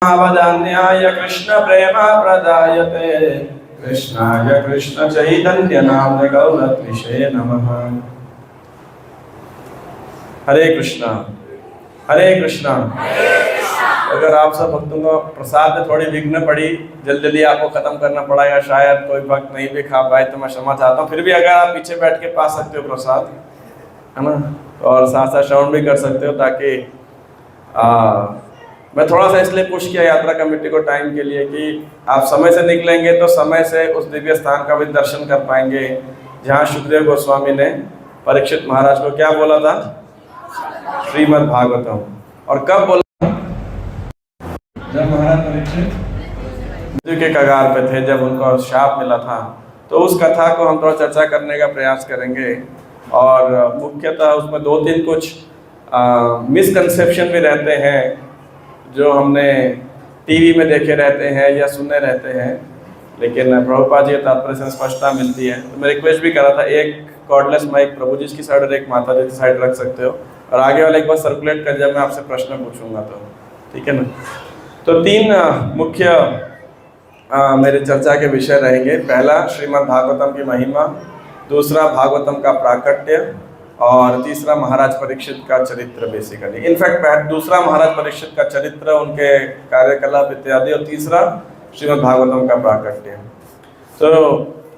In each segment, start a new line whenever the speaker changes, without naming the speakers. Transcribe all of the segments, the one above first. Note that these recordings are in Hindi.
वदान्याय कृष्ण प्रेम प्रदायते कृष्णाय कृष्ण चैतन्य नाम्ने गौरत्विषे नमः। हरे कृष्णा हरे कृष्णा। अगर आप सब भक्तों को प्रसाद में थोड़ी विघ्न पड़ी, जल्दी जल्दी आपको खत्म करना पड़ा या शायद कोई भक्त नहीं भी खा पाए तो मैं क्षमा चाहता हूँ। फिर भी अगर आप पीछे बैठ के पा सकते हो प्रसाद, है ना, और साथ साथ श्रवण भी कर सकते हो, ताकि मैं थोड़ा सा इसलिए पुश किया यात्रा कमेटी को टाइम के लिए कि आप समय से निकलेंगे तो समय से उस दिव्य स्थान का भी दर्शन कर पाएंगे जहाँ सुखदेव गोस्वामी ने परीक्षित महाराज को क्या बोला था, श्रीमद् भागवतम। और कब बोला? जब महाराज परीक्षित मृत्यु के कगार पे थे, जब उनको शाप मिला था। तो उस कथा को हम थोड़ा चर्चा करने का प्रयास करेंगे और मुख्यतः उसमें दो तीन कुछ मिसकंसेप्शन भी रहते हैं जो हमने टीवी में देखे रहते हैं या सुने रहते हैं, लेकिन प्रभुपाद जी तात्पर्य से स्पष्टता मिलती है। तो मैं रिक्वेस्ट भी कर रहा था, एक कॉर्डलेस माइक प्रभु जी की साइड और एक माता जी की साइड रख सकते हो, और आगे वाले एक बार सर्कुलेट कर जब मैं आपसे प्रश्न पूछूंगा तो, ठीक है ना। तो तीन मुख्य मेरे चर्चा के विषय रहेंगे। पहला श्रीमद् भागवतम की महिमा, दूसरा भागवतम का प्राकट्य, और तीसरा महाराज परीक्षित का चरित्र बेसिकली। इनफैक्ट दूसरा महाराज परीक्षित का चरित्र, उनके कार्यकलाप इत्यादि, और तीसरा श्रीमद् भागवतम का प्राकट्य। तो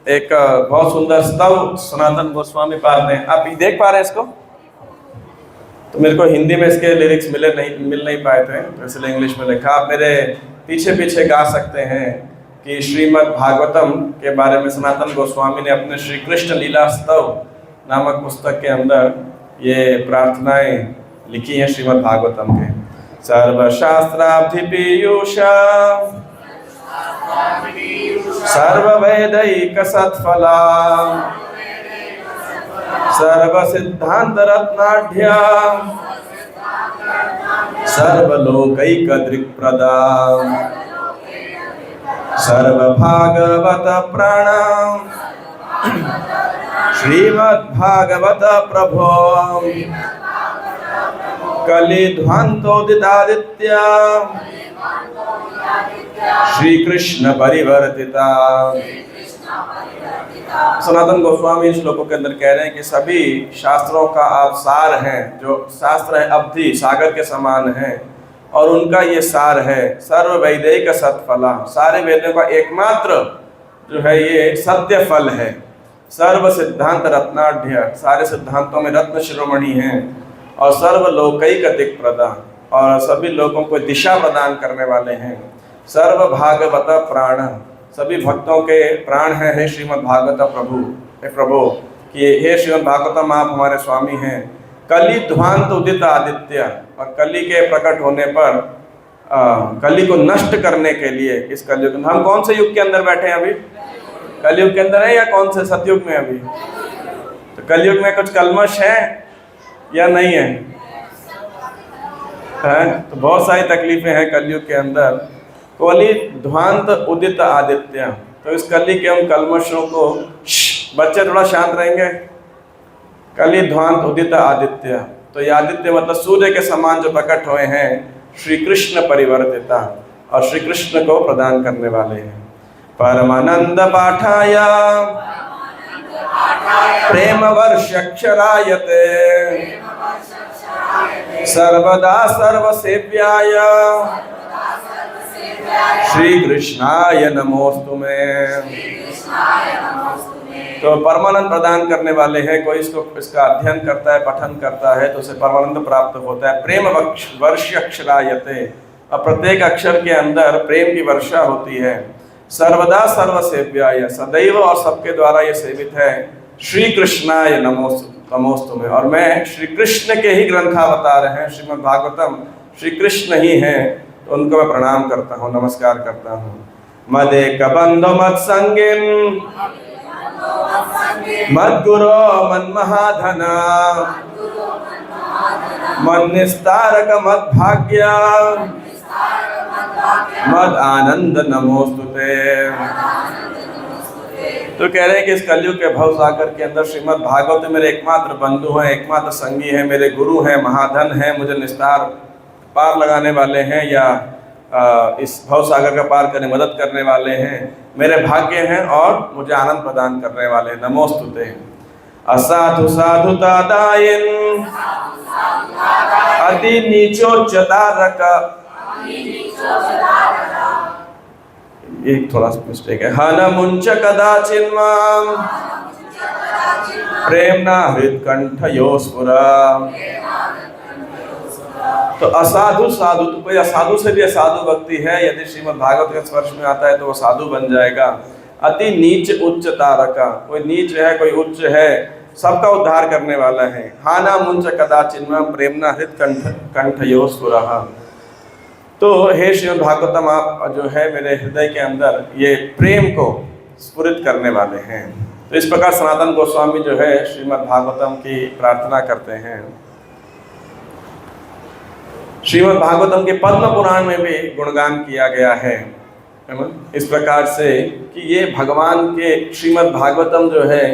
एक बहुत सुंदर स्तव सनातन गोस्वामी पाद ने, आप देख पा रहे हैं इसको? तो मेरे को हिंदी में इसके लिरिक्स मिल नहीं पाए थे, तो इसलिए इंग्लिश में लिखा। आप मेरे पीछे पीछे गा सकते हैं कि श्रीमद् भागवतम के बारे में सनातन गोस्वामी ने अपने श्री कृष्ण लीला स्तव नामक पुस्तक के अंदर ये प्रार्थनाएं लिखी हैं श्रीमद् भागवतम के। सर्वशास्त्राब्धि पीयूषा सर्ववेदैक सत्फला सर्व सिद्धांत रत्नाढ्य सर्वलोकैक दृक्प्रदा सर्वभागवत प्राण श्रीमद् भागवत प्रभो कलिध्वंतोदितादित्य श्री कृष्ण परिवर्तिता। सनातन गोस्वामी श्लोकों के अंदर कह रहे हैं कि सभी शास्त्रों का आप सार हैं। जो शास्त्र है अवधि सागर के समान है, और उनका ये सार है सर्व वैदिक सत्फला, सारे वेदों का एकमात्र जो है ये सत्य फल है। सर्व सिद्धांत रत्नाढ्य, सारे सिद्धांतों में रत्न शिरोमणि हैं, और सर्वलोकैक दिक्प्रदा, और सभी लोगों को दिशा प्रदान करने वाले हैं। सर्व भागवत प्राण, सभी भक्तों के प्राण हैं। हे श्रीमद् भागवत प्रभु, हे प्रभु कि हे श्रीमद् भागवतम आप हमारे स्वामी हैं। कलि ध्वांत उदित आदित्य, और कली के प्रकट होने पर कली को नष्ट करने के लिए इस कलयुग, हम कौन से युग के अंदर बैठे हैं अभी? कलयुग के अंदर है या कौन से सतयुग में अभी? तो कलयुग में कुछ कलमश है या नहीं है? तो बहुत सारी तकलीफें हैं कलयुग के अंदर। कली ध्वांत उदित आदित्य, तो इस कली के उन कलमशों को, बच्चे थोड़ा शांत रहेंगे। कली ध्वांत उदित आदित्य, तो ये आदित्य मतलब सूर्य के समान जो प्रकट हुए हैं, श्री कृष्ण परिवर्तिता, और श्री कृष्ण को प्रदान करने वाले हैं। परमानंद पाठाय प्रेम वर्षक्षरायते सर्वदा सर्वसेव्याय श्री कृष्णाय नमोस्तुमे। तो परमानंद प्रदान करने वाले हैं। कोई इसका अध्ययन करता है, पठन करता है, तो उसे परमानंद प्राप्त होता है। प्रेम वर्षक्षरायते, और प्रत्येक अक्षर के अंदर प्रेम की वर्षा होती है। सर्वदा सर्वसेव्याय, सदैव और सबके द्वारा ये सेवित है। श्री कृष्णाय नमोस्तुमे, और मैं श्री कृष्ण के ही ग्रंथावतार हैं, श्रीमद् भागवतम श्री कृष्ण ही हैं, तो उनको मैं प्रणाम करता हूँ, नमस्कार करता हूँ। मदेक बंधु मत संगिन मद गुरो मन महाधना मन निस्तारक मद भाग्य मद आनंद नमोस्तुते। तो कह रहे हैं कि इस कलयुग के भव सागर के अंदर श्रीमद् भागवत मेरे एकमात्र बंधु हैं, एकमात्र संगी हैं, मेरे गुरु हैं, महाधन हैं, मुझे निस्तार पार लगाने वाले हैं, या इस भव सागर का पार करने मदद करने वाले हैं, मेरे भाग्य हैं और मुझे आनंद प्रदान करने वाले हैं। नमोस्तुते। असाधु साधुता दायिन अति नीचोच्चतारक, ये थोड़ा सा मिस्टेक है। हन मुंच कदाचिन माम प्रेमना हृत्कंठयो स्फुरा। तो असाधु साधु, तो कोई असाधु से भी असाधु व्यक्ति है, यदि श्रीमद् भागवत के स्पर्श में आता है तो वो साधु बन जाएगा। अति नीच उच्च तारका, कोई नीच है कोई उच्च है, सबका उद्धार करने वाला है। हाना मुंच कदाचिन्मा प्रेमना हृत कंठयो स्फुरः। तो हे श्रीमद् भागवतम, आप जो है मेरे हृदय के अंदर ये प्रेम को स्फुरित करने वाले हैं। तो इस प्रकार सनातन गोस्वामी जो है श्रीमद् भागवतम की प्रार्थना करते हैं। श्रीमद् भागवतम के पद्म पुराण में भी गुणगान किया गया है ना, इस प्रकार से कि ये भगवान के श्रीमद् भागवतम जो है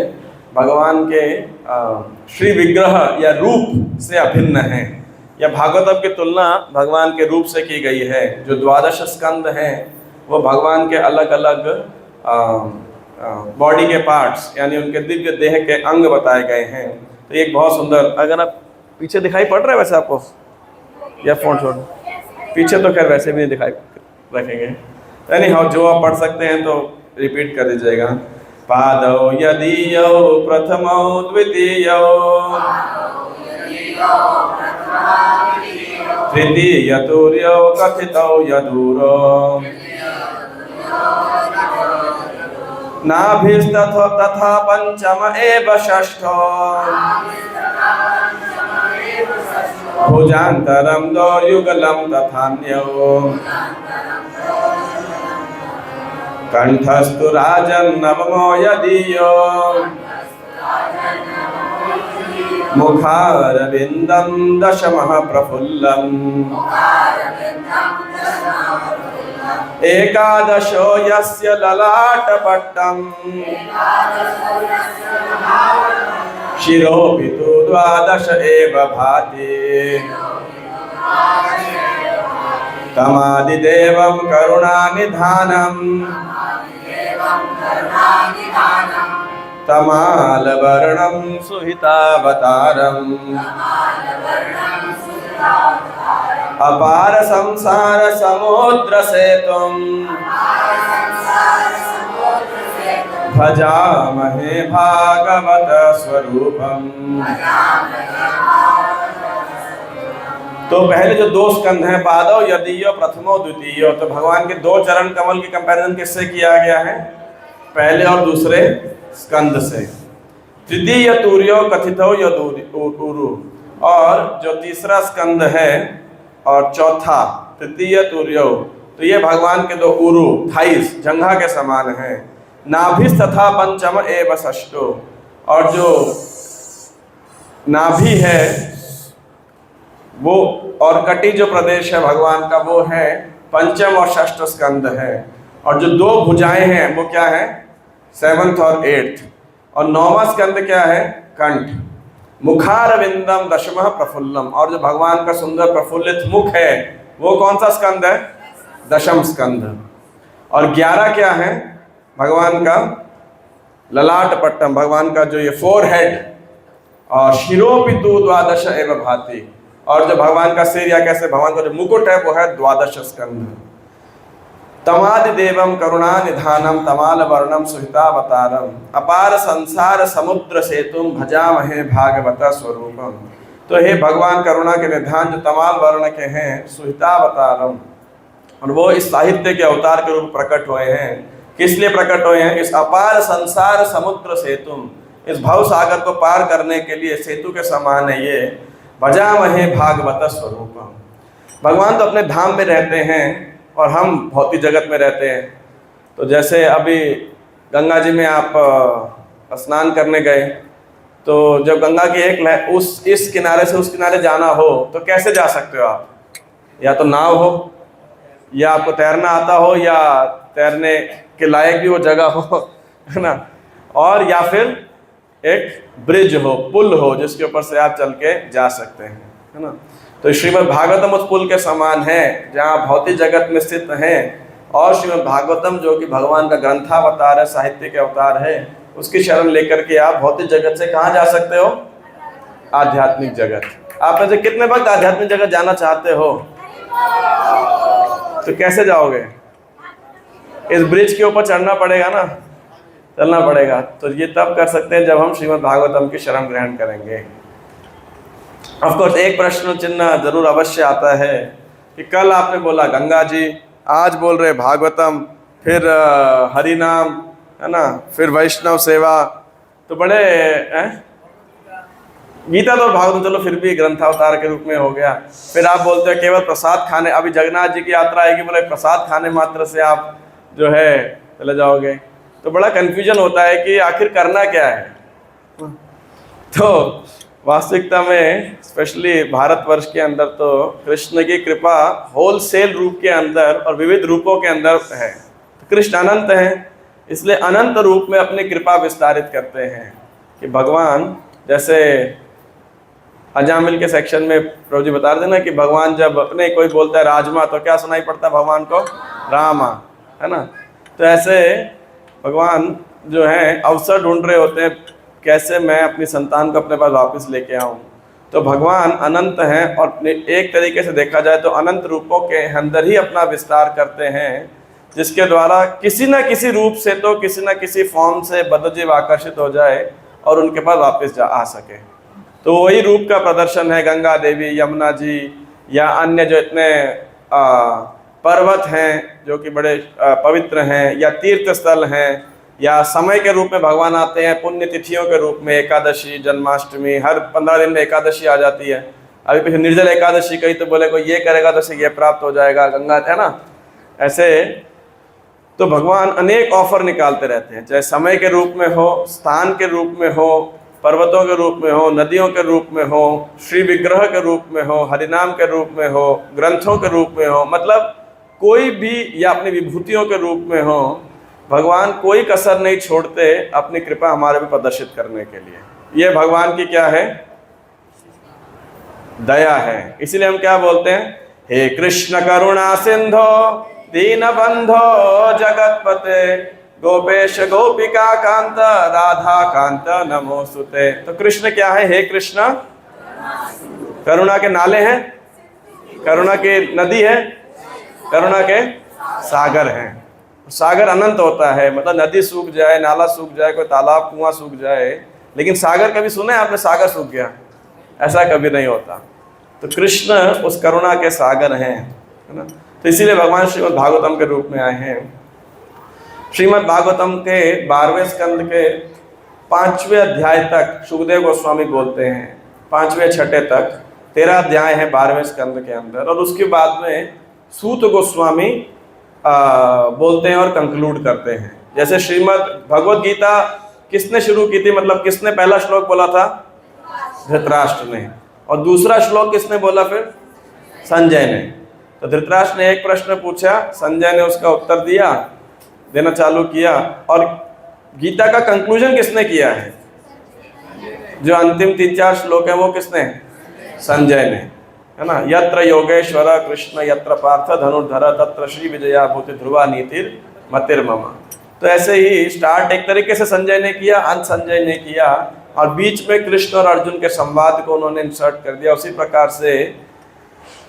भगवान के श्री विग्रह या रूप से अभिन्न है, या भागवतम की तुलना भगवान के रूप से की गई है। जो 12 स्कंद हैं वो भगवान के अलग अलग बॉडी के पार्ट्स यानी उनके दिव्य देह के अंग बताए गए हैं। तो एक बहुत सुंदर, अगर आप पीछे दिखाई पड़ रहा है वैसे आपको, या फोन छोड़ पीछे तो खैर वैसे भी नहीं दिखाई रखेंगे, यानी हाँ जो आप पढ़ सकते हैं तो रिपीट कर दीजिएगा। पादौ यदीयौ प्रथमौ द्वितीयौ तृतीय तुर्यौ कथितौ यदूरो नाभिस्तथा तथा पंचम एव षष्ठो भुजान्तरं दौर्युगलं तथान्यौ कंठस्तु राजन् नवमो यदीयो मुखारविन्दं दशमः प्रफुल्लम् एकादशो यस्य ललाटपट्टम् शिरोऽपि तु 12 एव भाति तमादिदेवं करुणानिधानं तमालवर्णं सुहितावतारम् अपार संसार समुद्र सेतुम् भजामहे भागवत स्वरूपम्। तो पहले जो 2 स्कंध हैं, पादौ यदीयो प्रथमो द्वितीयो, तो भगवान के 2 चरण कमल की कंपैरिजन किससे किया गया है? पहले और दूसरे स्कंद से। तृतीय तुर्यो कथितो यदूरु, और जो तीसरा स्कंद है और चौथा तृतीय तुर्यो, तो ये भगवान के 2 उरु थाइस जंघा के समान है। नाभिस तथा पंचम एव षष्ठो, और जो नाभि है वो और कटी जो प्रदेश है भगवान का वो है पंचम और षष्ठ स्कंद है। और जो 2 भुजाएं हैं वो क्या है? 7th और 8th। और 9वां स्कंद क्या है? कंठ। मुखारविंदम दशमः प्रफुल्लम, और जो भगवान का सुंदर प्रफुल्लित मुख है वो कौन सा स्कंद है? 10th स्कंद। और 11 क्या है? भगवान का ललाट पट्टम, भगवान का जो ये 4 हेड, और शिरोऽपि तु 12 एव भाति, और जो भगवान का सिर या कैसे भगवान का जो मुकुट है वो है 12 स्कंध। तमादिदेवं करुणानिधानं तमालवर्णं सुहितावतारम् अपार संसार समुद्र सेतुं भजामहे भागवत स्वरूपम। तो हे भगवान करुणा के निधान जो तमाल वर्ण के हैं, सुहितावतारम, और वो इस साहित्य के अवतार के रूप प्रकट हुए हैं। किस लिए प्रकट हुए हैं? इस अपार संसार समुद्र सेतुम, इस भव सागर को पार करने के लिए सेतु के समान है ये। भजामहे भागवत स्वरूपम। भगवान तो अपने धाम में रहते हैं और हम भौतिक जगत में रहते हैं। तो जैसे अभी गंगा जी में आप स्नान करने गए, तो जब गंगा की एक लहर इस किनारे से उस किनारे जाना हो तो कैसे जा सकते हो आप? या तो नाव हो, या आपको तैरना आता हो, या तैरने के लायक भी वो जगह हो, है ना, और या फिर एक ब्रिज हो, पुल हो जिसके ऊपर से आप चल के जा सकते हैं, है ना। तो श्रीमद् भागवतम उस पुल के समान है जहाँ भौतिक जगत में स्थित हैं, और श्रीमद् भागवतम जो कि भगवान का ग्रंथावतार है, साहित्य के अवतार है, उसकी शरण लेकर के आप भौतिक जगत से कहाँ जा सकते हो? आध्यात्मिक जगत। आप में से कितने वक्त आध्यात्मिक जगत जाना चाहते हो? तो कैसे जाओगे? इस ब्रिज के ऊपर चढ़ना पड़ेगा ना, चलना पड़ेगा। तो ये तब कर सकते हैं जब हम श्रीमद् भागवतम की शरण ग्रहण करेंगे। ऑफ कोर्स एक प्रश्न चिन्ह जरूर अवश्य आता है कि कल आपने बोला गंगा जी, आज बोल रहे भागवतम, फिर हरि नाम, है ना, फिर वैष्णव सेवा, तो बड़े गीता तो भागवतम चलो फिर भी ग्रंथावतार के रूप में हो गया। फिर आप बोलते हो केवल प्रसाद खाने, अभी जगन्नाथ जी की यात्रा आएगी, बोले प्रसाद खाने मात्र से आप जो है चले जाओगे। तो बड़ा कन्फ्यूजन होता है कि आखिर करना क्या है। तो वास्तविकता में स्पेशली भारतवर्ष के अंदर तो कृष्ण की कृपा होलसेल रूप के अंदर और विविध रूपों के अंदर है। तो कृष्ण अनंत हैं, इसलिए अनंत रूप में अपनी कृपा विस्तारित करते हैं। कि भगवान जैसे अजामिल के सेक्शन में प्रभु जी बता रहे थे ना कि भगवान जब अपने कोई बोलता है राजमा तो क्या सुनाई पड़ता है भगवान को? रामा, है ना। तो ऐसे भगवान जो है अवसर ढूंढ रहे होते हैं कैसे मैं अपनी संतान को अपने पास वापस लेके आऊँ। तो भगवान अनंत हैं और एक तरीके से देखा जाए तो अनंत रूपों के अंदर ही अपना विस्तार करते हैं, जिसके द्वारा किसी न किसी रूप से तो किसी न किसी फॉर्म से बद्धजीव आकर्षित हो जाए और उनके पास वापस आ सके। तो वही रूप का प्रदर्शन है गंगा देवी, यमुना जी, या अन्य जो इतने पर्वत हैं जो कि बड़े पवित्र हैं, या तीर्थ स्थल हैं, या समय के रूप में भगवान आते हैं, पुण्य तिथियों के रूप में, एकादशी, जन्माष्टमी, हर 15 दिन में एकादशी आ जाती है। अभी पीछे निर्जल एकादशी कही तो बोले कोई ये करेगा तो उसे ये प्राप्त हो जाएगा, गंगा, है ना। ऐसे तो भगवान अनेक ऑफर निकालते रहते हैं, चाहे समय के रूप में हो, स्थान के रूप में हो, पर्वतों के रूप में हो, नदियों के रूप में हो, श्री विग्रह के रूप में हो, हरिनाम के रूप में हो, ग्रंथों के रूप में हो, मतलब कोई भी, या अपनी विभूतियों के रूप में हो, भगवान कोई कसर नहीं छोड़ते अपनी कृपा हमारे पे प्रदर्शित करने के लिए। ये भगवान की क्या है? दया है। इसीलिए हम क्या बोलते हैं? हे कृष्ण करुणा सिंधो दीन बंधो जगतपते गोपेश गोपिका कांत राधा कांत नमोस्तुते। तो कृष्ण क्या है? हे कृष्ण करुणा के नाले हैं, करुणा के नदी है, करुणा के सागर हैं। सागर अनंत होता है, मतलब नदी सूख जाए, नाला सूख जाए, कोई तालाब कुआं सूख जाए, लेकिन सागर कभी सुने आपने सागर सूख गया? ऐसा कभी नहीं होता। तो कृष्ण उस करुणा के सागर हैं, है ना। तो इसीलिए भगवान श्रीमद् भागवतम के रूप में आए हैं। श्रीमद् भागवतम के 12वें स्कंद के 5वें अध्याय तक सुखदेव गोस्वामी बोलते हैं, 5वें 6 तक 13 अध्याय हैं 12वें स्कंद के अंदर, और उसके बाद में सूत गोस्वामी बोलते हैं और कंक्लूड करते हैं। जैसे श्रीमद् भगवद गीता किसने शुरू की थी, मतलब किसने पहला श्लोक बोला था? धृतराष्ट्र ने। और दूसरा श्लोक किसने बोला फिर? संजय ने। तो धृतराष्ट्र ने एक प्रश्न पूछा, संजय ने उसका उत्तर देना चालू किया, और गीता का कंक्लूजन किसने किया है? जो अंतिम 3-4 श्लोक है वो किसने? संजय ने, है ना। यत्र योगेश्वर कृष्ण यत्र पार्थ धनुर्धर तत्र श्री विजया भूति ध्रुवा नीतिर मतिर्मम। तो ऐसे ही स्टार्ट एक तरीके से संजय ने किया, अंत संजय ने किया, और बीच में कृष्ण और अर्जुन के संवाद को उन्होंने इंसर्ट कर दिया। उसी प्रकार से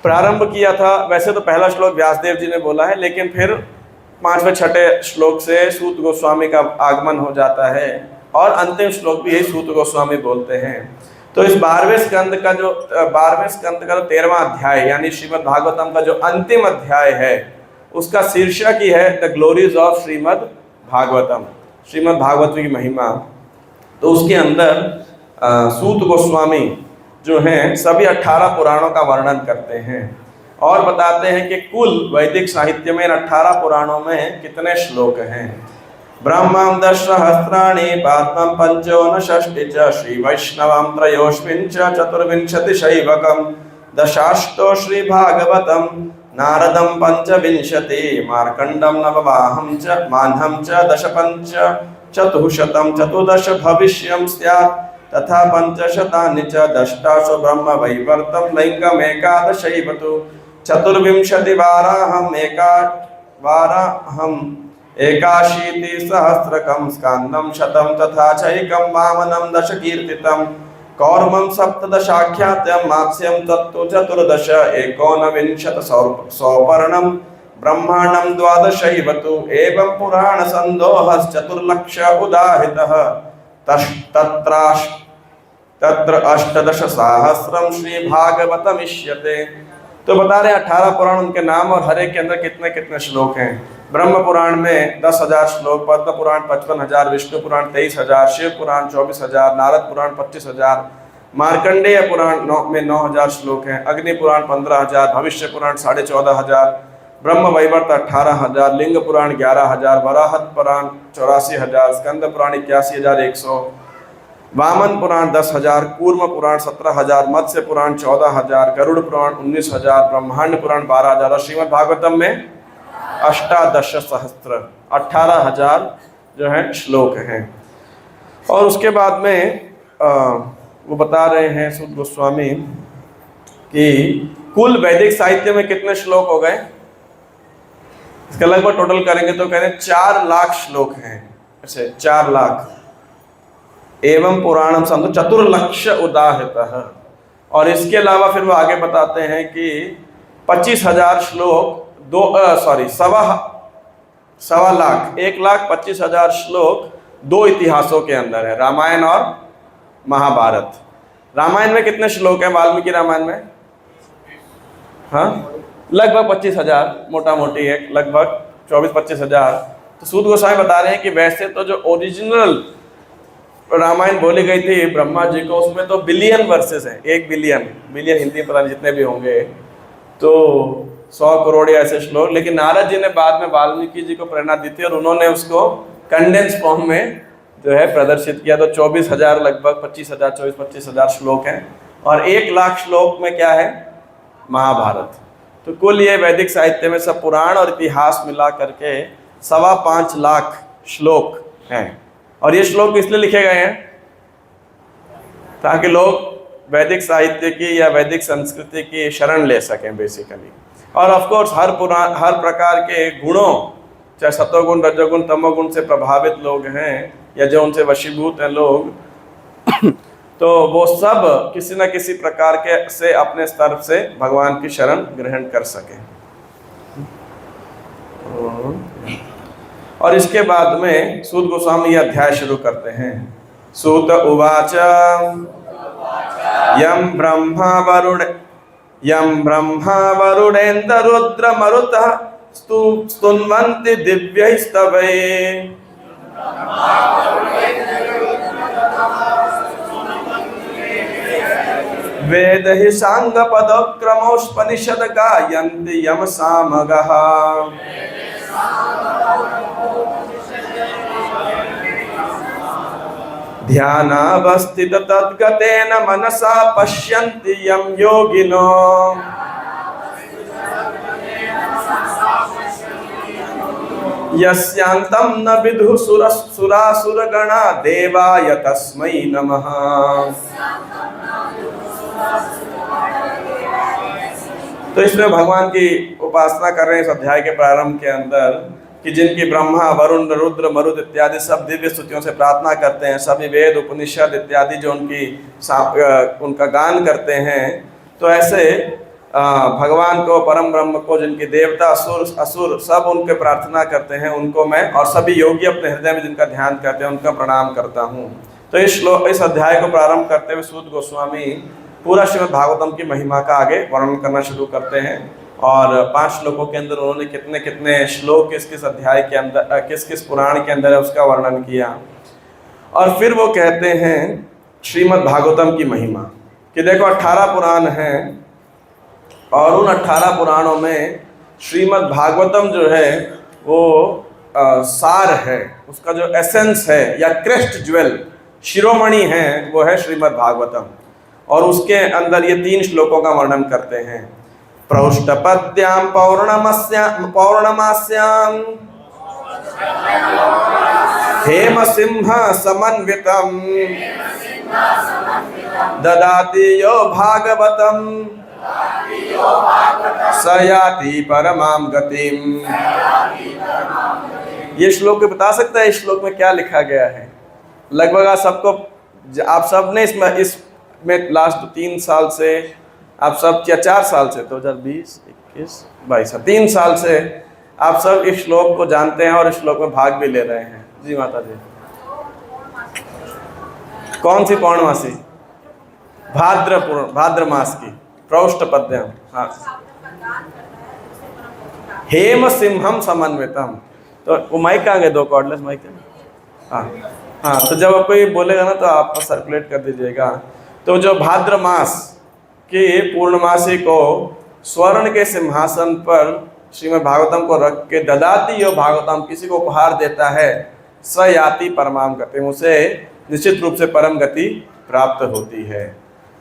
प्रारंभ किया था। वैसे तो पहला श्लोक व्यासदेव जी ने बोला है, लेकिन फिर 5वें 6 श्लोक से सूत गोस्वामी का आगमन हो जाता है, और अंतिम श्लोक भी यही सूत गोस्वामी बोलते हैं। तो इस 12वें स्कंद का जो 13वां अध्याय यानी श्रीमद् भागवतम का जो अंतिम अध्याय है, उसका शीर्षक ही है the glories of Shrimad Bhagavatam, Shrimad Bhagavat की महिमा। तो उसके अंदर सूत गोस्वामी जो हैं सभी 18 पुराणों का वर्णन करते हैं, और बताते हैं कि कुल वैदिक साहित्य में 18 पुराणों में कितने श्लोक हैं। ब्रह्मं 10 सहस्राणि पाद्मं 55 च श्री वैष्णवं त्रयोस्मिन् च 24 शैवकं दशाष्टो श्री भागवतं नारदं 25 मार्कंडं नववाहं च मान्हं च 15 चतुःशतं 14 भविष्यं स्यात् तथा पंचशतानि च दष्टासु ब्रह्म वैवर्तं लिंगम एकादशैव तु चतुर्विंशतिवाराहम् एकाशीति सहस्रकं स्कंदं शतं तथा चैकं वामनं दश कीर्तितं कौर्मं सप्तदशाख्यातं मात्स्यं तत्तु चतुर्दश एकोनविंशत सौपर्णं ब्रह्मांडं द्वादशैव तु एवं पुराण संदोहश्चतुर्लक्ष उदाहितः तत्र अष्टदश सहस्रम श्री भागवतमिष्यते। तो बता रहे 18 पुराण उनके नाम और हर एक के अंदर कितने कितने श्लोक हैं। ब्रह्म पुराण में 10,000 श्लोक, पद्म पुराण 55,000, विष्णु पुराण 23,000, शिव पुराण 24,000, नारद पुराण 25,000, मार्कंडेय पुराण में 9,000 श्लोक हैं, अग्नि पुराण 15,000, भविष्य पुराण 14,500, ब्रह्म वैवर्त 18,000, लिंग पुराण 11,000, वराहत पुराण 84,000, स्कंद पुराण 81,100, वामन पुराण 10,000, कूर्म पुराण 17,000, मत्स्य पुराण 14,000, गरुड़ पुराण 19,000, ब्रह्मांड पुराण 12,000 और श्रीमद् भागवतम में अष्टादश सहस्त्र 18,000 जो है श्लोक हैं। और उसके बाद में वो बता रहे हैं सूत गोस्वामी कि कुल वैदिक साहित्य में कितने श्लोक हो गए। इसका लगभग टोटल करेंगे तो कह रहे 4 लाख श्लोक हैं। ऐसे 4 लाख एवं पुराणम संतो चतुर्लक्ष उदाहृतः। और इसके अलावा फिर वो आगे बताते हैं कि 25,000 श्लोक सवा लाख 1,25,000 श्लोक 2 इतिहासों के अंदर है, रामायण और महाभारत। रामायण में कितने श्लोक हैं वाल्मीकि रामायण में? हाँ, लगभग 25,000, मोटा मोटी है, लगभग 24-25,000। तो सूत गोस्वामी बता रहे हैं कि वैसे तो जो ओरिजिनल रामायण बोली गई थी ब्रह्मा जी को, उसमें तो बिलियन वर्सेस हैं, 1 बिलियन हिंदी में पता नहीं जितने भी होंगे, तो 100 करोड़ ऐसे श्लोक। लेकिन नारद जी ने बाद में वाल्मीकि जी को प्रेरणा दी थी और उन्होंने उसको कंडेंस फॉर्म में जो है प्रदर्शित किया। तो 24,000 लगभग 25,000 श्लोक हैं और 1 लाख श्लोक में क्या है? महाभारत। तो कुल ये वैदिक साहित्य में सब पुराण और इतिहास मिला करके 5.25 लाख श्लोक हैं। और ये श्लोक इसलिए लिखे गए हैं ताकि लोग वैदिक साहित्य की या वैदिक संस्कृति की शरण ले सकें बेसिकली। और ऑफ कोर्स हर प्रकार के गुणों, चाहे सतोगुण, रजोगुण, तमोगुण से प्रभावित लोग हैं या जो उनसे वशीभूत हैं लोग तो वो सब किसी न किसी प्रकार के से अपने स्तर से भगवान की शरण ग्रहण कर सकें। और इसके बाद में सूत गोस्वामी यह अध्याय शुरू करते हैं। सूत उवाच यम ब्रह्मा वरुणेन्द्र रुद्र मरुतः स्तुन्वन्ति दिव्यैस्तवैः वेद हि सांग पदक्रमोपनिषद गायन्ति यम सामगः। ध्यानावस्थित तद्गतेन मनसा पश्यन्ति यम योगिनो। यस्यांतं न विदुः सुरासुरगणा देवाय तस्मै नमः। तो इसमें भगवान की उपासना कर रहे हैं इस अध्याय के प्रारंभ के अंदर कि जिनकी ब्रह्मा, वरुण, रुद्र, मरुद इत्यादि सब दिव्य स्तुतियों से प्रार्थना करते हैं, सभी वेद, उपनिषद इत्यादि जो उनका गान करते हैं, तो ऐसे भगवान को, परम ब्रह्म को, जिनकी देवता, असुर सब उनके प्रार्थना करते हैं, उनको मैं और सभी योगी अपने हृदय में जिनका ध्यान करते हैं उनका प्रणाम करता हूँ। तो इस अध्याय को प्रारंभ करते हुए सूत गोस्वामी पूरा श्रीमद् भागवतम की महिमा का आगे वर्णन करना शुरू करते हैं। और 5 श्लोकों के अंदर उन्होंने कितने कितने श्लोक किस किस अध्याय के अंदर, किस किस पुराण के अंदर है उसका वर्णन किया। और फिर वो कहते हैं श्रीमद् भागवतम की महिमा कि देखो 18 पुराण हैं और उन 18 पुराणों में श्रीमद् भागवतम जो है वो सार है, उसका जो एसेंस है या क्रेस्ट ज्वेल, शिरोमणि है, वो है श्रीमद् भागवतम। और उसके अंदर ये 3 श्लोकों का वर्णन करते हैं। प्रौष्टपद्याम पौर्णमास्याम हेम सिंह समन्वितम ददाति यो भागवतम स याति परमां गतिम। ये श्लोक बता सकता है इस श्लोक में क्या लिखा गया है? लगभग आप सब ने इसमें लास्ट 3 साल से आप सब, या 4 साल से, 2020, 21, 22, 3 साल से आप सब इस श्लोक को जानते हैं और इस श्लोक में भाग भी ले रहे हैं। जी माता जी। कौन सी पौर्णमासी? भाद्र मास की प्रौष्ट पद्यम। हाँ, हेम सिंहम समन्वितम। तो वो माइक कहाँ गए? 2 कॉर्डलेस माइक है। हाँ, तो जब कोई बोलेगा ना तो आप सर्कुलेट कर दीजिएगा। तो जो भाद्र मास की पूर्णमासी को स्वर्ण के सिंहासन पर श्रीमद् भागवतम को रख के ददाति यो भागवतम, किसी को उपहार देता है, स याति परमां गतिम, उसे निश्चित रूप से परम गति प्राप्त होती है।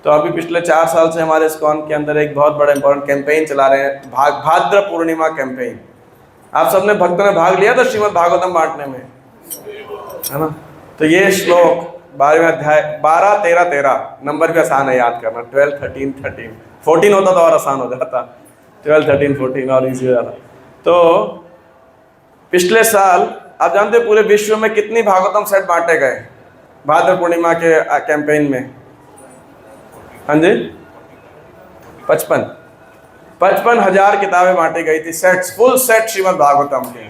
तो अभी पिछले 4 साल से हमारे इस्कॉन के अंदर एक बहुत बड़ा इंपॉर्टेंट कैंपेन चला रहे हैं, भाद्र पूर्णिमा कैंपेन। आप सबने भक्तों ने भाग लिया था श्रीमद् भागवतम बांटने में, है ना? तो ये श्लोक 12वें अध्याय 12, 13, 13 नंबर भी आसान है याद करना। 12, 13, 13, 14 होता तो और आसान हो जाता। 12, 13, 14 और इजी हो जाता। तो पिछले साल आप जानते हैं पूरे विश्व में कितनी भागवतम सेट बांटे गए भाद्र पूर्णिमा के कैंपेन में? हाँ जी, 55,000 किताबें बांटी गई थी, sets, full set Shrimad Bhagavatam के।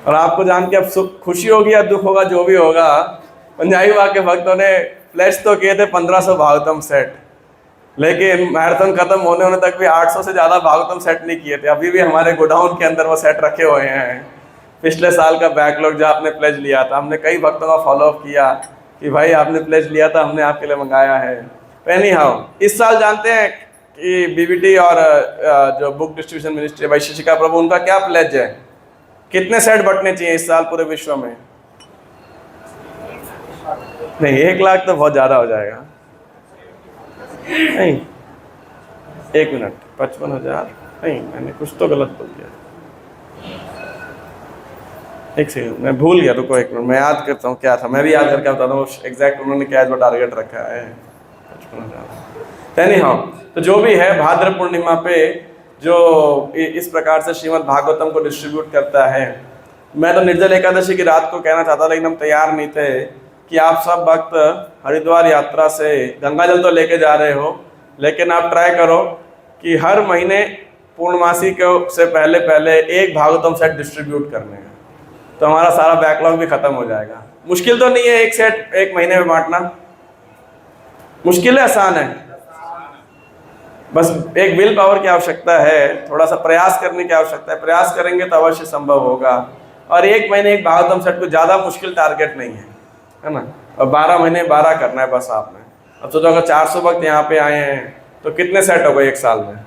और आपको जान के अब खुशी होगी या दुख होगा, जो भी होगा, पंजाबी बाग के भक्तों ने प्लेस तो किए थे 1500 भागवतम सेट, लेकिन मैराथन खत्म होने तक भी 800 से ज़्यादा भागवतम सेट नहीं किए थे। अभी भी हमारे गोडाउन के अंदर वो सेट रखे हुए हैं। पिछले साल का बैकलॉग जो आपने प्लेज लिया था, हमने कई भक्तों का फॉलोअप किया कि भाई आपने प्लेज लिया था, हमने आपके लिए मंगाया है। एनी हाउ, इस साल जानते हैं कि बीबीटी और जो बुक डिस्ट्रीब्यूशन मिनिस्ट्री वैशिष्टिका प्रभु, उनका क्या प्लेज है? कितने सेट बंटने चाहिए इस साल पूरे विश्व में? नहीं, 1 लाख तो बहुत ज़्यादा हो जाएगा। नहीं, 1 मिनट, 55,000 नहीं, मैंने कुछ तो गलत बोल दिया। 1 सेकंड, मैं भूल गया, रुको 1 मिनट, मैं याद करता हूँ क्या था। मैं भी याद करके बताता हूँ एग्जैक्ट उन्होंने क्या जो टारगेट रखा है। 55,000। एनी हाउ, तो जो भी है, भाद्र पूर्णिमा पे जो इस प्रकार से श्रीमद् भागवतम को डिस्ट्रीब्यूट करता है। मैं तो निर्जल एकादशी की रात को कहना चाहता, लेकिन हम तैयार नहीं थे कि आप सब भक्त हरिद्वार यात्रा से गंगा जल तो लेके जा रहे हो, लेकिन आप ट्राई करो कि हर महीने पूर्णमासी को से पहले एक भागवतम सेट डिस्ट्रीब्यूट करने का, तो हमारा सारा बैकलॉग भी खत्म हो जाएगा। मुश्किल तो नहीं है एक सेट 1 महीने में बांटना? मुश्किल है, आसान है? बस एक विल पावर की आवश्यकता है, थोड़ा सा प्रयास करने की आवश्यकता है। प्रयास करेंगे तो अवश्य संभव होगा। और 1 महीने एक भागवतम सेट को ज़्यादा मुश्किल टारगेट नहीं है ना? और 12 महीने 12 करना है बस आपने। अब सोचो अगर 400 भक्त यहाँ पे आए हैं तो कितने सेट हो गए 1 साल में?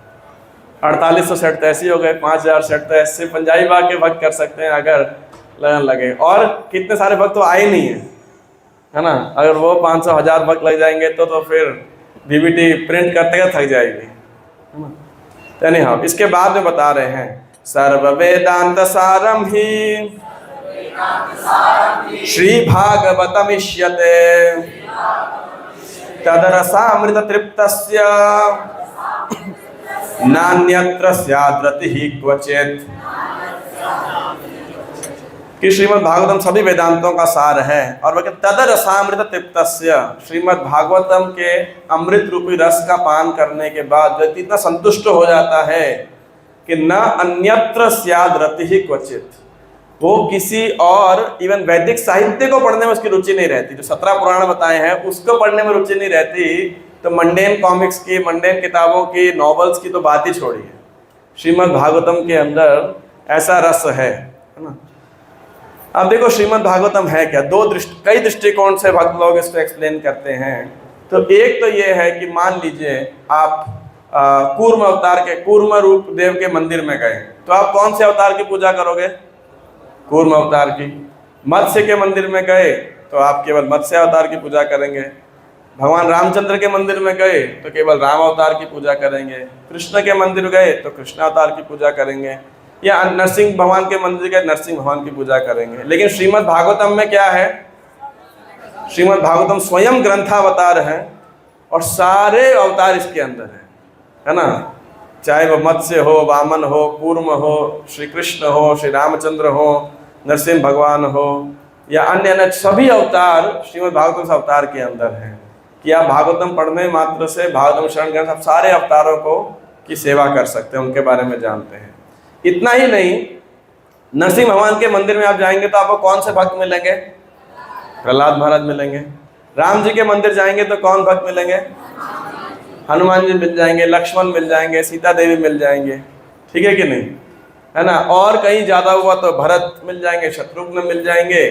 4800 सेट तो ऐसे ही हो गए। 5000 सेट तो ऐसे पंजाबी बाग के भक्त कर सकते हैं अगर लगन लगे। और कितने सारे भक्त तो आए नहीं है ना? अगर वो 500,000 भक्त लग जाएंगे तो फिर बीबीटी प्रिंट करते हुए थक जाएगी, है ना? नहीं, हाँ, इसके बाद में बता रहे हैं सर्व वेदांत सारम ही श्री भागवतमिष्यते तदरसामृत तृप्तस्य नान्यत्र स्याद्रतिः क्वचित्। कि श्रीमद् भागवतम सभी वेदांतों का सार है। और वह तदरसामृत तृप्तस्य, श्रीमद् भागवतम के अमृत रूपी रस का पान करने के बाद व्यक्ति इतना संतुष्ट हो जाता है कि न अन्यत्र स्याद रतिः क्वचित्। वो किसी और इवन वैदिक साहित्य को पढ़ने में उसकी रुचि नहीं रहती। जो 17 पुराण बताए हैं उसको पढ़ने में रुचि नहीं रहती, तो मंडेन कॉमिक्स की, मंडेन किताबों की, नॉवेल्स की तो बात ही छोड़िए। श्रीमद् भागवतम के अंदर ऐसा रस है ना? अब देखो श्रीमद् भागवतम है क्या? कई दृष्टिकोण से भक्त लोग इसको एक्सप्लेन करते हैं। तो एक तो ये है कि मान लीजिए आप कूर्म अवतार के, कूर्म रूप देव के मंदिर में गए, तो आप कौन से अवतार की पूजा करोगे? कूर्म अवतार की। मत्स्य के मंदिर में गए तो आप केवल मत्स्य अवतार की पूजा करेंगे। भगवान रामचंद्र के मंदिर में गए तो केवल राम अवतार की पूजा करेंगे। कृष्ण के मंदिर गए तो कृष्ण अवतार की पूजा करेंगे, या नरसिंह भगवान के मंदिर गए नरसिंह भगवान की पूजा करेंगे। लेकिन श्रीमद् भागवतम में क्या है? श्रीमद् भागवतम स्वयं ग्रंथावतार है और सारे अवतार इसके अंदर है ना। चाहे वो मत्स्य हो, वामन हो, कूर्म हो, श्री कृष्ण हो, श्री रामचंद्र हो, नरसिंह भगवान हो या अन्य अन्य सभी अवतार श्रीमद् भागवतम अवतार के अंदर हैं कि आप भागवतम पढ़ने मात्र से, भागवतम शरण ग्रंथ, आप सारे अवतारों को की सेवा कर सकते हैं, उनके बारे में जानते हैं। इतना ही नहीं, नरसिंह भगवान के मंदिर में आप जाएंगे तो आपको कौन से भक्त मिलेंगे? प्रहलाद महाराज मिलेंगे। राम जी के मंदिर जाएंगे तो कौन भक्त मिलेंगे? हनुमान जी मिल जाएंगे, लक्ष्मण मिल जाएंगे, सीता देवी मिल जाएंगे, ठीक है कि नहीं, है ना। और कहीं ज़्यादा हुआ तो भरत मिल जाएंगे, शत्रुघ्न मिल जाएंगे,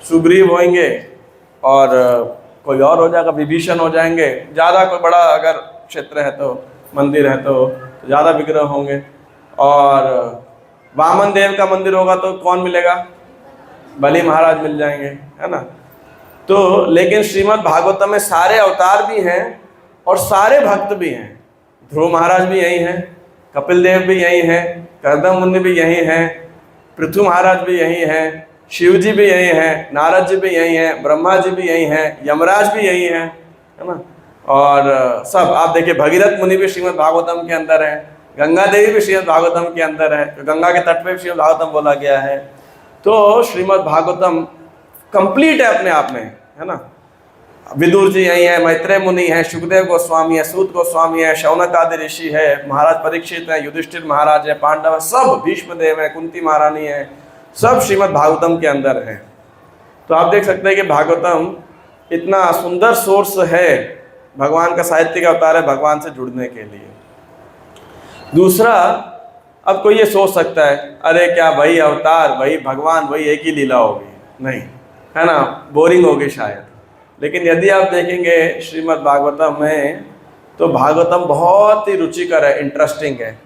सुग्रीव होंगे, और कोई और हो जाएगा, विभीषण हो जाएंगे। ज़्यादा कोई बड़ा अगर क्षेत्र है तो, मंदिर है तो ज़्यादा विग्रह होंगे। और वामन देव का मंदिर होगा तो कौन मिलेगा? बलि महाराज मिल जाएंगे, है ना। तो लेकिन श्रीमद् भागवतम में सारे अवतार भी हैं और सारे भक्त भी हैं। ध्रुव महाराज भी यही हैं, कपिल देव भी यही हैं, कर्दम मुनि भी यही हैं, पृथु महाराज भी यही हैं, शिव जी भी यही हैं, नारद जी भी यही हैं, ब्रह्मा जी भी यही हैं, यमराज भी यही हैं, है ना। और सब आप देखिए, भगीरथ मुनि भी श्रीमद् भागवतम के अंदर है, गंगा देवी भी श्रीमद् भागवतम के अंदर है, तो गंगा के तट पे श्रीमद् भागवतम बोला गया है। तो श्रीमद् भागवतम कंप्लीट है अपने आप में, है ना। विदुर जी यही है, मैत्रेय मुनि है, सुखदेव गोस्वामी है, सूत गोस्वामी है, शौनक आदि ऋषि है, महाराज परीक्षित है, युधिष्ठिर महाराज है, पांडव है, सब, भीष्म देव है, कुंती महारानी है, सब श्रीमद् भागवतम के अंदर है। तो आप देख सकते हैं कि भागवतम इतना सुंदर सोर्स है, भगवान का साहित्यिक अवतार है भगवान से जुड़ने के लिए। दूसरा, अब कोई ये सोच सकता है, अरे क्या वही अवतार, वही भगवान, वही एक ही लीला होगी? नहीं, है ना, बोरिंग होगी शायद। लेकिन यदि आप देखेंगे श्रीमद् भागवतम में, तो भागवतम बहुत ही रुचिकर है, इंटरेस्टिंग है,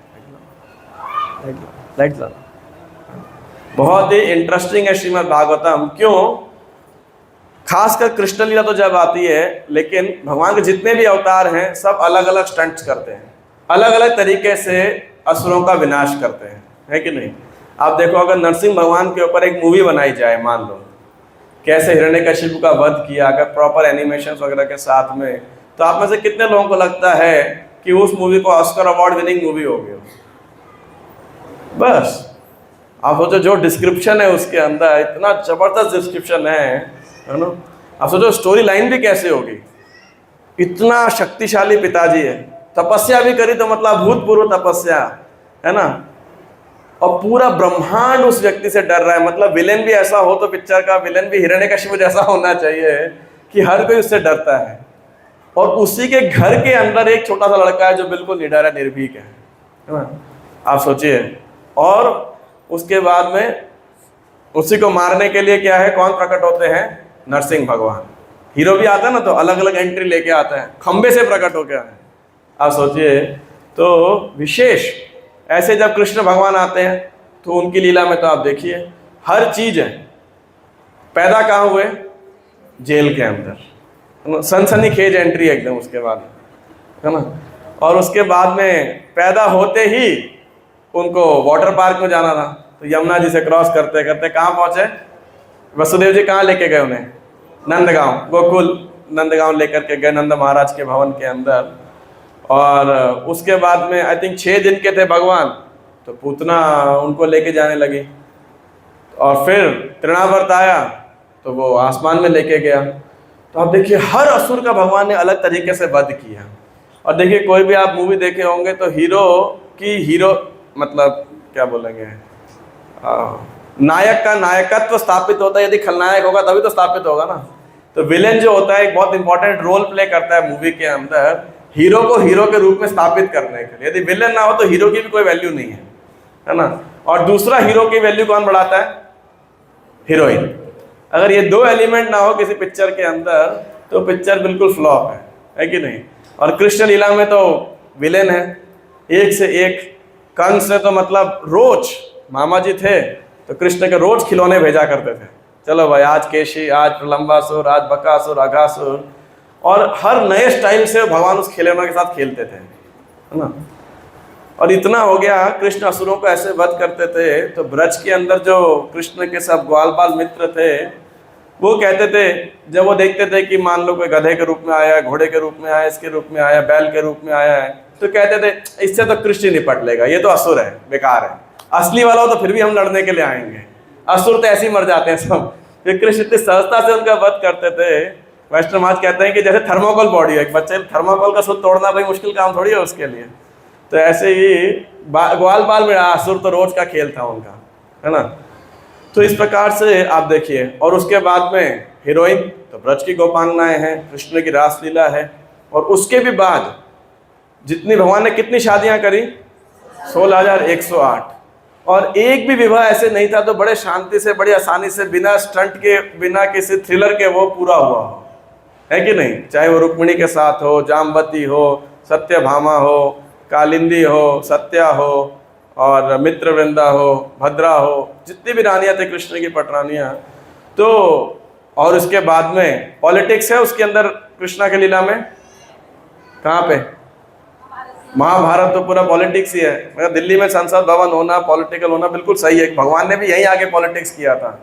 बहुत ही इंटरेस्टिंग है श्रीमद् भागवतम। क्यों? खासकर कृष्ण लीला तो जब आती है, लेकिन भगवान के जितने भी अवतार हैं सब अलग अलग स्टंट्स करते हैं, अलग अलग तरीके से असुरों का विनाश करते हैं, है कि नहीं। आप देखो, अगर नरसिंह भगवान के ऊपर एक मूवी बनाई जाए, मान लो कैसे हिरण्यकशिपु का वध किया, अगर प्रॉपर एनिमेशन वगैरह के साथ में, तो आप में से कितने लोगों को लगता है कि उस मूवी को ऑस्कर अवार्ड विनिंग मूवी होगी? बस आप सोचो, जो डिस्क्रिप्शन है उसके अंदर, इतना जबरदस्त डिस्क्रिप्शन है ना। आप सोचो स्टोरी लाइन भी कैसे होगी। इतना शक्तिशाली पिताजी है, तपस्या भी करी तो मतलब भूतपूर्व तपस्या, है ना। और पूरा ब्रह्मांड उस व्यक्ति से डर रहा है, मतलब विलेन भी ऐसा हो तो पिक्चर का विलेन भी हिरण्यकशिपु जैसा होना चाहिए कि हर कोई उससे डरता है। और उसी के घर के अंदर एक छोटा सा लड़का है जो बिल्कुल निडर है, निर्भीक है ना। आप सोचिए, और उसके बाद में उसी को मारने के लिए क्या है, कौन प्रकट होते हैं? नरसिंह भगवान। हीरो भी आता है ना, तो अलग अलग एंट्री लेके आता है, खंबे से प्रकट होकर आए। आप सोचिए, तो विशेष ऐसे जब कृष्ण भगवान आते हैं तो उनकी लीला में तो आप देखिए हर चीज है। पैदा कहाँ हुए? जेल के अंदर, सनसनीखेज एंट्री एकदम उसके बाद, है ना। और उसके बाद में पैदा होते ही उनको वाटर पार्क में जाना था, तो यमुना जी से क्रॉस करते करते कहाँ पहुँचे? वसुदेव जी कहाँ लेके गए उन्हें? नंदगांव, गोकुल नंदगांव लेकर के गए, नंद महाराज के भवन के अंदर। और उसके बाद में आई थिंक 6 दिन के थे भगवान, तो पूतना उनको लेके जाने लगी। और फिर तृणावर्त आया तो वो आसमान में लेके गया। तो आप देखिए, हर असुर का भगवान ने अलग तरीके से वध किया। और देखिए, कोई भी आप मूवी देखे होंगे तो हीरो मतलब क्या बोलेंगे, नायक का नायकत्व स्थापित होता है, यदि खलनायक होगा तभी तो स्थापित होगा ना। तो विलेन जो होता है एक बहुत इंपॉर्टेंट रोल प्ले करता है मूवी के अंदर, हीरो को हीरो के रूप में स्थापित करने के लिए। यदि विलेन ना हो तो हीरो की भी कोई वैल्यू नहीं है ना। और दूसरा, हीरो की वैल्यू कौन बढ़ाता है? हीरोइन। अगर ये 2 एलिमेंट ना हो किसी पिक्चर के अंदर तो पिक्चर बिल्कुल फ्लॉप है कि नहीं। और कृष्ण लीला में तो विलेन है एक से एक। कंस से तो मतलब रोज, मामा जी थे तो कृष्ण के रोज खिलौने भेजा करते थे, चलो भाई आज केशी, आज प्रलंबासुर, आज बकासुर, अघासुर। और हर नए स्टाइल से भगवान उस खिलौनों के साथ खेलते थे, है ना। और इतना हो गया, कृष्ण असुरों को ऐसे वध करते थे, तो ब्रज के अंदर जो कृष्ण के सब ग्वाल बाल मित्र थे वो कहते थे, जब वो देखते थे कि मान लो कोई गधे के रूप में आया, घोड़े के रूप में आया, इसके रूप में आया, बैल के रूप में आया है, तो कहते थे इससे तो कृष्ण निपट लेगा, ये तो असुर है, बेकार है। असली वाला हो तो फिर भी हम लड़ने के लिए आएंगे, असुर तो ऐसे ही मर जाते हैं सब। फिर कृष्ण इतनी सहजता से उनका वध करते थे। वैष्णव महाराज कहते हैं कि जैसे थर्मोकोल बॉडी है, एक बच्चे थर्मोकोल का सूत्र तोड़ना भाई मुश्किल काम थोड़ी है उसके लिए। तो ऐसे ही ग्वाल बाल में असुर तो रोज का खेल था उनका, है ना। तो इस प्रकार से आप देखिए। और उसके बाद में हीरोइन तो ब्रज की गोपांगनाएं हैं, कृष्ण की रासलीला है। और उसके भी बाद जितनी भगवान ने कितनी शादियां करी, 16,108। और एक भी विवाह ऐसे नहीं था तो बड़े शांति से, बड़ी आसानी से, बिना स्टंट के, बिना किसी थ्रिलर के वो पूरा हुआ हो, है कि नहीं। चाहे वो रुक्मिणी के साथ हो, जामवती हो, सत्यभामा हो, कालिंदी हो, सत्या हो, और मित्रवृंदा हो, भद्रा हो, जितनी भी रानियां थे कृष्ण की पटरानियां। तो और उसके बाद में पॉलिटिक्स है उसके अंदर, कृष्णा के लीला में कहाँ पे, महाभारत तो पूरा पॉलिटिक्स ही है। मगर दिल्ली में संसद भवन होना, पॉलिटिकल होना बिल्कुल सही है। भगवान ने भी यहीं आके पॉलिटिक्स किया था,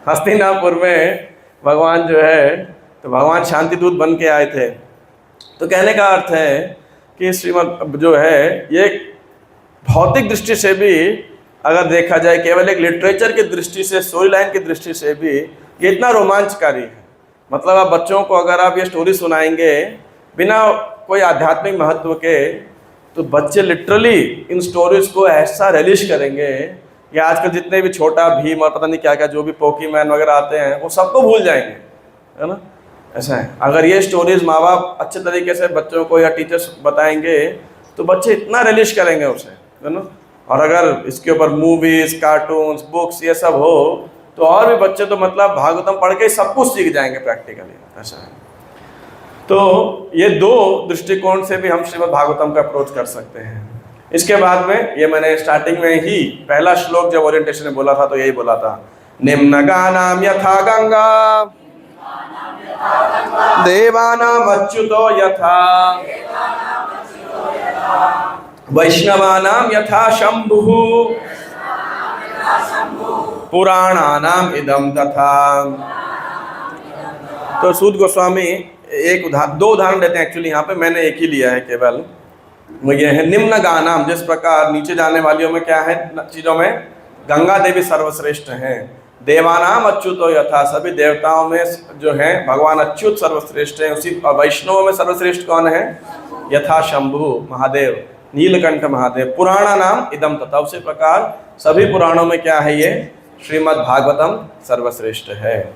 हस्तिनापुर में भगवान जो है, तो भगवान शांति दूत बन के आए थे। तो कहने का अर्थ है कि श्रीमद् जो है ये भौतिक दृष्टि से भी अगर देखा जाए, केवल एक लिटरेचर की दृष्टि से, स्टोरी लाइन की दृष्टि से भी ये इतना रोमांचकारी है। मतलब आप बच्चों को अगर आप ये स्टोरी सुनाएंगे बिना कोई आध्यात्मिक महत्व के, तो बच्चे लिटरली इन स्टोरीज को ऐसा रिलीज करेंगे। या आजकल जितने भी छोटा भीम और पता नहीं क्या क्या जो भी पोकीमैन वगैरह आते हैं वो सबको भूल जाएंगे, है ना। ऐसा है, अगर ये स्टोरीज माँ बाप अच्छे तरीके से बच्चों को या टीचर्स बताएंगे तो बच्चे इतना रिलीज करेंगे उसे, है ना। और अगर इसके ऊपर मूवीज, कार्टून्स, बुक्स ये सब हो तो और भी बच्चे तो मतलब भागवतम पढ़ के सब कुछ सीख जाएंगे प्रैक्टिकली, ऐसा है। तो ये दो दृष्टिकोण से भी हम श्रीमद् भागवतम का अप्रोच कर सकते हैं। इसके बाद में ये मैंने स्टार्टिंग में ही पहला श्लोक जब ओरिएंटेशन में बोला था तो यही बोला था, निम्नगानाम यथा गंगा देवानाम अच्युतो यथा वैष्णवानाम यथा शंभुः पुराणानाम इदम तथा। तो सूत गोस्वामी एक दो उदाहरण देते हैं, एक्चुअली यहाँ पे मैंने एक ही लिया है केवल। वो ये है, निम्न गानाम, जिस प्रकार नीचे जाने वालियों में क्या है चीज़ों में, गंगा देवी सर्वश्रेष्ठ हैं। देवानाम अच्युतो यथा, सभी देवताओं में जो हैं भगवान अच्युत सर्वश्रेष्ठ हैं। उसी वैष्णवों में सर्वश्रेष्ठ कौन है, यथा शंभु महादेव, नीलकंठ महादेव। पुराणा नाम इदम तथा, उसी प्रकार सभी पुराणों में क्या है, ये श्रीमद् भागवतम सर्वश्रेष्ठ है।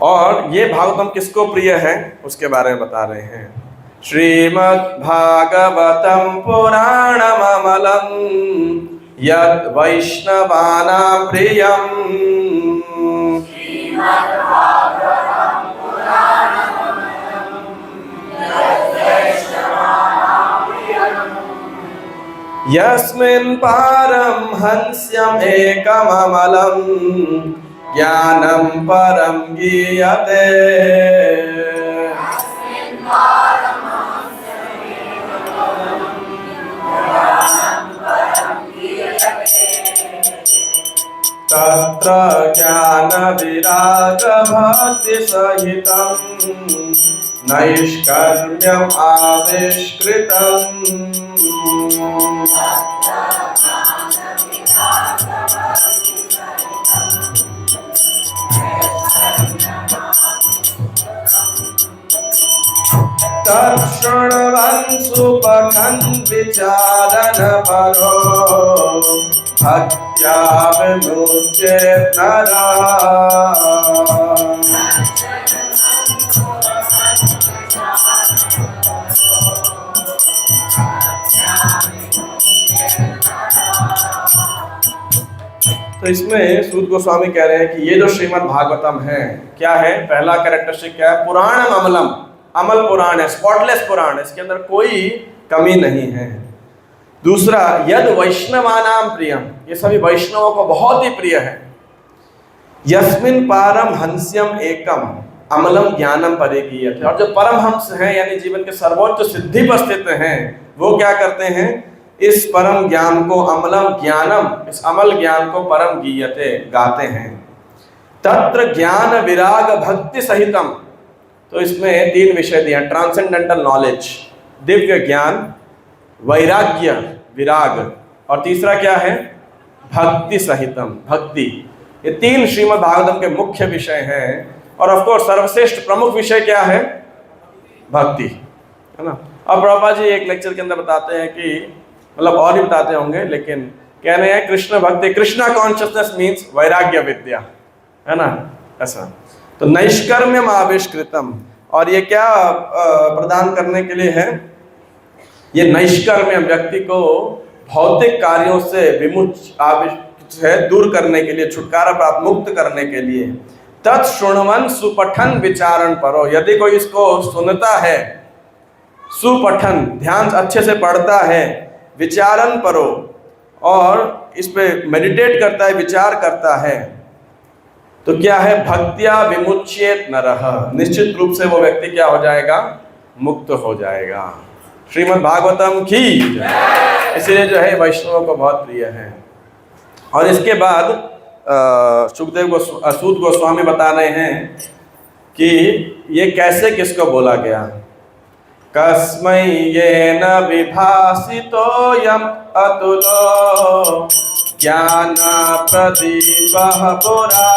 और ये भागवतम किसको प्रिय है उसके बारे में बता रहे हैं। श्रीमद् भागवतम पुराणम अमलम यद वैष्णवानां प्रियम। यस्मिन् पारं हंस्यम् एकममलं ज्ञानं परं गीयते। तत्र ज्ञान विराग भक्ति सहितं नैष्कर्म्यम् आविष्कृतम्। तत्शृण्वन् सुपठन् विचारन् परो भक्त्या विमुच्येत नरः। तो इसमें सूत गोस्वामी कह रहे हैं कि ये जो श्रीमद् भागवतम है, क्या है, पहला कैरेक्टरिस्टिक क्या है, पुराणम अमलम, अमल पुराण है, स्पॉटलेस पुराण है, इसके अंदर कोई कमी नहीं है। दूसरा, यद वैष्णवानाम प्रियम, ये सभी वैष्णवों को बहुत ही प्रिय है। यस्मिन् पारम हंस्यम एकम अमलम ज्ञानम परिगीयते, और जो परमहंस हैं यानी जीवन के सर्वोच्च सिद्धि पर स्थित हैं, वो क्या करते हैं, इस परम ज्ञान को, अमलम ज्ञानम, इस अमल ज्ञान को परम गीयते, गाते हैं। तत्र ज्ञान विराग भक्ति सहितम। तो इसमें 3 विषय दिए, ट्रांसेंडेंटल नॉलेज, दिव्य ज्ञान, वैराग्य विराग, और तीसरा क्या है, भक्ति सहितम भक्ति। ये 3 श्रीमद् भागवतम के मुख्य विषय हैं। और ऑफ कोर्स सर्वश्रेष्ठ प्रमुख विषय क्या है, भक्ति, है ना। अब प्रभुपाद जी एक लेक्चर के अंदर बताते हैं कि, मतलब और भी बताते होंगे, लेकिन कह रहे हैं कृष्ण भक्ति, कृष्णा कॉन्शियसनेस मीन्स वैराग्य विद्या, है ना, ऐसा। तो नैष्कर्म्यम आविष्कृतम, और ये क्या प्रदान करने के लिए है, ये नैष्कर्म्यम व्यक्ति को भौतिक कार्यों से विमुच है, दूर करने के लिए, छुटकारा प्राप्त, मुक्त करने के लिए। तत्शृण्वन् सुपठन विचारण परो, यदि कोई इसको सुनता है, सुपठन ध्यान अच्छे से पढ़ता है, विचारण परो, और इस पे मेडिटेट करता है, विचार करता है, तो क्या है, भक्त्या विमुच्येत नरः, निश्चित रूप से वो व्यक्ति क्या हो जाएगा, मुक्त हो जाएगा। श्रीमद् भागवतम की, इसलिए जो है वैष्णवों को बहुत प्रिय है। और इसके बाद सुखदेव सूत गोस्वामी बता रहे हैं कि ये कैसे किसको बोला गया। कस्मै येन विभासितो यम अतुलो ज्ञान प्रदीपः पुरा।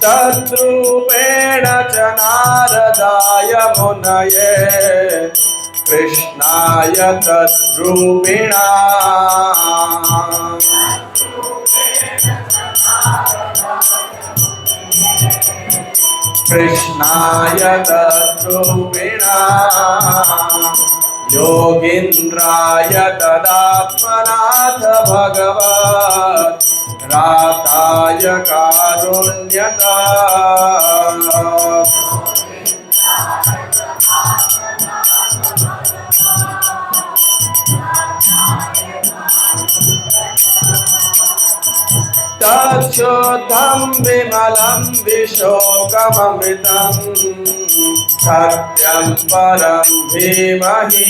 तद्रूपेण च नारदाय मुनये कृष्णाय तद्रूपिणा। कृष्णाय तद्रूपिणा योगीन्द्राय तदात्मनाथ भगवत् राताय कारुण्यता। तच्छुद्धं विमलं विशोकममृतं सत्यं परं धीमहि।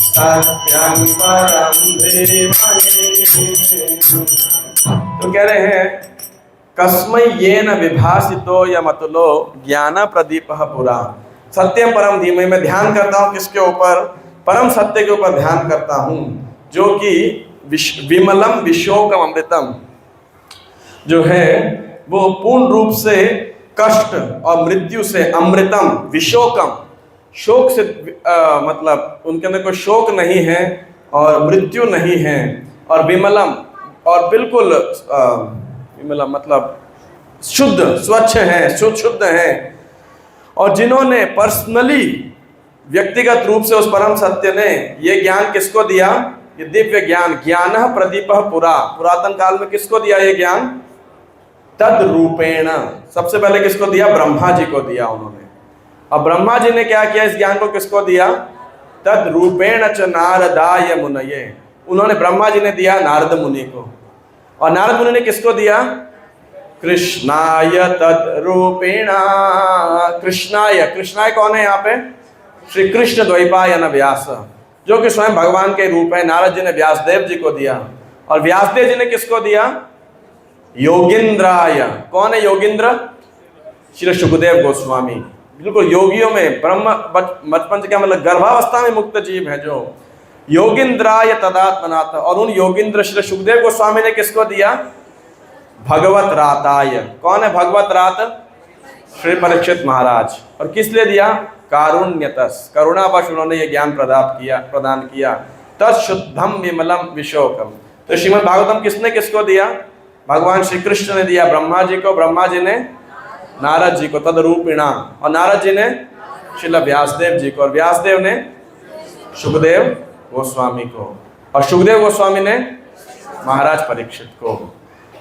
सत्यं परं धीमहि। तो कह रहे हैं कस्मै येन विभासितो यमतुलो ज्ञान प्रदीपः पुरा। सत्यम परम धीमहि, मैं ध्यान करता हूँ किसके ऊपर, परम सत्य के ऊपर ध्यान करता हूँ, जो कि विमलम विशोकम अमृतम, जो है वो पूर्ण रूप से कष्ट और मृत्यु से, अमृतम विशोकम, शोक से मतलब उनके अंदर कोई शोक नहीं है और मृत्यु नहीं है, और विमलम, और बिल्कुल विमलम मतलब शुद्ध, स्वच्छ है, शुद्ध है। और जिन्होंने पर्सनली व्यक्तिगत रूप से उस परम सत्य ने ये ज्ञान किसको दिया, ये दिव्य ज्ञान, ज्ञानः प्रदीपः पुरा, पुरातन काल में किसको दिया ये ज्ञान, तद रूपेण, सबसे पहले किसको दिया, ब्रह्मा जी को दिया उन्होंने। अब ब्रह्मा जी ने क्या किया, इस ज्ञान को किसको दिया, तद रूपेण च नारदाय मुनये, उन्होंने, ब्रह्मा जी ने दिया नारद मुनि को, और नारद मुनि ने किसको दिया, कृष्णाय तद्रूपेणा। कृष्णाय, कृष्णाय कौन है यहाँ पे, श्री कृष्ण द्वैपायन व्यास, जो कि स्वयं भगवान के रूप है। नारद जी ने व्यासदेव जी को दिया, और व्यासदेव जी ने किसको दिया, योगींद्राय। कौन है योगींद्र, श्री सुखदेव गोस्वामी, बिल्कुल योगियों में, ब्रह्म बचपन से क्या मतलब गर्भावस्था में मुक्त जीव है जो, योगींद्राय तदात्मनाथ। और उन योगींद्र श्री सुखदेव गोस्वामी ने किसको दिया, भगवत राताय। कौन है भगवत रात, श्री परीक्षित महाराज। और किस लिए दिया, कारुण्यतस, करुणावश उन्होंने ये ज्ञान प्रदान किया। तत्शुद्धम विमलम विशोकम। तो श्रीमद् भागवतम किसने किसको दिया, भगवान श्री कृष्ण ने दिया ब्रह्मा जी को, ब्रह्मा जी ने नारद जी को तदरूपिणा, और नारद जी ने श्रील व्यासदेव जी को, और व्यासदेव ने सुखदेव गोस्वामी को, और सुखदेव गोस्वामी ने महाराज परीक्षित को।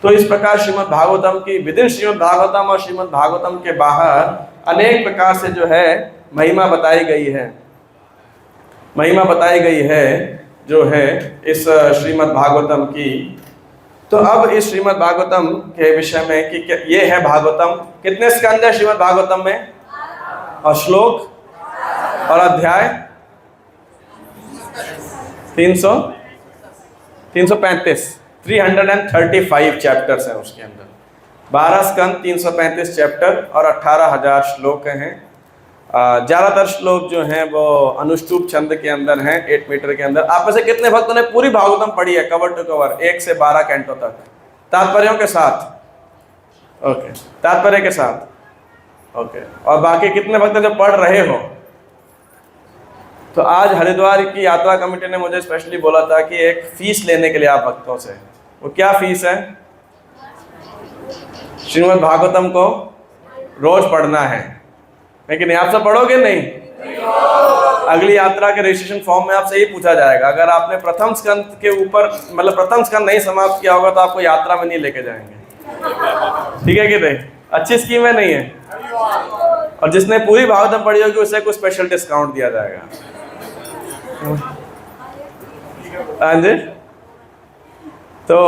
तो इस प्रकार श्रीमद् भागवतम की, विदिन श्रीमद् भागवतम और श्रीमद् भागवतम के बाहर अनेक प्रकार से जो है महिमा बताई गई है, महिमा बताई गई है जो है इस श्रीमद् भागवतम की। तो अब इस श्रीमद् भागवतम के विषय में कि ये है भागवतम, कितने स्कंद है श्रीमद् भागवतम में, और श्लोक और अध्याय 335 चैप्टर्स हैं उसके अंदर, 12 स्कंद, 335 चैप्टर और 18,000 श्लोक हैं। ज़्यादातर श्लोक जो हैं वो अनुष्टुप छंद के अंदर हैं, 8 मीटर के अंदर। आप में से कितने भक्तों ने पूरी भागवतम पढ़ी है कवर टू कवर, 1 से 12 कैंटो तक, तात्पर्यों के साथ? ओके, तात्पर्य के साथ। ओके, और बाकी कितने भक्त जो पढ़ रहे हो? तो आज हरिद्वार की यात्रा कमेटी ने मुझे स्पेशली बोला था कि एक फीस लेने के लिए आप भक्तों से, वो क्या फीस है? श्रीमद् भागवतम को रोज पढ़ना है, लेकिन आप सब पढ़ोगे नहीं? अगली यात्रा के रजिस्ट्रेशन फॉर्म में आपसे यही पूछा जाएगा, अगर आपने प्रथम स्कंद के ऊपर मतलब प्रथम स्कंद नहीं समाप्त किया होगा तो आपको यात्रा में नहीं लेके जाएंगे। ठीक है कि नहीं? अच्छी स्कीम है, नहीं है? और जिसने पूरी भागवतम पढ़ी होगी उसे कुछ स्पेशल डिस्काउंट दिया जाएगा। हाँ जी, तो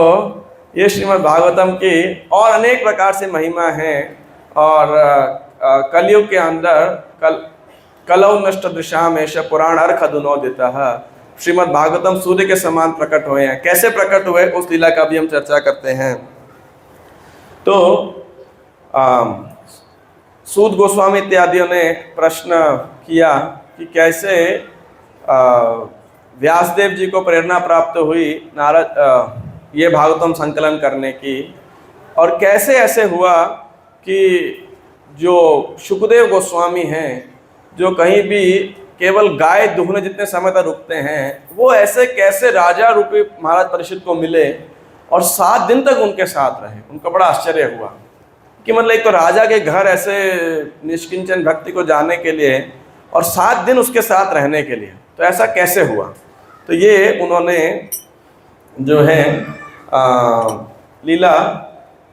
ये श्रीमद् भागवतम की और अनेक प्रकार से महिमा है। और कलयुग के अंदर कलौ नष्ट दृशाम एष पुराण अर्थ अधुनोदितः, श्रीमद् भागवतम सूर्य के समान प्रकट हुए हैं। कैसे प्रकट हुए उस लीला का भी हम चर्चा करते हैं। तो सूत गोस्वामी इत्यादियों ने प्रश्न किया कि कैसे व्यासदेव जी को प्रेरणा प्राप्त हुई नारद ये भागवतम संकलन करने की, और कैसे ऐसे हुआ कि जो शुकदेव गोस्वामी हैं, जो कहीं भी केवल गाय दुहने जितने समय तक रुकते हैं, वो ऐसे कैसे राजा रूपी महाराज परीक्षित को मिले और 7 दिन तक उनके साथ रहे। उनको बड़ा आश्चर्य हुआ कि मतलब एक तो राजा के घर ऐसे निष्किंचन भक्ति को जाने के लिए और 7 दिन उसके साथ रहने के लिए, तो ऐसा कैसे हुआ? तो ये उन्होंने जो है लीला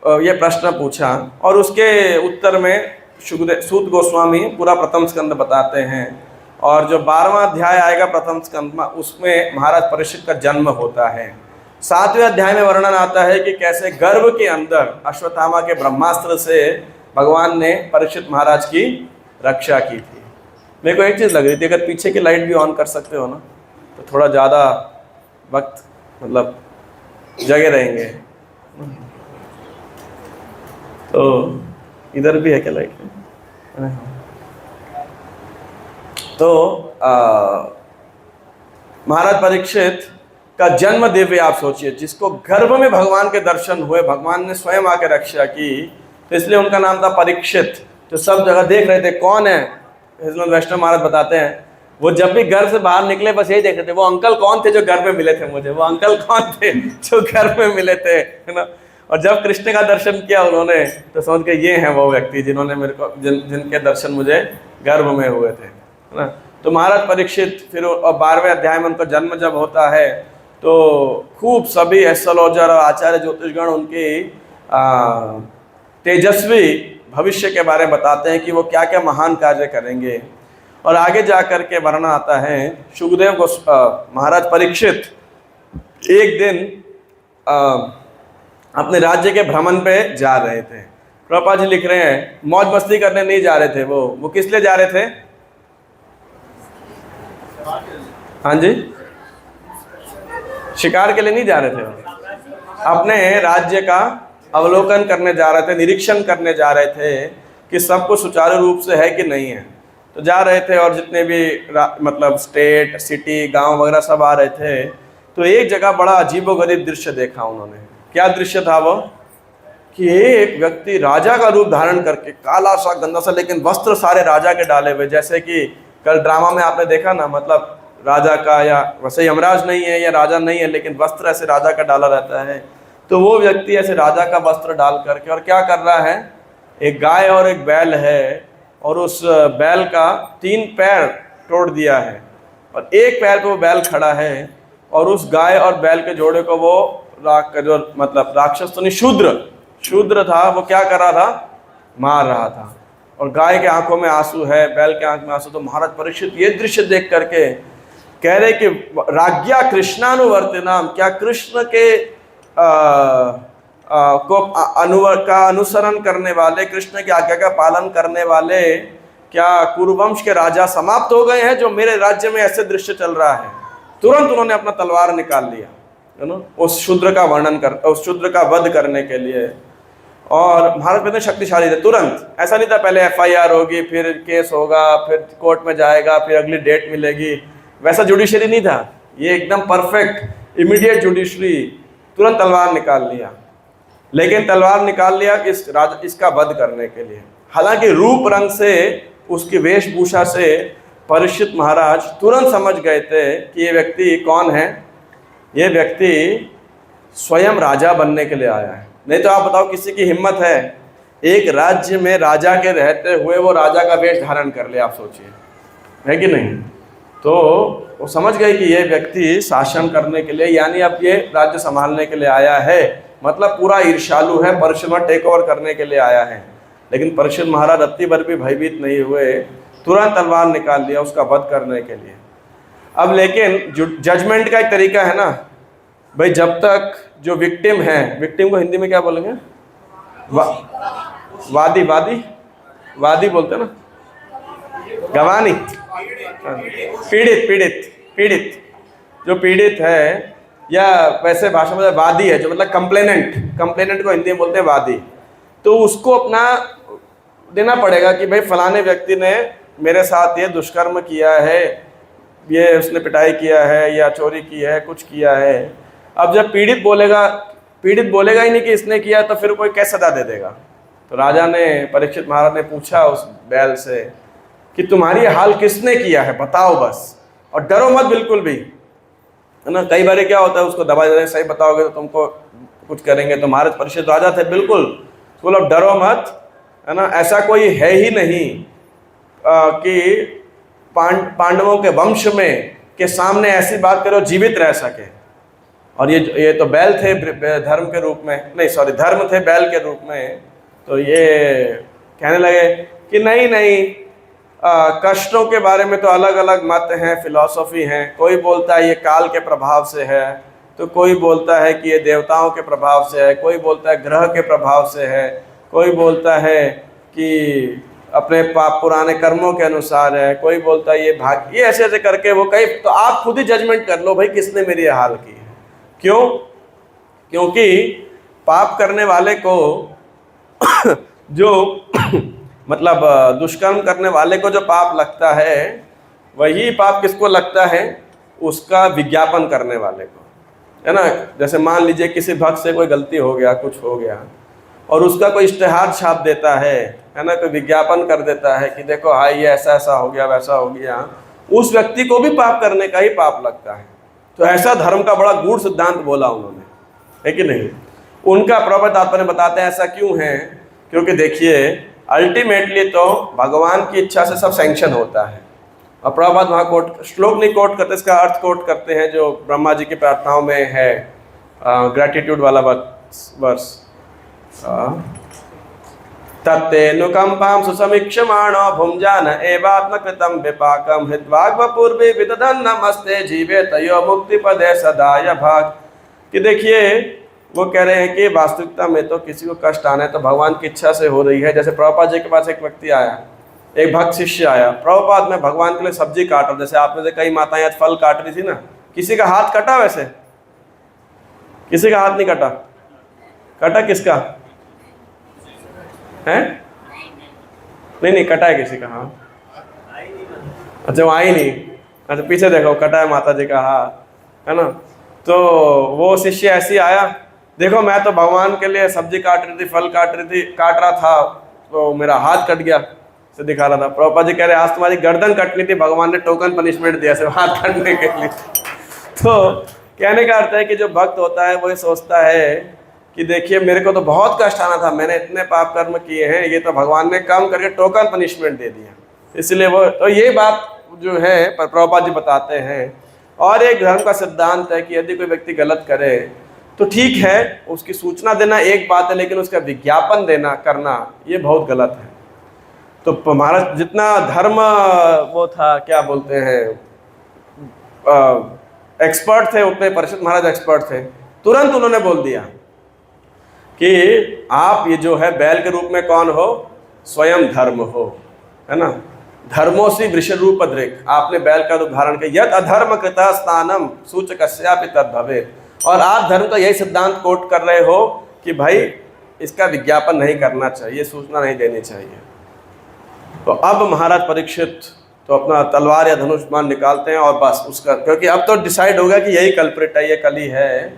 ये प्रश्न पूछा, और उसके उत्तर में सूत गोस्वामी पूरा प्रथम स्कंद बताते हैं। और जो 12वां अध्याय आएगा प्रथम स्कंद में, उसमें महाराज परीक्षित का जन्म होता है। 7वें अध्याय में वर्णन आता है कि कैसे गर्भ के अंदर अश्वत्थामा के ब्रह्मास्त्र से भगवान ने परीक्षित महाराज की रक्षा की थी। मेरे को एक चीज़ लग रही थी, अगर पीछे की लाइट भी ऑन कर सकते हो ना तो थोड़ा ज़्यादा वक्त मतलब जगे रहेंगे। तो इधर भी है क्या लाइट? तो महाराज परीक्षित का जन्म दिव्य, आप सोचिए, जिसको गर्भ में भगवान के दर्शन हुए, भगवान ने स्वयं आके रक्षा की, तो इसलिए उनका नाम था परीक्षित। तो सब जगह देख रहे थे कौन है। वैष्णव महाराज बताते हैं वो जब भी घर से बाहर निकले बस यही देख रहे थे, वो अंकल कौन थे जो घर में मिले थे मुझे, वो अंकल कौन थे जो घर में मिले थे, है ना। और जब कृष्ण का दर्शन किया उन्होंने तो समझ के ये हैं वो व्यक्ति जिन्होंने मेरे को जिनके दर्शन मुझे गर्भ में हुए थे, है ना। तो महाराज परीक्षित फिर 12वें अध्याय में उनका जन्म जब होता है तो खूब सभी एस्ट्रोलॉजर और आचार्य ज्योतिषगण उनके तेजस्वी भविष्य के बारे में बताते हैं कि वो क्या क्या महान कार्य करेंगे। और आगे जा कर के वर्णन आता है शुकदेव को महाराज परीक्षित एक दिन अपने राज्य के भ्रमण पे जा रहे थे। प्रभुपाद जी लिख रहे हैं मौज मस्ती करने नहीं जा रहे थे, वो किस लिए जा रहे थे? हाँ जी, शिकार के लिए नहीं जा रहे थे, अपने राज्य का अवलोकन करने जा रहे थे, निरीक्षण करने जा रहे थे कि सब कुछ सुचारू रूप से है कि नहीं है। तो जा रहे थे और जितने भी मतलब स्टेट, सिटी, गांव वगैरह सब आ रहे थे। तो एक जगह बड़ा अजीबोगरीब दृश्य देखा उन्होंने। क्या दृश्य था वो? कि एक व्यक्ति राजा का रूप धारण करके, काला सा गंदा सा, लेकिन वस्त्र सारे राजा के डाले हुए, जैसे कि कल ड्रामा में आपने देखा ना, मतलब राजा का, या वैसे यमराज नहीं है या राजा नहीं है लेकिन वस्त्र ऐसे राजा का डाला रहता है। तो वो व्यक्ति ऐसे राजा का वस्त्र डाल करके और क्या कर रहा है, एक गाय और एक बैल है और उस बैल का 3 पैर तोड़ दिया है और एक पैर पे वो बैल खड़ा है और उस गाय और बैल के जोड़े को वो जो मतलब राक्षस तो नहीं, शूद्र था, वो क्या कर रहा था, मार रहा था। और गाय के आंखों में आंसू है, बैल के आंख में आंसू। तो महाराज परीक्षित ये दृश्य देख करके कह रहे कि राज्ञा कृष्णानुवर्तिनाम, क्या कृष्ण के अनुसरण करने वाले, कृष्ण की आज्ञा का पालन करने वाले क्या कुरुवंश के राजा समाप्त हो गए हैं? जो मेरे राज्य में ऐसे दृश्य चल रहा है, तुरंत उन्होंने अपना तलवार निकाल लिया, है ना, उस शूद्र का वर्णन कर, उस शूद्र का वध करने के लिए। और भारत में इतने शक्तिशाली थे, तुरंत। ऐसा नहीं था पहले FIR होगी, फिर केस होगा, फिर कोर्ट में जाएगा, फिर अगली डेट मिलेगी, वैसा जुडिशरी नहीं था। ये एकदम परफेक्ट इमीडिएट जुडिशरी, तुरंत तलवार निकाल लिया। लेकिन तलवार निकाल लिया इसका वध करने के लिए। हालांकि रूप रंग से, उसकी वेशभूषा से परीक्षित महाराज तुरंत समझ गए थे कि ये व्यक्ति कौन है। ये व्यक्ति स्वयं राजा बनने के लिए आया है। नहीं तो आप बताओ, किसी की हिम्मत है एक राज्य में राजा के रहते हुए वो राजा का वेश धारण कर ले? आप सोचिए, है कि नहीं? तो वो समझ गए कि ये व्यक्ति शासन करने के लिए, यानी अब ये राज्य संभालने के लिए आया है, मतलब पूरा ईर्ष्यालु है, परीक्षित टेक ओवर करने के लिए आया है। लेकिन परीक्षित महाराज रत्ती भर भी भयभीत नहीं हुए, तुरंत तलवार निकाल लिया उसका वध करने के लिए। अब लेकिन जजमेंट का एक तरीका है ना भाई, जब तक जो विक्टिम है, विक्टिम को हिंदी में क्या बोलेंगे? वादी, वादी, वादी बोलते हैं ना, गवानी, पीड़ित, पीड़ित, पीड़ित, जो पीड़ित है, या वैसे भाषा में वादी है, जो मतलब कंप्लेनेंट, कंप्लेनेंट को हिंदी में बोलते हैं वादी। तो उसको अपना देना पड़ेगा कि भाई फलाने व्यक्ति ने मेरे साथ ये दुष्कर्म किया है, ये उसने पिटाई किया है, या चोरी की है, कुछ किया है। अब जब पीड़ित बोलेगा ही नहीं कि इसने किया, तो फिर कोई कैसे सजा दे देगा? तो राजा ने, परीक्षित महाराज ने पूछा उस बैल से कि तुम्हारी हाल किसने किया है, बताओ बस, और डरो मत बिल्कुल भी, है ना। कई बार क्या होता है, उसको दबा देते हैं, सही बताओगे तो तुमको कुछ करेंगे। तो महाराज परीक्षित राजा थे, बिल्कुल बोलो डरो मत, है ना। ऐसा कोई है ही नहीं कि पांडवों के वंश में के सामने ऐसी बात करो जीवित रह सके। और ये तो बैल थे धर्म के रूप में, नहीं सॉरी, धर्म थे बैल के रूप में। तो ये कहने लगे कि नहीं नहीं, कष्टों के बारे में तो अलग अलग मत हैं, फिलॉसफी हैं। कोई बोलता है ये काल के प्रभाव से है, तो कोई बोलता है कि ये देवताओं के प्रभाव से है, कोई बोलता है ग्रह के प्रभाव से है, कोई बोलता है कि अपने पुराने कर्मों के अनुसार है, कोई बोलता है ये भाग, ये ऐसे ऐसे करके वो कई। तो आप खुद ही जजमेंट कर लो भाई, किसने मेरी हाल की है। क्यों? क्योंकि पाप करने वाले को जो मतलब दुष्कर्म करने वाले को जो पाप लगता है, वही पाप किसको लगता है? उसका विज्ञापन करने वाले को, है ना। जैसे मान लीजिए किसी भक्त से कोई गलती हो गया, कुछ हो गया, और उसका कोई इश्तेहार छाप देता है ना, कोई विज्ञापन कर देता है कि देखो हाँ ये ऐसा ऐसा हो गया, वैसा हो गया, उस व्यक्ति को भी पाप करने का ही पाप लगता है। तो ऐसा धर्म का बड़ा गूढ़ सिद्धांत बोला उन्होंने, है कि नहीं। उनका प्रवचन तात्पर्य बताते हैं ऐसा क्यों है, क्योंकि देखिए अल्टीमेटली तो भगवान की इच्छा से सब सैंक्शन होता है। और प्रभुपाद वहाँ श्लोक नहीं कोट करते, इसका अर्थ कोट करते हैं जो ब्रह्मा जी की प्रार्थनाओं में है, ग्रेटिट्यूड वाला वर्स। तत्तेनुकंपां सुसमीक्षमाणो भुंजान एवात्मकृतं विपाकं हित्वाग्वपूर्वे विदधन् नमस्ते जीवे तयो मुक्ति पदे सदाय भाग। कि देखिए वो कह रहे हैं कि वास्तविकता में तो किसी को कष्ट आना है तो भगवान की इच्छा से हो रही है। जैसे प्रभुपाद जी के पास एक व्यक्ति आया, एक भक्त शिष्य आया, प्रभुपाद मैं भगवान के लिए सब्जी काट रहा, जैसे आप में से कई माताएं आज फल काट रही थी ना, किसी का हाथ कटा? वैसे किसी का हाथ नहीं कटा? कटा किसका है? नहीं कटा है किसी का हाथ? अच्छा वो आई नहीं, अच्छा पीछे देखो कटा है माता जी का हाथ, है ना। तो वो शिष्य ऐसे आया, देखो मैं तो भगवान के लिए सब्जी काट रही थी, फल काट रहा था, तो मेरा हाथ कट गया से दिखा रहा था। प्रभुपाद जी कह रहे आज तुम्हारी गर्दन कटनी थी, भगवान ने टोकन पनिशमेंट दिया सिर्फ हाथ काटने के लिए। तो कहने का अर्थ है कि जो भक्त होता है वो ये सोचता है कि देखिए मेरे को तो बहुत कष्ट आना था, मैंने इतने पाप कर्म किए हैं, ये तो भगवान ने कम करके टोकन पनिशमेंट दे दिया, इसलिए वो। तो ये बात जो है प्रभुपाद जी बताते हैं। और एक धर्म का सिद्धांत है कि यदि कोई व्यक्ति गलत करे तो ठीक है, उसकी सूचना देना एक बात है, लेकिन उसका विज्ञापन देना करना ये बहुत गलत है। तो हमारा जितना धर्म वो था, क्या बोलते हैं, एक्सपर्ट थे, उतने परीक्षित महाराज एक्सपर्ट थे। तुरंत उन्होंने बोल दिया कि आप ये जो है बैल के रूप में कौन हो, स्वयं धर्म हो, है ना। धर्मोसी वृष रूप दृक्, आपने बैल का रूप धारण किया। यद अधर्म कृता स्थानम सूचकस्यापि तद भवेत्, और आप धर्म का यही सिद्धांत कोट कर रहे हो कि भाई इसका विज्ञापन नहीं करना चाहिए, सूचना नहीं देनी चाहिए। तो अब महाराज परीक्षित तो अपना तलवार या धनुष बाण निकालते हैं और बस उसका, क्योंकि अब तो डिसाइड होगा कि यही कल्प्रिट है, ये कली है,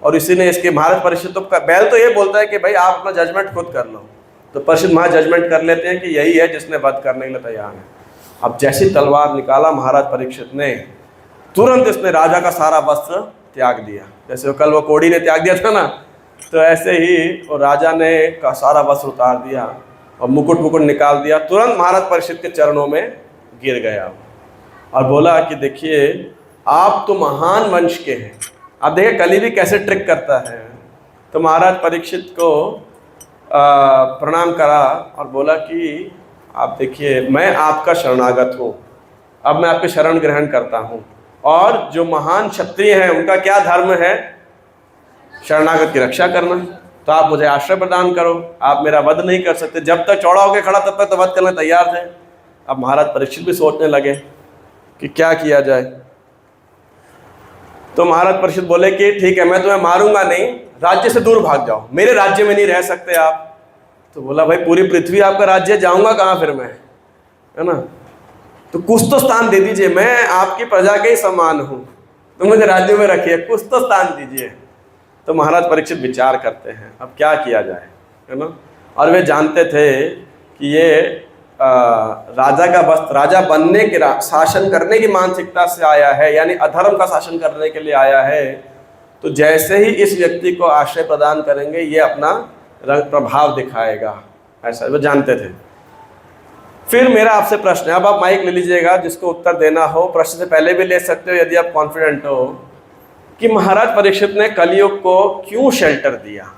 और इसी ने इसके महाराज परीक्षित तो बैल तो ये बोलता है कि भाई आप अपना जजमेंट खुद कर लो, तो परीक्षित महाराज जजमेंट कर लेते हैं कि यही है जिसने वध करने के लिए तैयार है। अब जैसी तलवार निकाला महाराज परीक्षित ने, तुरंत इसने राजा का सारा वस्त्र त्याग दिया। जैसे वो कल वो कोड़ी ने त्याग दिया था ना, तो ऐसे ही वो राजा ने का सारा वस्त्र उतार दिया और मुकुट निकाल दिया, तुरंत महाराज परीक्षित के चरणों में गिर गया और बोला कि देखिए आप तो महान वंश के हैं। अब देखिए कली भी कैसे ट्रिक करता है। तो महाराज परीक्षित को प्रणाम करा और बोला कि आप देखिए मैं आपका शरणागत हूँ, अब मैं आपके शरण ग्रहण करता हूँ, और जो महान क्षत्रिय हैं उनका क्या धर्म है, शरणागत की रक्षा करना। तो आप मुझे आश्रय प्रदान करो, आप मेरा वध नहीं कर सकते। जब तक चौड़ा होकर खड़ा तब तक तो वध करने तैयार थे। अब महाराज परीक्षित भी सोचने लगे कि क्या किया जाए। तो महाराज परीक्षित बोले कि ठीक है मैं तुम्हें मारूंगा नहीं, राज्य से दूर भाग जाओ, मेरे राज्य में नहीं रह सकते आप। तो बोला भाई पूरी पृथ्वी आपका राज्य, जाऊंगा कहाँ फिर मैं, है ना। तो कुछ तो स्थान दे दीजिए, मैं आपकी प्रजा के ही समान हूँ, तो मुझे राज्य में रखिए, कुछ तो स्थान दीजिए। तो महाराज परीक्षित विचार करते हैं अब क्या किया जाए, है ना। और वे जानते थे कि ये राजा का वस्त्र, राजा बनने के शासन करने की मानसिकता से आया है, यानी अधर्म का शासन करने के लिए आया है। तो जैसे ही इस व्यक्ति को आश्रय प्रदान करेंगे ये अपना रंग प्रभाव दिखाएगा, ऐसा वो जानते थे। फिर मेरा आपसे प्रश्न है, अब आप माइक ले लीजिएगा, जिसको उत्तर देना हो प्रश्न से पहले भी ले सकते हो यदि आप कॉन्फिडेंट हो, कि महाराज परीक्षित ने कलियुग को क्यों शेल्टर दिया,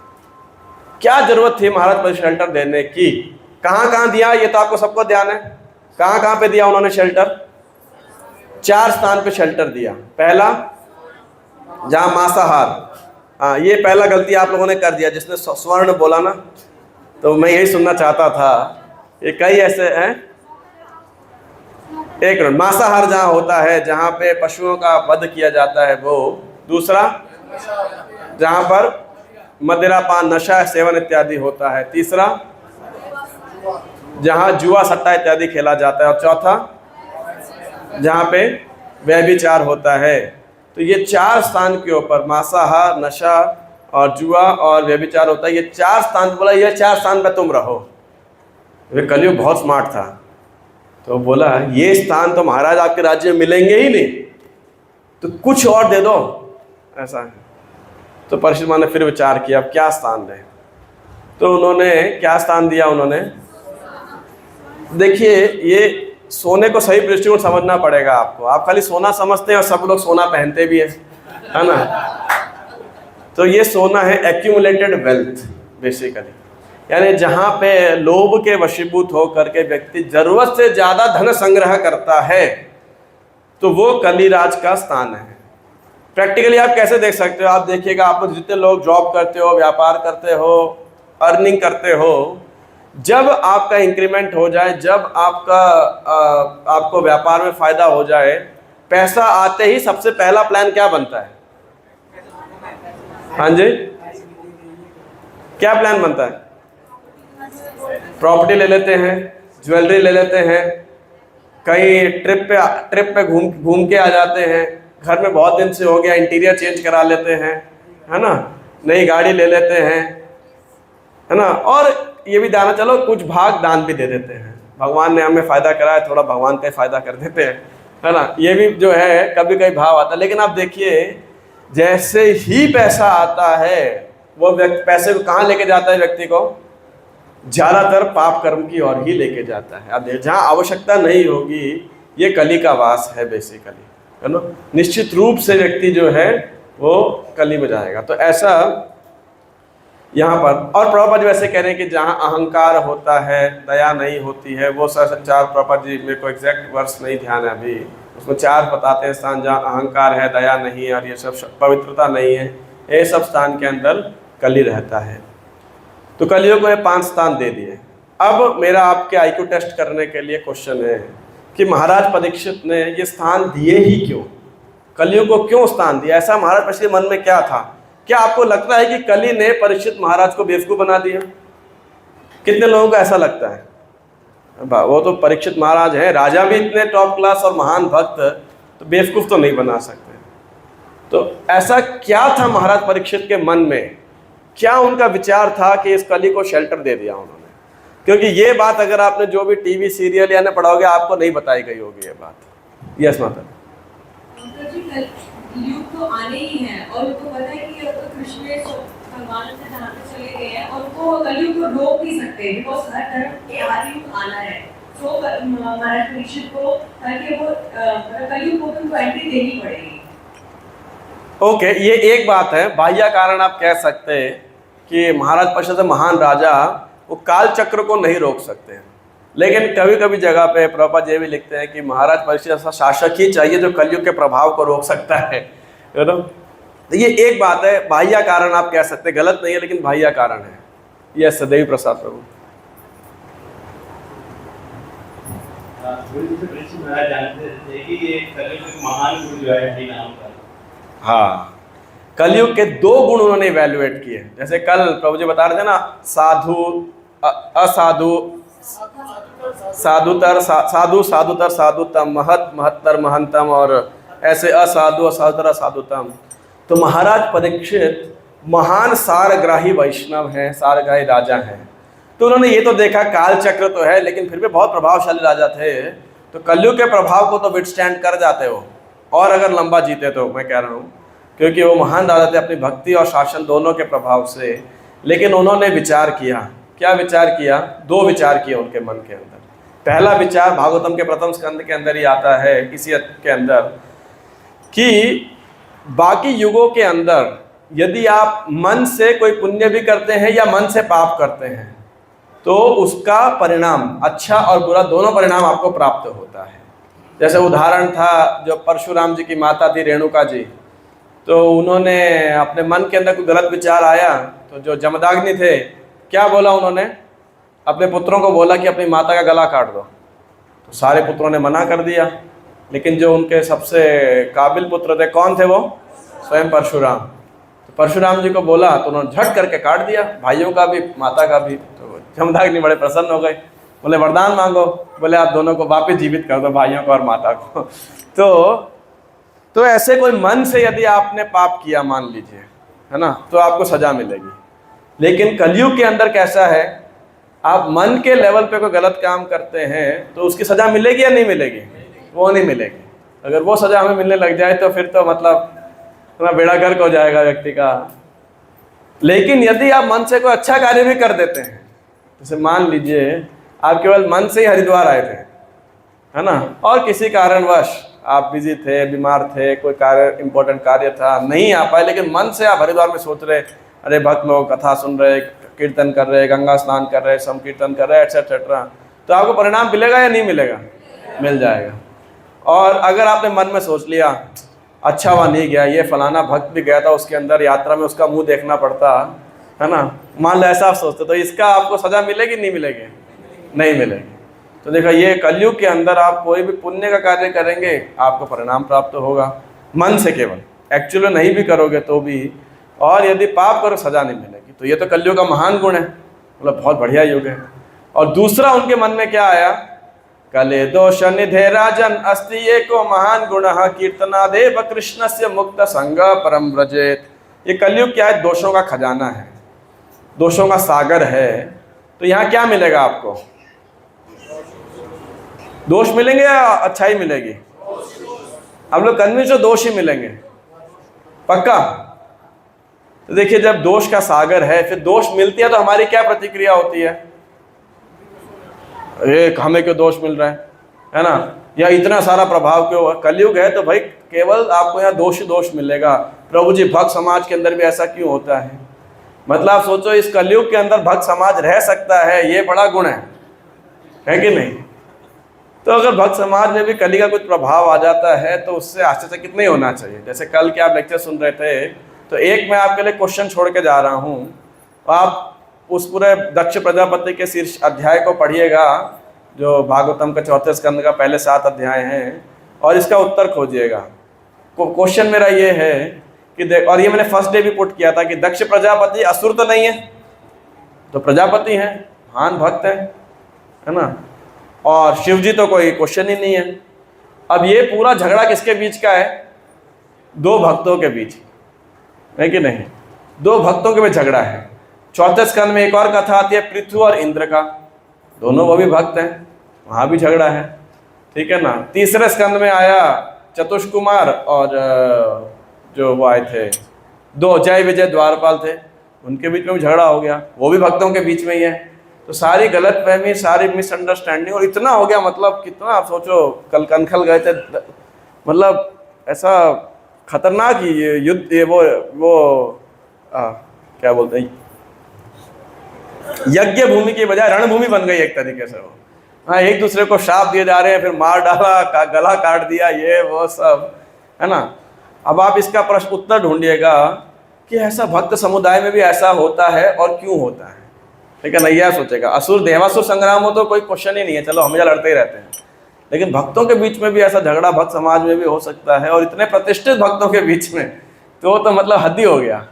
क्या जरूरत थी महाराज परीक्षित शेल्टर देने की, कहाँ दिया ये तो आपको सबको ध्यान है। कहाँ पे दिया उन्होंने शेल्टर, 4 स्थान पे शेल्टर दिया। पहला जहाँ मांसाहार, हाँ ये पहला गलती आप लोगों ने कर दिया, जिसने स्वर्ण बोला ना, तो मैं यही सुनना चाहता था। ये कई ऐसे हैं, एक मिनट, मांसाहार जहाँ होता है, जहाँ पे पशुओं का वध किया जाता है वो। दूसरा जहाँ पर मदिरा पान नशा सेवन इत्यादि होता है। तीसरा जहाँ जुआ सट्टा इत्यादि खेला जाता है। और चौथा जहाँ पे व्यभिचार होता है। तो ये 4 स्थान के ऊपर मांसाहार, नशा और जुआ और व्यभिचार होता है, ये 4 स्थान बोला, ये 4 स्थान पे तुम रहो। वे कलियुग बहुत स्मार्ट था, तो बोला ये स्थान तो महाराज आपके राज्य में मिलेंगे ही नहीं, तो कुछ और दे दो, ऐसा है। तो परीक्षित महाराज ने फिर विचार किया अब क्या स्थान दें। तो उन्होंने क्या स्थान दिया, उन्होंने देखिए ये सोने को सही दृष्टिकोण समझना पड़ेगा आपको। आप खाली सोना समझते हैं और सब लोग सोना पहनते भी है ना। तो ये सोना है एक्यूमुलेटेड वेल्थ बेसिकली, यानी जहाँ पे लोभ के वशीभूत होकर के व्यक्ति जरूरत से ज़्यादा धन संग्रह करता है, तो वो कलिराज का स्थान है। प्रैक्टिकली आप कैसे देख सकते हो, आप देखिएगा, आप जितने लोग जॉब करते हो, व्यापार करते हो, अर्निंग करते हो, जब आपका इंक्रीमेंट हो जाए, जब आपको व्यापार में फ़ायदा हो जाए, पैसा आते ही सबसे पहला प्लान क्या बनता है? हाँ जी, क्या प्लान बनता है? प्रॉपर्टी ले लेते हैं, ज्वेलरी ले लेते हैं, कहीं ट्रिप पे घूम के आ जाते हैं, घर में बहुत दिन से हो गया इंटीरियर चेंज करा लेते हैं, है ना, नई गाड़ी ले लेते हैं, है ना। और ये भी दाना, चलो कुछ भाग दान भी दे देते हैं, भगवान ने हमें फ़ायदा करा है, थोड़ा भगवान का फ़ायदा कर देते हैं, है ना। ये भी जो है कभी कभी भाव आता है। लेकिन आप देखिए जैसे ही पैसा आता है, वो व्यक्ति पैसे को कहाँ लेके जाता है? व्यक्ति को ज़्यादातर पाप कर्म की ओर ही लेके जाता है। अब जहाँ आवश्यकता नहीं होगी, ये कली का वास है बेसिकली, है ना। निश्चित रूप से व्यक्ति जो है वो कली में जाएगा। तो ऐसा यहाँ पर, और प्रभुपाद जी वैसे कह रहे हैं कि जहाँ अहंकार होता है, दया नहीं होती है, वो संचार, प्रभुपाद जी मेरे को एग्जैक्ट वर्ष नहीं ध्यान है अभी, उसमें 4 बताते हैं स्थान जहाँ अहंकार है, दया नहीं है और ये सब पवित्रता नहीं है, ये सब स्थान के अंदर कली रहता है। तो कलियुग को ये 5 स्थान दे दिए। अब मेरा आपके आईक्यू टेस्ट करने के लिए क्वेश्चन है कि महाराज परीक्षित ने ये स्थान दिए ही क्यों, कलियुग को क्यों स्थान दिया? ऐसा महाराज परीक्षित के मन में क्या था? क्या आपको लगता है कि कली ने परीक्षित महाराज को बेवकूफ बना दिया? कितने लोगों को ऐसा लगता है? वो तो परीक्षित महाराज हैं, राजा भी इतने टॉप क्लास और महान भक्त, तो बेवकूफ तो नहीं बना सकते। तो ऐसा क्या था महाराज परीक्षित के मन में, क्या उनका विचार था कि इस कली को शेल्टर दे दिया उन्होंने? क्योंकि ये बात अगर आपने जो भी टीवी सीरियल या ना पढ़ाओगे आपको नहीं बताई गई होगी ये बात। यस माता
युग तो आने ही है और उनको पता है कि अब तो कृष्ण भगवान से जहाँ पे चले गए हैं और उनको कलयुग को रोक नहीं सकते, बिकॉज हर तरफ के हर युग आना है। तो महाराज परीक्षित को ताकि वो कलयुग को उनको एंट्री देनी पड़ेगी।
ओके, ये एक बात है। बाह्य कारण आप कह सकते हैं कि महाराज परीक्षित महान राजा वो काल चक्र को नहीं रोक सकते हैं, लेकिन कभी कभी जगह पे प्रभुपाद जी भी लिखते हैं कि महाराज परीक्षित ऐसा शासक ही चाहिए जो कलयुग के प्रभाव को रोक सकता है। तो ये एक बात है, बाह्य कारण आप कह सकते हैं, गलत नहीं है लेकिन बाह्य कारण है। ये सदैव प्रसाद प्रभु। हाँ, कलयुग के 2 गुण उन्होंने इवैल्यूएट किए। जैसे कल प्रभु जी बता रहे थे ना, साधु असाधु, साधुतर साधुतर साधुतम, महत महत्तर महंतम, और ऐसे असाधु असाधुतर असाधुतम। तो महाराज परीक्षित महान सारग्राही वैष्णव हैं, सारग्राही राजा हैं। तो उन्होंने ये तो देखा काल चक्र तो है लेकिन फिर भी बहुत प्रभावशाली राजा थे, तो कलयुग के प्रभाव को तो विथस्टैंड कर जाते हो, और अगर लंबा जीते तो मैं कह रहा हूँ, क्योंकि वो महान राजा थे अपनी भक्ति और शासन दोनों के प्रभाव से। लेकिन उन्होंने विचार किया, क्या विचार किया? 2 विचार किए उनके मन के अंदर। पहला विचार भागवतम के प्रथम स्कंद के अंदर ही आता है, इसी के अंदर, कि बाकी युगों के अंदर यदि आप मन से कोई पुण्य भी करते हैं या मन से पाप करते हैं तो उसका परिणाम अच्छा और बुरा दोनों परिणाम आपको प्राप्त होता है। जैसे उदाहरण था जो परशुराम जी की माता थी रेणुका जी, तो उन्होंने अपने मन के अंदर कोई गलत विचार आया तो जो जमदाग्नि थे क्या बोला, उन्होंने अपने पुत्रों को बोला कि अपनी माता का गला काट दो। तो सारे पुत्रों ने मना कर दिया, लेकिन जो उनके सबसे काबिल पुत्र थे, कौन थे वो? स्वयं परशुराम। तो परशुराम जी को बोला तो उन्होंने झट करके काट दिया, भाइयों का भी माता का भी। तो जमदाग्नि बड़े प्रसन्न हो गए, बोले वरदान मांगो। बोले आप दोनों को वापस जीवित कर दो, भाइयों को और माता को। तो ऐसे कोई मन से यदि आपने पाप किया मान लीजिए, है ना, तो आपको सजा मिलेगी। लेकिन कलयुग के अंदर कैसा है, आप मन के लेवल पे कोई गलत काम करते हैं तो उसकी सजा मिलेगी या नहीं मिलेगी? वो नहीं मिलेगी। अगर वो सजा हमें मिलने लग जाए तो फिर तो मतलब थोड़ा बेड़ा गर्क हो जाएगा व्यक्ति का। लेकिन यदि आप मन से कोई अच्छा कार्य भी कर देते हैं, जैसे मान लीजिए आप केवल मन से ही हरिद्वार आए थे, है ना, और किसी कारणवश आप बिजी थे, बीमार थे, कोई कार्य इंपॉर्टेंट कार्य था, नहीं आ पाए, लेकिन मन से आप हरिद्वार में सोच रहे, अरे भक्त लोग कथा सुन रहे, कीर्तन कर रहे, गंगा स्नान कर रहे, संकीर्तन कर रहे, एटसेट्रा, तो आपको परिणाम मिलेगा या नहीं मिलेगा? मिल जाएगा। और अगर आपने मन में सोच लिया अच्छा हुआ नहीं गया, ये फलाना भक्त भी गया था उसके अंदर यात्रा में, उसका मुंह देखना पड़ता, है ना, मान लो ऐसा आप सोचते, तो इसका आपको सजा मिलेगी नहीं मिलेगी? नहीं मिलेगी। तो देखो ये कलयुग के अंदर आप कोई भी पुण्य का कार्य करेंगे आपको परिणाम प्राप्त होगा मन से, केवल एक्चुअली नहीं भी करोगे तो भी, और यदि पाप करो सजा नहीं मिलेगी। तो ये तो कलयुग का महान गुण है, मतलब बहुत बढ़िया युग है। और दूसरा उनके मन में क्या आया, कले दोष निधे राजन अस्ति एको महान गुण कीर्तनादेव कृष्ण से मुक्त संग परम व्रजेत। ये कलयुग क्या है? दोषों का खजाना है, दोषों का सागर है। तो यहाँ क्या मिलेगा आपको? दोष मिलेंगे या अच्छाई मिलेगी? हम लोग कन्विंस हो दोष ही मिलेंगे, पक्का। तो देखिए जब दोष का सागर है, फिर दोष मिलती है तो हमारी क्या प्रतिक्रिया होती है? एक हमें क्यों दोष मिल रहा है ना, या इतना सारा प्रभाव क्यों? कलयुग है तो भाई केवल आपको यहाँ दोष ही दोष मिलेगा। प्रभु जी भक्त समाज के अंदर भी ऐसा क्यों होता है? मतलब आप सोचो इस कलयुग के अंदर भक्त समाज रह सकता है, ये बड़ा गुण है कि नहीं? तो अगर भक्त समाज में भी कली का कुछ प्रभाव आ जाता है तो उससे आश्चर्यचकित नहीं होना चाहिए। जैसे कल के आप लेक्चर सुन रहे थे तो एक मैं आपके लिए क्वेश्चन छोड़ के जा रहा हूँ, आप उस पूरे दक्ष प्रजापति के शीर्ष अध्याय को पढ़िएगा, जो भागवतम का 4 स्कंद का पहले 7 अध्याय हैं, और इसका उत्तर खोजिएगा। क्वेश्चन मेरा ये है कि देख, और ये मैंने फर्स्ट डे भी पुट किया था कि दक्ष प्रजापति असुर तो नहीं है, तो प्रजापति हैं, महान भक्त है ना, और शिव जी तो कोई क्वेश्चन ही नहीं है। अब ये पूरा झगड़ा किसके बीच का है? 2 भक्तों के बीच है कि नहीं? 2 भक्तों के बीच झगड़ा है। 4 स्कंद में एक और कथा आती है पृथ्वी और इंद्र का, दोनों वो भी भक्त हैं, वहाँ भी झगड़ा है, ठीक है ना। 3 स्कंद में आया चतुष्कुमार और जो वो आए थे 2 जय विजय द्वारपाल थे, उनके बीच में भी झगड़ा हो गया, वो भी भक्तों के बीच में ही है। तो सारी गलतफहमी, सारी मिसअंडरस्टैंडिंग, और इतना हो गया, मतलब कितना, आप सोचो कल कनखल गए थे, मतलब ऐसा खतरनाक ये युद्ध, ये वो क्या बोलते हैं, यज्ञ भूमि की बजाय रणभूमि बन गई एक तरीके से। वो हाँ, एक दूसरे को शाप दिए जा रहे हैं, फिर मार डाला, गला काट दिया, ये वो सब है ना। अब आप इसका प्रश्न उत्तर ढूंढिएगा कि ऐसा भक्त समुदाय में भी ऐसा होता है और क्यों होता है, ठीक है ना। यह सोचेगा असुर देवासुर संग्राम हो तो कोई क्वेश्चन ही नहीं है, चलो हमेशा लड़ते ही रहते हैं, लेकिन भक्तों के बीच में भी ऐसा झगड़ा भक्त समाज में भी हो सकता है, और इतने प्रतिष्ठित भक्तों के बीच में, तो मतलब हद ही हो गया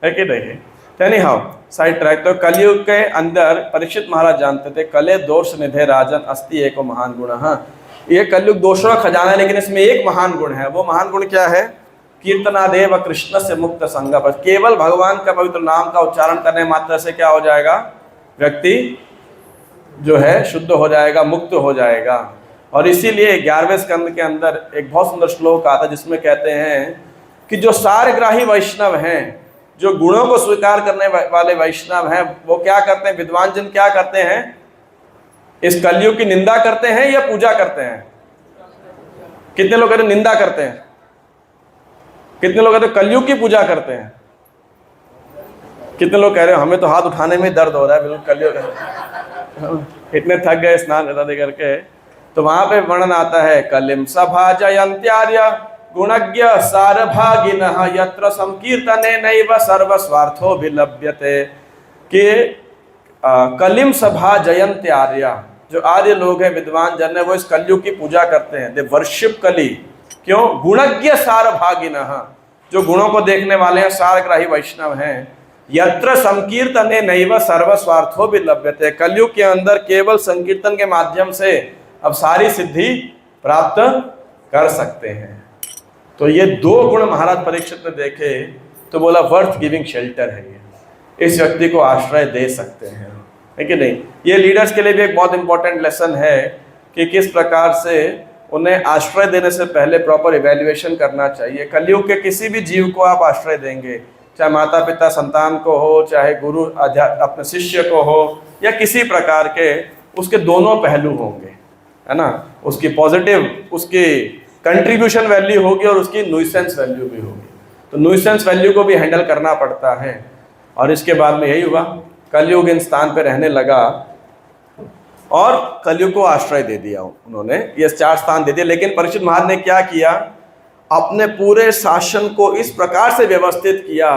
है कि नहीं। Any how, side track. तो कलयुग के अंदर परीक्षित महाराज जानते थे कले दोष निधे राजन अस्ति एको महान गुण। हाँ, ये कलयुग दोषों का खजाना है, लेकिन इसमें एक महान गुण है। वो महान गुण क्या है? कीर्तनादेव कृष्ण से मुक्त संग। पर केवल भगवान का पवित्र नाम का उच्चारण करने मात्र से क्या हो जाएगा? व्यक्ति जो है शुद्ध हो जाएगा, मुक्त हो जाएगा। और इसीलिए 11वें स्कंद के अंदर एक बहुत सुंदर श्लोक आता है जिसमें कहते हैं कि जो सारग्राही वैष्णव हैं, जो गुणों को स्वीकार करने वाले वैष्णव हैं, वो क्या करते हैं? विद्वान जन क्या करते हैं? इस कलयुग की निंदा करते हैं या पूजा करते हैं? कितने लोग कहते हैं निंदा करते हैं? कितने लोग कहते हैं कलयुग की पूजा करते हैं? कितने लोग कह रहे हो हमें तो हाथ उठाने में दर्द हो रहा है, बिल्कुल कलयुग, इतने थक गए स्नान दे करके। तो वहां पे वर्णन आता है कलिम सभा जयंत्यार्य गुणज्ञ सारभागिनः यत्र संकीर्तने नैव सर्वस्वार्थो विलभ्यते। कि कलिम सभा जयंत आर्य, जो आर्य लोग हैं, विद्वान जन है, वो इस कलयुग की पूजा करते हैं। दे वर्शिप कली। क्यों? गुणज्ञ सारभागिनः, जो गुणों को देखने वाले हैं, सारग्राही वैष्णव हैं। यत्र संकीर्तने नैव सर्वस्वार्थो विलभ्यते। कलयुग के अंदर केवल संकीर्तन के माध्यम से अब सारी सिद्धि प्राप्त कर सकते हैं। तो ये 2 गुण महाराज परीक्षित ने देखे तो बोला वर्थ गिविंग शेल्टर है, ये इस व्यक्ति को आश्रय दे सकते हैं, है कि नहीं। ये लीडर्स के लिए भी एक बहुत इंपॉर्टेंट लेसन है कि किस प्रकार से उन्हें आश्रय देने से पहले प्रॉपर इवैल्यूएशन करना चाहिए। कलयुग के किसी भी जीव को आप आश्रय देंगे, चाहे माता पिता संतान को हो, चाहे गुरु अपने शिष्य को हो, या किसी प्रकार के, उसके दोनों पहलू होंगे, है ना। उसकी पॉजिटिव, उसकी कंट्रीब्यूशन वैल्यू होगी और उसकी न्यूसेंस वैल्यू भी होगी। तो न्यूसेंस वैल्यू को भी हैंडल करना पड़ता है। और इसके बाद में यही हुआ, कलयुग इन स्थान पर रहने लगा और कलयुग को आश्रय दे दिया उन्होंने, ये 4 स्थान दे दिए। लेकिन परीक्षित महाराज ने क्या किया? अपने पूरे शासन को इस प्रकार से व्यवस्थित किया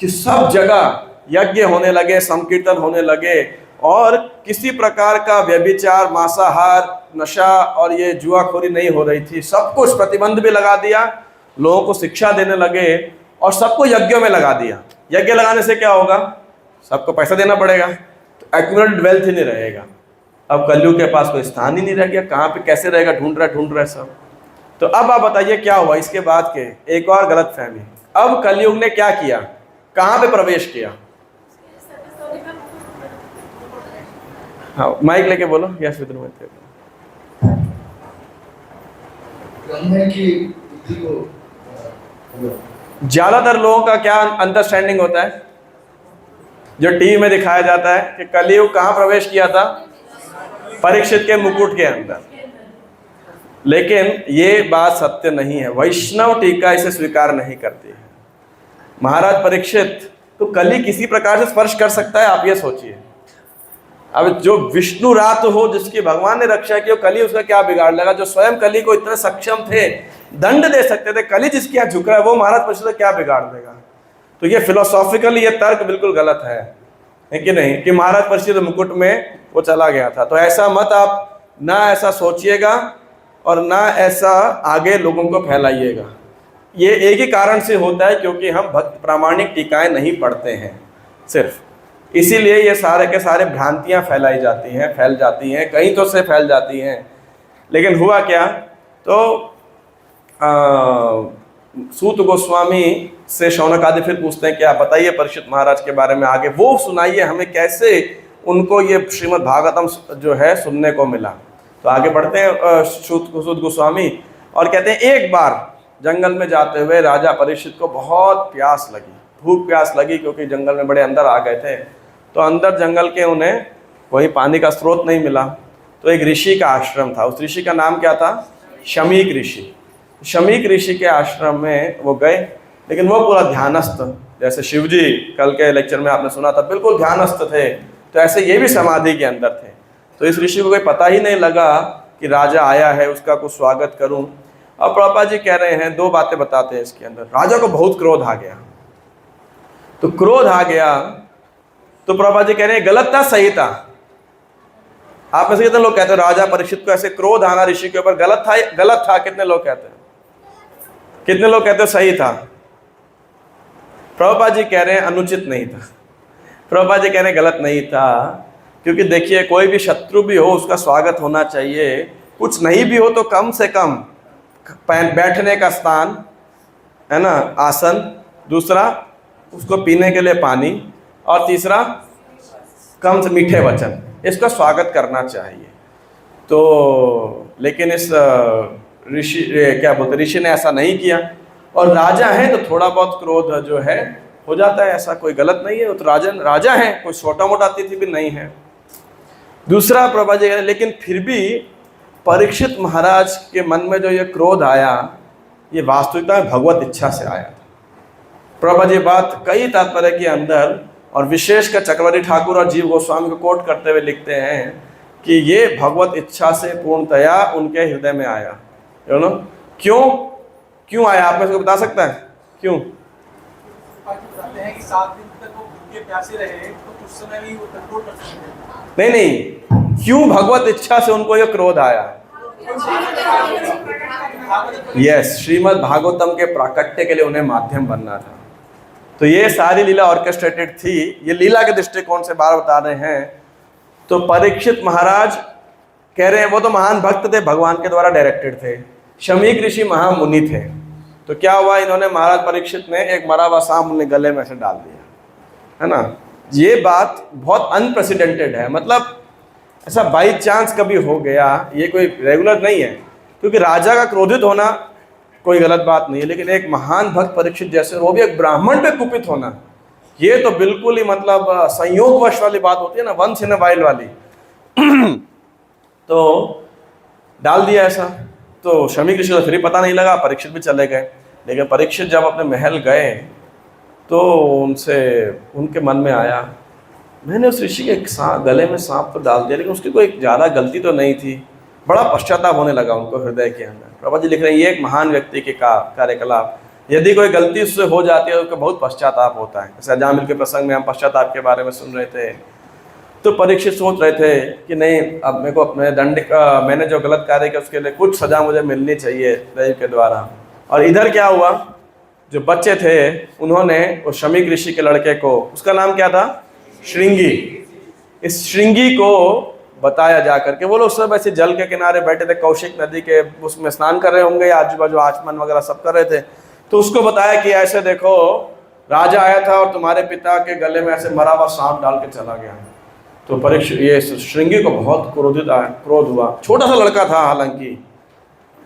कि सब जगह यज्ञ होने लगे, संकीर्तन होने लगे, और किसी प्रकार का व्यभिचार, मांसाहार, नशा और ये जुआखोरी नहीं हो रही थी। सब कुछ प्रतिबंध भी लगा दिया, लोगों को शिक्षा देने लगे और सबको यज्ञों में लगा दिया। यज्ञ लगाने से क्या होगा? सबको पैसा देना पड़ेगा, तो एक्यूमुलेटेड वेल्थ ही नहीं रहेगा। अब कलयुग के पास कोई स्थान ही नहीं रह गया, कहाँ पे कैसे रहेगा? ढूंढ रहा है सब। तो अब आप बताइए क्या हुआ इसके बाद के? एक और गलत फहमी। अब कलयुग ने क्या किया? कहाँ पे प्रवेश किया? हाँ, माइक लेके बोलो। यस विद्रोह ज्यादातर लोगों का क्या अंडरस्टैंडिंग होता है, जो टीवी में दिखाया जाता है कि कलयुग कहाँ प्रवेश किया था? परीक्षित के मुकुट के अंदर। लेकिन ये बात सत्य नहीं है। वैष्णव टीका इसे स्वीकार नहीं करती है। महाराज परीक्षित तो कली किसी प्रकार से स्पर्श कर सकता है, आप ये सोचिए। अब जो विष्णु रात हो, जिसकी भगवान ने रक्षा की, कली उसका क्या बिगाड़ लगा? जो स्वयं कली को इतने सक्षम थे, दंड दे सकते थे, कली जिसके यहाँ झुक रहा है, वो महाराज परीक्षित क्या बिगाड़ देगा? तो ये फिलोसॉफिकली ये तर्क बिल्कुल गलत है कि नहीं, कि महाराज परीक्षित मुकुट में वो चला गया था। तो ऐसा मत आप ना ऐसा सोचिएगा और ना ऐसा आगे लोगों को फैलाइएगा। ये एक ही कारण से होता है, क्योंकि हम भक्त प्रामाणिक टीकाएं नहीं पढ़ते हैं सिर्फ, इसीलिए ये सारे के सारे भ्रांतियां फैलाई जाती हैं, फैल जाती हैं, कहीं तो से फैल जाती हैं। लेकिन हुआ क्या, तो सूत गोस्वामी से शौनक आदि फिर पूछते हैं कि आप बताइए परीक्षित महाराज के बारे में आगे, वो सुनाइए हमें कैसे उनको ये श्रीमद् भागवतम जो है सुनने को मिला। तो आगे बढ़ते हैं सूत गोस्वामी और कहते हैं एक बार जंगल में जाते हुए राजा परीक्षित को बहुत प्यास लगी, भूख प्यास लगी, क्योंकि जंगल में बड़े अंदर आ गए थे। तो अंदर जंगल के उन्हें कोई पानी का स्रोत नहीं मिला। तो एक ऋषि का आश्रम था, उस ऋषि का नाम क्या था, शमीक ऋषि। शमीक ऋषि के आश्रम में वो गए, लेकिन वो पूरा ध्यानस्थ, जैसे शिवजी कल के लेक्चर में आपने सुना था बिल्कुल ध्यानस्थ थे, तो ऐसे ये भी समाधि के अंदर थे। तो इस ऋषि को कोई पता ही नहीं लगा कि राजा आया है, उसका कुछ स्वागत करूं। अब प्रभुपाद जी कह रहे हैं, दो बातें बताते हैं इसके अंदर। राजा को बहुत क्रोध आ गया, तो क्रोध आ गया तो प्रभुपाद जी कह रहे हैं गलत था सही था। आप में से कितने लोग कहते हैं राजा परीक्षित को ऐसे क्रोध आना ऋषि के ऊपर गलत था? गलत था। कितने लोग कहते हैं? कितने लोग कहते हैं सही था? प्रभुपाद जी कह रहे हैं अनुचित नहीं था। प्रभुपाद जी कह रहे हैं गलत नहीं था, क्योंकि देखिए कोई भी शत्रु भी हो उसका स्वागत होना चाहिए, कुछ नहीं भी हो तो कम से कम बैठने का स्थान है ना, आसन, दूसरा उसको पीने के लिए पानी, और तीसरा कम से मीठे वचन, इसका स्वागत करना चाहिए। तो लेकिन इस ऋषि क्या बोलते ऋषि ने ऐसा नहीं किया, और राजा है तो थोड़ा बहुत क्रोध जो है हो जाता है, ऐसा कोई गलत नहीं है, वो तो राजा है, कोई छोटा मोटा अतिथि भी नहीं है। दूसरा प्रभा जी, लेकिन फिर भी परीक्षित महाराज के मन में जो ये क्रोध आया, ये वास्तविकता में भगवत इच्छा से आया था। प्रभा जी बात कई तात्पर्य के अंदर, और विशेष कर चक्रवर्ती ठाकुर और जीव गोस्वामी को कोट करते हुए लिखते हैं कि ये भगवत इच्छा से पूर्णतया उनके हृदय में आया। यू नो क्यों आया? आप में से बता सकता है क्यों?
हैं कि 7 दिन तक वो भूखे प्यासे रहे, तो उस समय भी वो कंट्रोल कर सकते।
नहीं, क्यों भगवत इच्छा से उनको ये क्रोध आया? यस, श्रीमद् भागवतम के प्राकट्य के लिए उन्हें माध्यम बनना था। तो ये सारी लीला ऑर्केस्ट्रेटेड थी। ये लीला के दृष्टिकोण से बार बता रहे हैं। तो परीक्षित महाराज कह रहे हैं वो तो महान भक्त थे, भगवान के द्वारा डायरेक्टेड थे। शमीक ऋषि महामुनि थे। तो क्या हुआ, इन्होंने महाराज परीक्षित ने एक मरा हुआ सांप उन्हें गले में से डाल दिया, है ना। ये बात बहुत अनप्रेसिडेंटेड है, मतलब ऐसा बाई चांस कभी हो गया, ये कोई रेगुलर नहीं है। क्योंकि राजा का क्रोधित होना कोई गलत बात नहीं है, लेकिन एक महान भक्त परीक्षित जैसे, वो भी एक ब्राह्मण पे कुपित होना, ये तो बिल्कुल ही मतलब संयोगवश वाली बात होती है ना, वंस इन अ वाइल्ड वाली। तो डाल दिया ऐसा। तो शमीक ऋषि को फिर पता नहीं लगा, परीक्षित भी चले गए। लेकिन परीक्षित जब अपने महल गए तो उनके मन में आया, मैंने उस ऋषि के गले में सांप तो डाल दिया, लेकिन उसकी कोई ज़्यादा गलती तो नहीं थी। बड़ा पश्चाताप होने लगा उनको हृदय के अंदर। प्रभा जी लिख रहे हैं ये एक महान व्यक्ति के कार्यकलाप, यदि कोई गलती उससे हो जाती है तो उसको बहुत पश्चाताप होता है। जैसे अजामिल के प्रसंग में हम पश्चाताप के बारे में सुन रहे थे। तो परीक्षित सोच रहे थे कि नहीं, अब मेरे को अपने मैंने जो गलत कार्य किया उसके लिए कुछ सजा मुझे मिलनी चाहिए दैव के द्वारा। और इधर क्या हुआ, जो बच्चे थे उन्होंने उस शमीक ऋषि के लड़के को, उसका नाम क्या था, श्रृंगी, इस श्रृंगी को बताया जा करके। वो लोग सब ऐसे जल के किनारे बैठे थे, कौशिक नदी के उसमें स्नान कर रहे होंगे, आजू बाजू आचमन वगैरह सब कर रहे थे। तो उसको बताया कि ऐसे देखो राजा आया था और तुम्हारे पिता के गले में ऐसे मरा हुआ सांप डाल के चला गया। तो परीक्षित ये श्रृंगी को बहुत क्रोध हुआ। छोटा सा लड़का था, हालांकि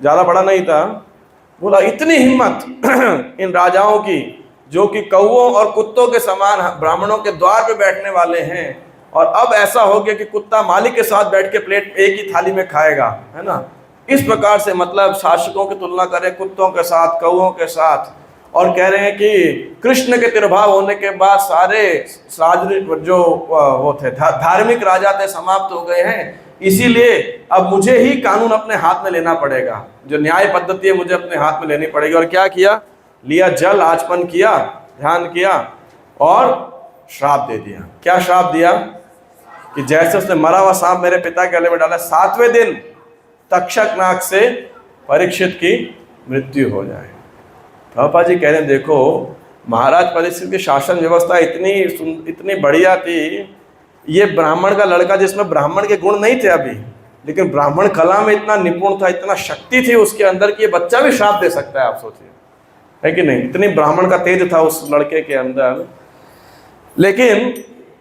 ज़्यादा बड़ा नहीं था। बोला इतनी हिम्मत इन राजाओं की, जो कि कौओं और कुत्तों के समान ब्राह्मणों के द्वार पे बैठने वाले हैं, और अब ऐसा हो गया कि कुत्ता मालिक के साथ बैठ के प्लेट एक ही थाली में खाएगा, है ना। इस प्रकार से मतलब शासकों की तुलना करें कुत्तों के साथ, कौओं के साथ, और कह रहे हैं कि कृष्ण के तिरभाव होने के बाद सारे जो वो थे धार्मिक राजा थे समाप्त हो गए हैं, इसीलिए अब मुझे ही कानून अपने हाथ में लेना पड़ेगा, जो न्याय पद्धति है मुझे अपने हाथ में लेनी पड़ेगी। और क्या किया, लिया जल, आचमन किया ध्यान किया और श्राप दे दिया। क्या श्राप दिया कि जैसे उसने मरा हुआ सांप मेरे पिता के गले में डाला, 7वें दिन तक्षक नाग से परीक्षित की मृत्यु हो जाए। प्रभुपाद जी कह रहे हैं देखो महाराज परीक्षित की शासन व्यवस्था इतनी बढ़िया थी। ये ब्राह्मण का लड़का जिसमें ब्राह्मण के गुण नहीं थे अभी, लेकिन ब्राह्मण कला में इतना निपुण था, इतना शक्ति थी उसके अंदर कि ये बच्चा भी श्राप दे सकता है। आप सोचिए, है कि नहीं? इतनी ब्राह्मण का तेज था उस लड़के के अंदर, लेकिन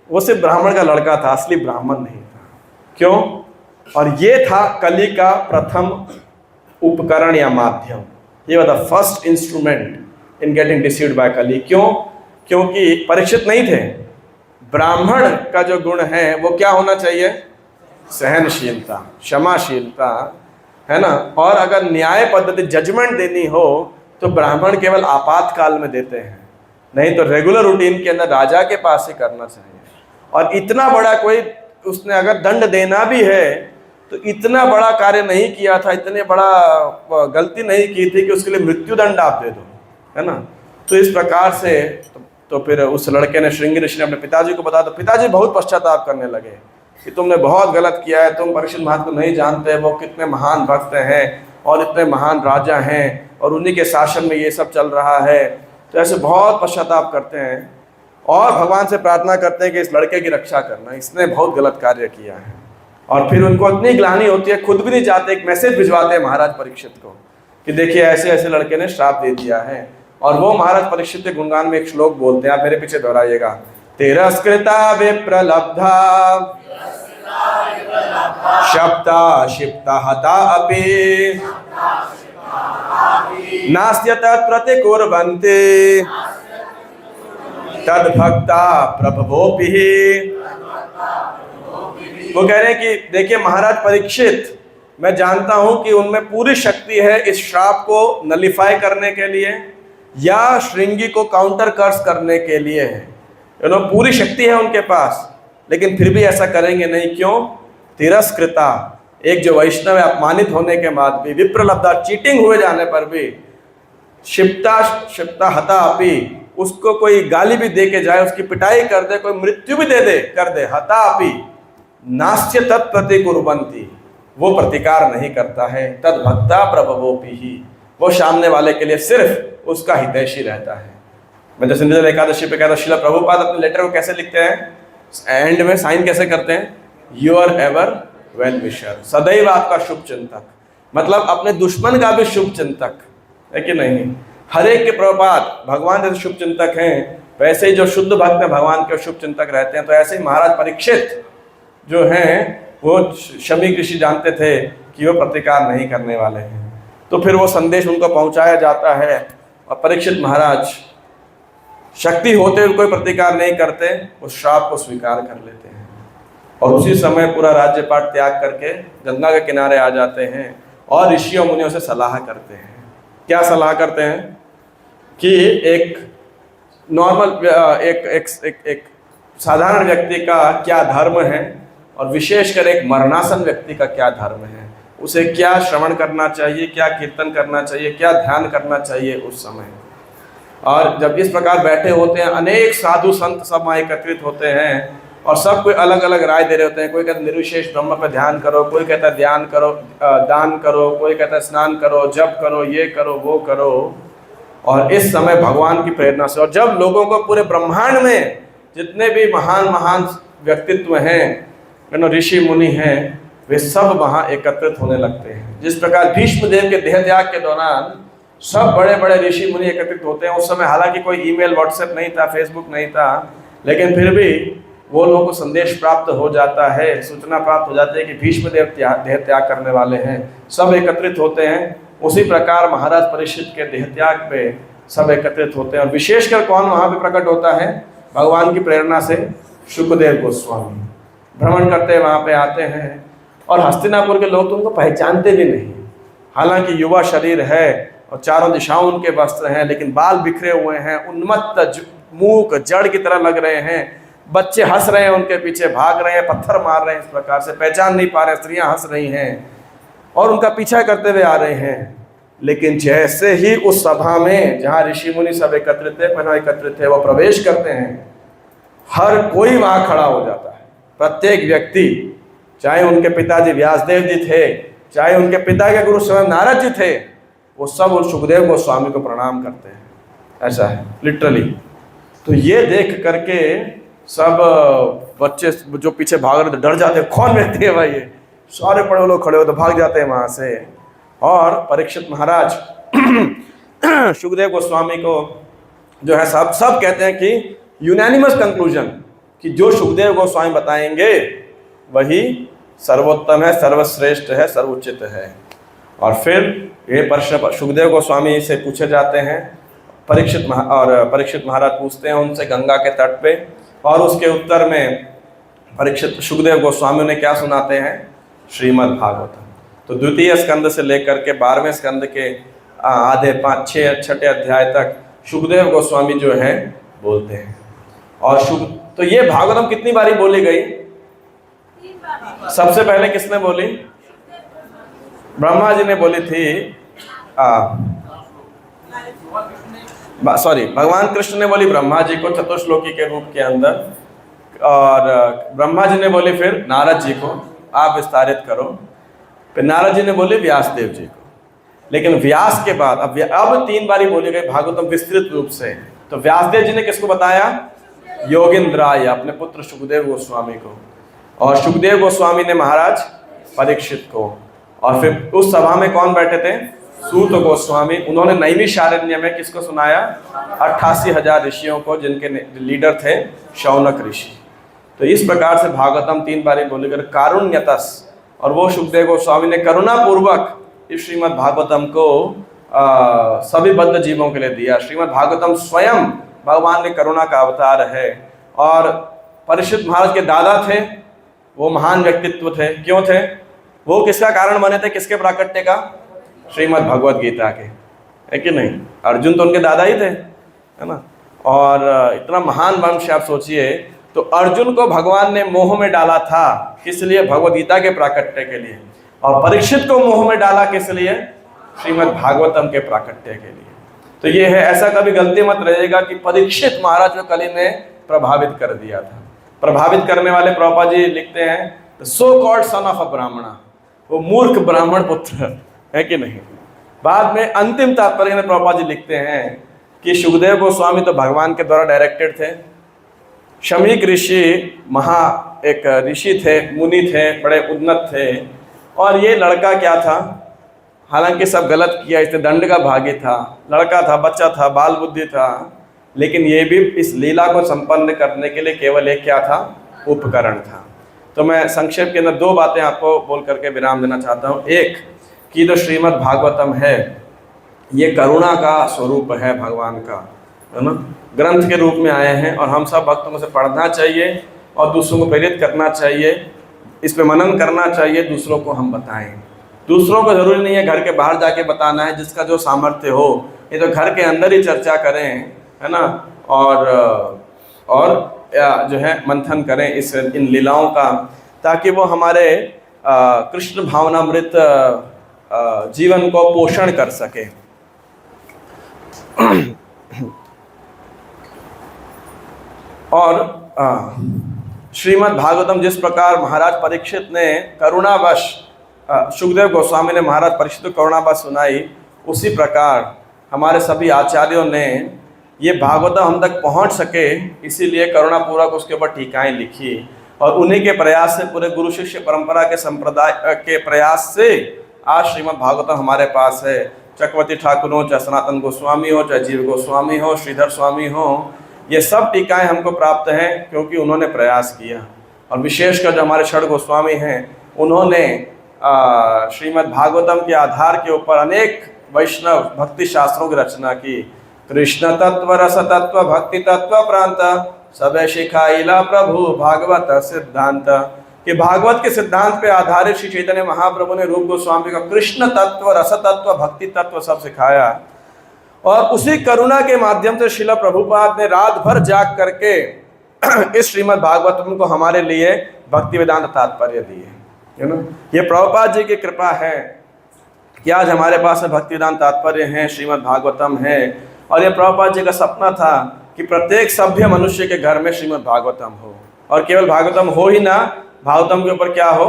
वो सिर्फ ब्राह्मण का लड़का था, असली ब्राह्मण नहीं था। क्यों? और ये था कली का प्रथम उपकरण या माध्यम। ये was the first instrument in getting deceived by Kali. क्यों? क्योंकि परीक्षित नहीं थे। ब्राह्मण का जो गुण है वो क्या होना चाहिए? सहनशीलता, क्षमाशीलता, है ना। और अगर न्याय पद्धति जजमेंट देनी हो तो ब्राह्मण केवल आपातकाल में देते हैं, नहीं तो रेगुलर रूटीन के अंदर राजा के पास ही करना चाहिए। और इतना बड़ा कोई उसने अगर दंड देना भी है तो इतना बड़ा कार्य नहीं किया था, इतने बड़ा गलती नहीं की थी कि उसके लिए मृत्यु दंड आप दे दो, है ना। तो इस प्रकार से तो फिर उस लड़के ने, श्रृंगी ऋषि ने अपने पिताजी को बताया, तो पिताजी बहुत पश्चाताप करने लगे कि तुमने बहुत गलत किया है, तुम परीक्षित महाराज को नहीं जानते, वो कितने महान भक्त हैं और इतने महान राजा हैं और उन्हीं के शासन में ये सब चल रहा है। तो ऐसे बहुत पश्चाताप करते हैं और भगवान से प्रार्थना करते हैं कि इस लड़के की रक्षा करना, इसने बहुत गलत कार्य किया है। और फिर उनको इतनी ग्लानि होती है, खुद भी नहीं चाहते, एक मैसेज भिजवाते हैं महाराज परीक्षित को कि देखिए ऐसे ऐसे लड़के ने श्राप दे दिया है। और वो महाराज परीक्षित के गुणगान में एक श्लोक बोलते हैं, आप मेरे पीछे दोहराइएगा। तिरस्कृता विप्रलब्धा शप्ता शिप्ता हता अपि नास्त्य तत्प्रतिकुर्वन्ति तद्भक्ता प्रभवोपि। वो कह रहे हैं कि देखिए महाराज परीक्षित, मैं जानता हूं कि उनमें पूरी शक्ति है इस श्राप को नलिफाई करने के लिए या श्रृंगी को काउंटर कर्स करने के लिए है, पूरी शक्ति है उनके पास, लेकिन फिर भी ऐसा करेंगे नहीं। क्यों? तिरस्कृता, एक जो वैष्णव है अपमानित होने के बाद भी, विप्रलब्धा, चीटिंग हुए जाने पर भी, शिप्ता हता अपि, उसको कोई गाली भी दे के जाए, उसकी पिटाई कर दे, कोई मृत्यु भी कर दे, हता अपि नास्त्य तत्प्रतिकुर्वन्ति, वो प्रतिकार नहीं करता है। तद्भक्ता प्रभवोपि ही, वो सामने वाले के लिए सिर्फ उसका हितैषी रहता है। मैं जैसे निर्जल एकादशी पे कहता, श्रील प्रभुपाद अपने लेटर को कैसे लिखते हैं, एंड में साइन कैसे करते हैं? योर एवर वेल विशर, सदैव आपका शुभ चिंतक, मतलब अपने दुश्मन का भी शुभ चिंतक, है कि नहीं? हर एक के प्रभुपाद भगवान जैसे शुभ चिंतक हैं, वैसे ही जो शुद्ध भक्त हैं भगवान के शुभ चिंतक रहते हैं। तो ऐसे ही महाराज परीक्षित जो हैं वो शमी ऋषि जानते थे कि वो प्रतिकार नहीं करने वाले हैं। तो फिर वो संदेश उनको पहुंचाया जाता है और परीक्षित महाराज शक्ति होते हुए कोई प्रतिकार नहीं करते, उस श्राप को स्वीकार कर लेते हैं और उसी समय पूरा राज्यपाट त्याग करके गंगा के किनारे आ जाते हैं और ऋषियों मुनियों से सलाह करते हैं। क्या सलाह करते हैं? कि एक नॉर्मल एक साधारण व्यक्ति का क्या धर्म है और विशेषकर एक मरणासन व्यक्ति का क्या धर्म है, उसे क्या श्रवण करना चाहिए, क्या कीर्तन करना चाहिए, क्या ध्यान करना चाहिए उस समय। और जब इस प्रकार बैठे होते हैं, अनेक साधु संत सब वहाँ एकत्रित होते हैं और सब कोई अलग अलग राय दे रहे होते हैं। कोई कहता है निर्विशेष ब्रह्म पर ध्यान करो, कोई कहता है ध्यान करो, दान करो, कोई कहता है स्नान करो, जप करो, ये करो, वो करो। और इस समय भगवान की प्रेरणा से, और जब लोगों को पूरे ब्रह्मांड में जितने भी महान महान व्यक्तित्व हैं, ऋषि मुनि हैं, वे सब वहाँ एकत्रित होने लगते हैं। जिस प्रकार भीष्म देव के देह त्याग के दौरान सब बड़े बड़े ऋषि मुनि एकत्रित होते हैं। उस समय हालांकि कोई ईमेल, व्हाट्सएप नहीं था, फेसबुक नहीं था, लेकिन फिर भी वो लोगों को संदेश प्राप्त हो जाता है, सूचना प्राप्त हो जाती है कि भीष्म देव देह त्याग करने वाले हैं। सब एकत्रित होते हैं। उसी प्रकार महाराज परीक्षित के देह त्याग पे सब एकत्रित होते हैं। और विशेषकर कौन वहाँ पे प्रकट होता है? भगवान की प्रेरणा से शुकदेव गोस्वामी भ्रमण करते वहाँ पे आते हैं। और हस्तिनापुर के लोग तो उनको पहचानते भी नहीं, हालांकि युवा शरीर है और चारों दिशाओं उनके वस्त्र हैं, लेकिन बाल बिखरे हुए हैं, उन्मत्त मूक जड़ की तरह लग रहे हैं। बच्चे हंस रहे हैं, उनके पीछे भाग रहे हैं, पत्थर मार रहे हैं, इस प्रकार से पहचान नहीं पा रहे। स्त्रियां हंस रही हैं और उनका पीछा करते हुए आ रहे हैं। लेकिन जैसे ही उस सभा में जहाँ ऋषि मुनि सब एकत्रित थे, पहले एकत्रित थे, वो प्रवेश करते हैं, हर कोई वहाँ खड़ा हो जाता है। प्रत्येक व्यक्ति, चाहे उनके पिताजी व्यासदेव जी थे, चाहे उनके पिता के गुरु स्वयं नारद जी थे, वो सब उन सुखदेव गोस्वामी को प्रणाम करते हैं। ऐसा है लिटरली। तो ये देख करके सब बच्चे जो पीछे भाग रहे थे डर जाते हैं, कौन व्यक्ति है भाई ये, सारे बड़े लोग खड़े हो तो भाग जाते हैं वहाँ से। और परीक्षित महाराज सुखदेव गोस्वामी को जो है सब कहते हैं कि यूनानिमस कंक्लूजन कि जो सुखदेव गोस्वामी बताएंगे वही सर्वोत्तम है, सर्वश्रेष्ठ है, सर्वोचित है। और फिर ये प्रश्न सुखदेव गोस्वामी से पूछे जाते हैं। परीक्षित महाराज पूछते हैं उनसे गंगा के तट पे, और उसके उत्तर में परीक्षित सुखदेव गोस्वामी ने क्या सुनाते हैं, श्रीमद् भागवतम। तो द्वितीय स्कंद से लेकर के 12वें स्कंद के आधे 5-6 अध्याय तक सुखदेव गोस्वामी जो है बोलते हैं। और तो ये भागवतम कितनी बारी बोली गई? सबसे पहले किसने बोली? ब्रह्मा जी ने बोली थी। सॉरी, भगवान कृष्ण ने बोली ब्रह्मा जी को चतुश्लोकी के रूप के अंदर, और ब्रह्मा जी ने बोली फिर नारद जी को, आप विस्तारित करो। फिर नारद जी ने बोली व्यासदेव जी को। लेकिन व्यास के बाद अब 3 बारी बोली गई भागवतम विस्तृत रूप से। तो व्यासदेव जी ने किसको बताया? योगेंद्राय, अपने पुत्र सुखदेव गोस्वामी को। और सुखदेव गोस्वामी ने महाराज परीक्षित को। और फिर उस सभा में कौन बैठे थे? सूत गोस्वामी। उन्होंने नैमिषारण्य में किसको सुनाया? 88,000 ऋषियों को, जिनके लीडर थे शौनक ऋषि। तो इस प्रकार से भागवतम 3 बारी बोली गई कारुण्यतस। और वो सुखदेव गोस्वामी ने करुणा पूर्वक इस श्रीमद् भागवतम को सभी बद्ध जीवों के लिए दिया। श्रीमद् भागवतम स्वयं भगवान ने करुणा का अवतार है। और परीक्षित महाराज के दादा थे, वो महान व्यक्तित्व थे। क्यों थे वो? किसका कारण बने थे? किसके प्राकट्य का? श्रीमद् भगवद गीता के, है कि नहीं? अर्जुन तो उनके दादा ही थे, है ना। और इतना महान वंश आप सोचिए। तो अर्जुन को भगवान ने मोह में डाला था, किस लिए? भगवद गीता के प्राकट्य के लिए। और परीक्षित को मोह में डाला किस लिए? श्रीमद् भागवतम के प्राकट्य के लिए। तो ये है, ऐसा कभी गलती मत रहेगा कि परीक्षित महाराज को कली ने प्रभावित कर दिया था। प्रभावित करने वाले प्रभुपाद जी लिखते हैं so called son of a ब्राह्मणा, वो मूर्ख ब्राह्मण पुत्र, है कि नहीं। बाद में अंतिम तात्पर्य में प्रभुपाद जी लिखते हैं कि सुखदेव गोस्वामी तो भगवान के द्वारा डायरेक्टेड थे। शमीक ऋषि एक ऋषि थे, मुनि थे, बड़े उन्नत थे। और ये लड़का क्या था? हालांकि सब गलत किया, इसने दंड का भागी था, लड़का था, बच्चा था, बाल बुद्धि था। लेकिन ये भी इस लीला को संपन्न करने के लिए केवल एक क्या था? उपकरण था। तो मैं संक्षेप के अंदर 2 बातें आपको बोल करके विराम देना चाहता हूँ। एक कि जो श्रीमद् भागवतम है ये करुणा का स्वरूप है भगवान का, है ना। ग्रंथ के रूप में आए हैं और हम सब भक्तों से पढ़ना चाहिए और दूसरों को प्रेरित करना चाहिए, इस पे मनन करना चाहिए, दूसरों को हम बताएं। दूसरों को जरूरी नहीं है घर के बाहर जाके बताना है, जिसका जो सामर्थ्य हो। ये तो घर के अंदर ही चर्चा करें, है ना। और जो है मंथन करें इन लीलाओं का, ताकि वो हमारे कृष्ण भावनामृत जीवन को पोषण कर सके। और श्रीमद् भागवतम जिस प्रकार महाराज परीक्षित ने करुणावश, सुखदेव गोस्वामी ने महाराज परीक्षित को करुणावश सुनाई, उसी प्रकार हमारे सभी आचार्यों ने ये भागवतम हम तक पहुंच सके, इसीलिए करुणापूर्वक उसके ऊपर टीकाएं लिखी। और उन्हीं के प्रयास से, पूरे गुरु शिष्य परंपरा के संप्रदाय के प्रयास से आज श्रीमद् भागवतम हमारे पास है। चक्रवर्ती ठाकुर हो, चाहे सनातन गोस्वामी हो, चाहे जीव गोस्वामी हो, श्रीधर स्वामी हो, ये सब टीकाएं हमको प्राप्त हैं क्योंकि उन्होंने प्रयास किया। और विशेषकर जो हमारे षड गोस्वामी हैं, उन्होंने श्रीमद् भागवतम के आधार के ऊपर अनेक वैष्णव भक्ति शास्त्रों की रचना की। कृष्ण तत्व, रस तत्व, भक्ति तत्व प्रांत सबे शिखाइला प्रभु भागवत सिद्धांत। कि भागवत के सिद्धांत पे आधारित श्री चैतन्य महाप्रभु ने रूप गोस्वामी का कृष्ण तत्व, रस तत्व, भक्ति तत्व सब सिखाया। और उसी करुणा के माध्यम से श्रील प्रभुपाद ने रात भर जाग करके इस श्रीमद् भागवतम को हमारे लिए भक्ति वेदांत तात्पर्य दिए, है ना। ये प्रभुपाद जी की कृपा है कि आज हमारे पास में भक्तिदान तात्पर्य है, श्रीमद् भागवतम है, और ये प्रभुपाद जी का सपना था कि प्रत्येक सभ्य मनुष्य के घर में श्रीमद् भागवतम हो, और केवल भागवतम हो ही ना, भागवतम के ऊपर क्या हो,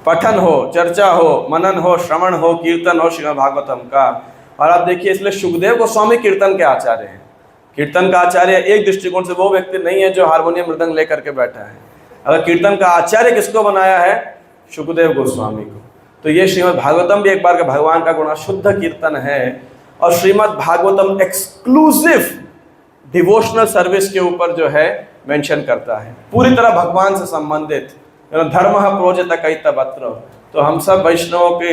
पठन हो, चर्चा हो, मनन हो, श्रवण हो, कीर्तन हो श्रीमद् भागवतम का। और आप देखिए, इसलिए सुखदेव गोस्वामी कीर्तन के आचार्य हैं। कीर्तन का आचार्य एक दृष्टिकोण से वो व्यक्ति नहीं है जो हारमोनियम मृदंग लेकर के बैठा है। अगर कीर्तन का आचार्य किसको बनाया है, सुखदेव गोस्वामी को। तो ये श्रीमद् भागवतम भी एक बार का भगवान का गुणा शुद्ध कीर्तन है, और Shrimad Bhagavatam exclusive devotional service के ऊपर जो है मेंशन करता है, पूरी तरह भगवान से संबंधित। धर्म प्रोजत कैतवत्र। तो हम सब वैष्णवों के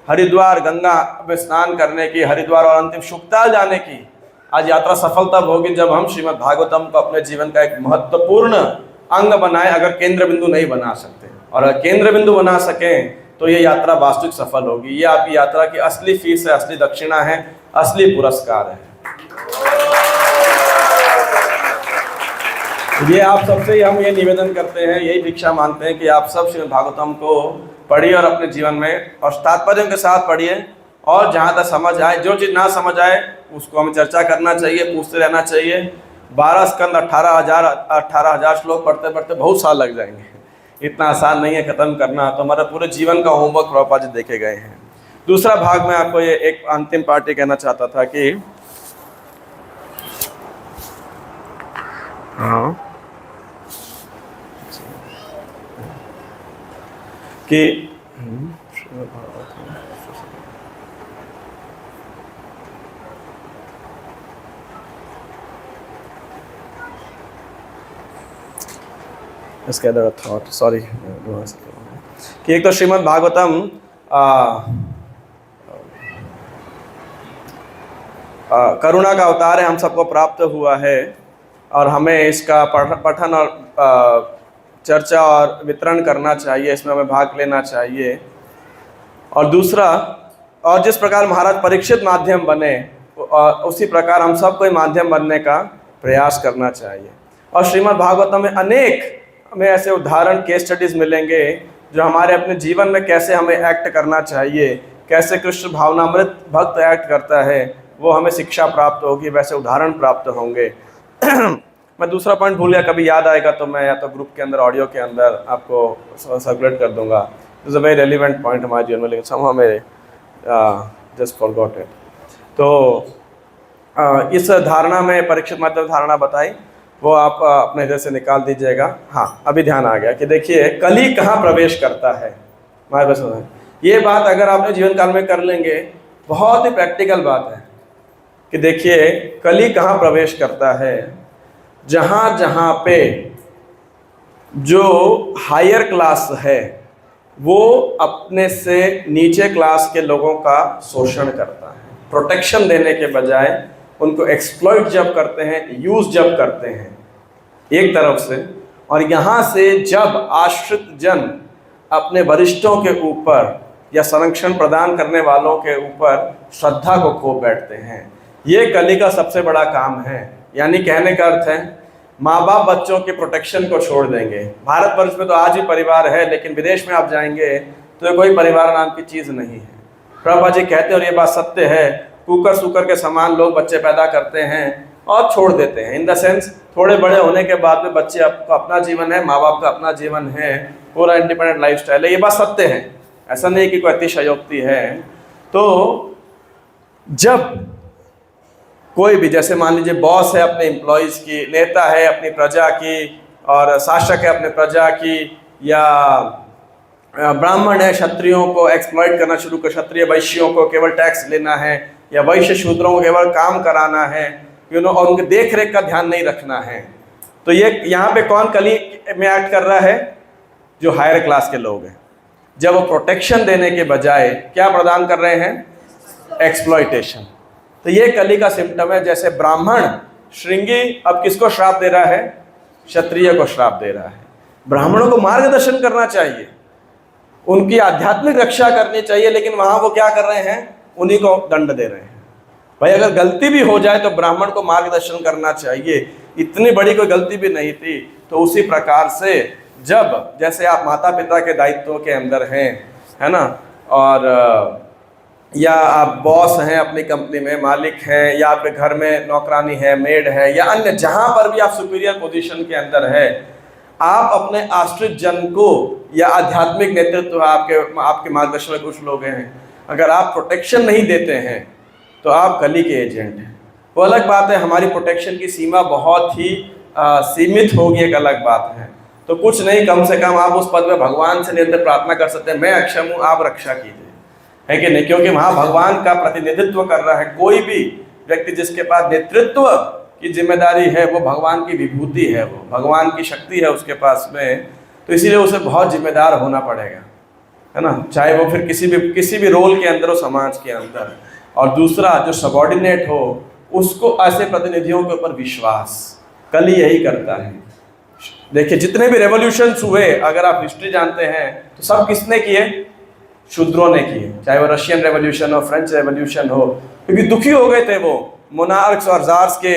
हरिद्वार गंगा में स्नान करने की, हरिद्वार और अंतिम शुक्ताल जाने की आज यात्रा सफल तब होगी जब हम श्रीमद् भागवतम को अपने जीवन का एक महत्वपूर्ण अंग बनाए। अगर केंद्र बिंदु नहीं बना सकते, और अगर केंद्र बिंदु बना सकें तो ये यात्रा वास्तविक सफल होगी। ये आपकी यात्रा की असली फीस है, असली दक्षिणा है, असली पुरस्कार है। ये आप सबसे हम ये निवेदन करते हैं, यही भिक्षा मांगते हैं कि आप सब श्रीमद् भागवतम को पढ़िए और अपने जीवन में और तात्पर्य के साथ पढ़िए, और जहाँ तक समझ आए, जो चीज़ ना समझ आए उसको हमें चर्चा करना चाहिए, पूछते रहना चाहिए। 12 स्कंद 18,000 श्लोक पढ़ते पढ़ते बहुत साल लग जाएंगे, इतना आसान नहीं है ख़त्म करना। तो हमारा पूरे जीवन का होमवर्क प्रभुपाद जी देखे गए हैं। दूसरा भाग में आपको ये एक अंतिम पार्ट ये कहना चाहता था कि इसके अंदर थॉट सॉरी कि एक तो श्रीमद् भागवतम करुणा का अवतार है, हम सबको प्राप्त हुआ है, और हमें इसका पठन और चर्चा और वितरण करना चाहिए, इसमें हमें भाग लेना चाहिए। और दूसरा, और जिस प्रकार महाराज परीक्षित माध्यम बने, उसी प्रकार हम सबको माध्यम बनने का प्रयास करना चाहिए। और श्रीमद् भागवतम में अनेक हमें ऐसे उदाहरण, केस स्टडीज़ मिलेंगे जो हमारे अपने जीवन में कैसे हमें एक्ट करना चाहिए, कैसे कृष्ण भावनामृत भक्त एक्ट करता है, वो हमें शिक्षा प्राप्त होगी, वैसे उदाहरण प्राप्त होंगे। मैं दूसरा पॉइंट भूल गया, कभी याद आएगा तो मैं या तो ग्रुप के अंदर, ऑडियो के अंदर आपको सर्कुलेट कर दूंगा। It's a very relevant point हमारे जीवन में, लेकिन समहाउ मेरे जस्ट फॉरगॉट इट। तो इस धारणा में परीक्षित माध्यम धारणा बताई, वो आप अपने हृदय से निकाल दीजिएगा। हाँ, अभी ध्यान आ गया कि देखिए कली कहाँ प्रवेश करता है। हमारे पास ये बात अगर आपने जीवन काल में कर लेंगे, बहुत ही प्रैक्टिकल बात है कि देखिए कली कहाँ प्रवेश करता है। जहाँ जहाँ पे जो हायर क्लास है वो अपने से नीचे क्लास के लोगों का शोषण करता है, प्रोटेक्शन देने के बजाय उनको एक्सप्लॉइट जब करते हैं, यूज जब करते हैं एक तरफ से, और यहाँ से जब आश्रित जन अपने वरिष्ठों के ऊपर या संरक्षण प्रदान करने वालों के ऊपर श्रद्धा को खो बैठते हैं, ये कली का सबसे बड़ा काम है। यानी कहने का अर्थ है, माँ बाप बच्चों के प्रोटेक्शन को छोड़ देंगे। भारतवर्ष में तो आज भी परिवार है, लेकिन विदेश में आप जाएंगे तो कोई परिवार नाम की चीज़ नहीं है। प्रभुपाद जी कहते हैं, और ये बात सत्य है, कुकर सुकर के समान लोग बच्चे पैदा करते हैं और छोड़ देते हैं। इन द सेंस थोड़े बड़े होने के बाद में बच्चे का अपना जीवन है, माँ बाप का अपना जीवन है, पूरा इंडिपेंडेंट लाइफस्टाइल है। ये बात सत्य है, ऐसा नहीं कि कोई अतिशयोक्ति है। तो जब कोई भी, जैसे मान लीजिए बॉस है अपने एम्प्लॉयज़ की, नेता है अपनी प्रजा की, और शासक है अपने प्रजा की, या ब्राह्मण है क्षत्रियों को एक्सप्लॉइट करना शुरू कर, क्षत्रिय वैश्यों को केवल टैक्स लेना है, या वैश्य शूद्रों को केवल काम कराना है, और उनके देख रेख का ध्यान नहीं रखना है। तो ये यहाँ पे कौन कली में एक्ट कर रहा है? जो हायर क्लास के लोग हैं। जब वो प्रोटेक्शन देने के बजाय क्या प्रदान कर रहे हैं? एक्सप्लॉइटेशन। तो ये कली का सिम्टम है। जैसे ब्राह्मण श्रृंगी अब किसको श्राप दे रहा है? क्षत्रिय को श्राप दे रहा है। ब्राह्मणों को मार्गदर्शन करना चाहिए, उनकी आध्यात्मिक रक्षा करनी चाहिए, लेकिन वहाँ वो क्या कर रहे हैं? उन्हीं को दंड दे रहे हैं। भाई अगर गलती भी हो जाए तो ब्राह्मण को मार्गदर्शन करना चाहिए, इतनी बड़ी कोई गलती भी नहीं थी। तो उसी प्रकार से जब जैसे आप माता पिता के दायित्वों के अंदर हैं, है ना, और या आप बॉस हैं अपनी कंपनी में, मालिक हैं, या आपके घर में नौकरानी है, मेड है, या अन्य जहाँ पर भी आप सुपीरियर पोजीशन के अंदर है, आप अपने आश्रित जन को या आध्यात्मिक नेतृत्व आपके मार्गदर्शन में कुछ लोग हैं, अगर आप प्रोटेक्शन नहीं देते हैं तो आप कली के एजेंट हैं। वो अलग बात है, हमारी प्रोटेक्शन की सीमा बहुत ही सीमित होगी, एक अलग बात है। तो कुछ नहीं, कम से कम आप उस पद में भगवान से निरंतर प्रार्थना कर सकते हैं, मैं अक्षम हूँ, आप रक्षा कीजिए, है कि नहीं? क्योंकि वहाँ भगवान का प्रतिनिधित्व कर रहा है। कोई भी व्यक्ति जिसके पास नेतृत्व की जिम्मेदारी है, वो भगवान की विभूति है, वो भगवान की शक्ति है उसके पास में, तो इसीलिए उसे बहुत जिम्मेदार होना पड़ेगा, है ना, चाहे वो फिर किसी भी रोल के अंदर हो, समाज के अंदर। और दूसरा, जो सबॉर्डिनेट हो, उसको ऐसे प्रतिनिधियों के ऊपर विश्वास, कली यही करता है। देखिए जितने भी रेवोल्यूशंस हुए, अगर आप हिस्ट्री जानते हैं तो सब किसने किए? शूद्रों ने किए, चाहे वो रशियन रेवोल्यूशन हो, फ्रेंच रेवोल्यूशन हो, क्योंकि दुखी हो गए थे वो मोनार्क्स और जार्स के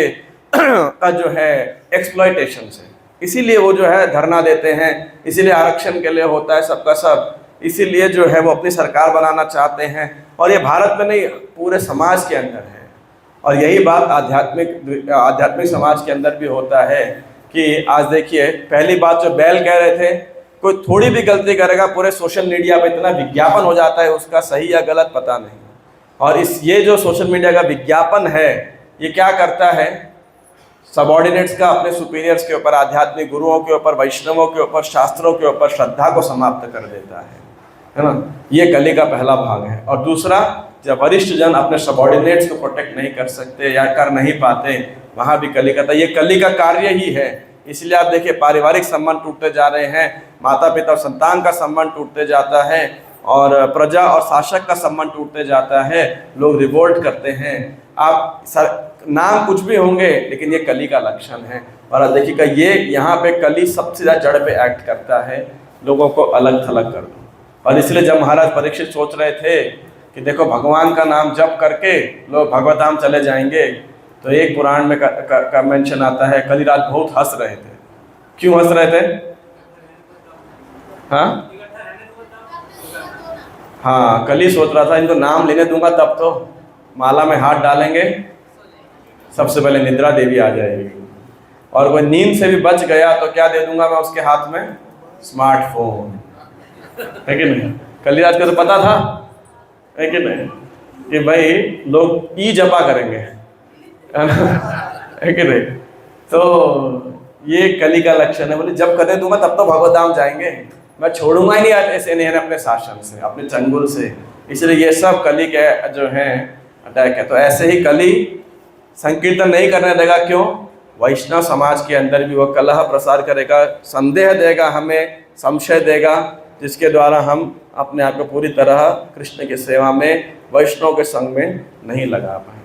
का जो है एक्सप्लॉयटेशन से। इसीलिए वो जो है धरना देते हैं, इसीलिए आरक्षण के लिए होता है सबका सब, इसीलिए जो है वो अपनी सरकार बनाना चाहते हैं। और ये भारत में नहीं, पूरे समाज के अंदर है। और यही बात आध्यात्मिक समाज के अंदर भी होता है कि आज देखिए, पहली बात जो बैल कह रहे थे, कोई थोड़ी भी गलती करेगा, पूरे सोशल मीडिया पे इतना विज्ञापन हो जाता है, उसका सही या गलत पता नहीं। और ये जो सोशल मीडिया का विज्ञापन है, ये क्या करता है? सबॉर्डिनेट्स का अपने सुपीरियर्स के ऊपर, आध्यात्मिक गुरुओं के ऊपर, वैष्णवों के ऊपर, शास्त्रों के ऊपर श्रद्धा को समाप्त कर देता है ना। ये कली का पहला भाग है। और दूसरा, जब वरिष्ठ जन अपने सबॉर्डिनेट्स को प्रोटेक्ट नहीं कर सकते या कर नहीं पाते, वहाँ भी कली करता है। ये कली का कार्य ही है। इसलिए आप देखिए, पारिवारिक संबंध टूटते जा रहे हैं, माता पिता और संतान का संबंध टूटते जाता है, और प्रजा और शासक का संबंध टूटते जाता है, लोग रिवोल्ट करते हैं। आप नाम कुछ भी होंगे, लेकिन ये कली का लक्षण है। और देखिएगा, ये यहाँ पे कली सबसे ज़्यादा जड़ पे एक्ट करता है, लोगों को अलग थलग कर दो। और इसलिए जब महाराज परीक्षित सोच रहे थे कि देखो भगवान का नाम जप करके लोग भगवत धाम चले जाएंगे, तो एक पुराण में का मेंशन आता है, कलिराज बहुत हंस रहे थे। क्यों हंस रहे थे? हाँ, कली सोच रहा था, इनको नाम लेने दूंगा तब तो माला में हाथ डालेंगे, सबसे पहले निद्रा देवी आ जाएगी, और कोई नींद से भी बच गया तो क्या दे दूंगा मैं उसके हाथ में? स्मार्टफोन, है कि नहीं? कलिराज को तो पता था, है कि नहीं, कि भाई लोग ई जपा करेंगे, है कि नहीं? तो ये कली का लक्षण है। बोले जब करने दूंगा तब तो भगवत धाम जाएंगे, मैं छोड़ूंगा ही नहीं ऐसे नहीं है अपने शासन से, अपने चंगुल से। इसलिए ये सब कली के जो है अटैक है। तो ऐसे ही कली संकीर्तन नहीं करने देगा। क्यों? वैष्णव समाज के अंदर भी वो कलह प्रसार करेगा, संदेह देगा, हमें संशय देगा, जिसके द्वारा हम अपने आप को पूरी तरह कृष्ण की सेवा में, वैष्णव के संग में नहीं लगा पाएंगे।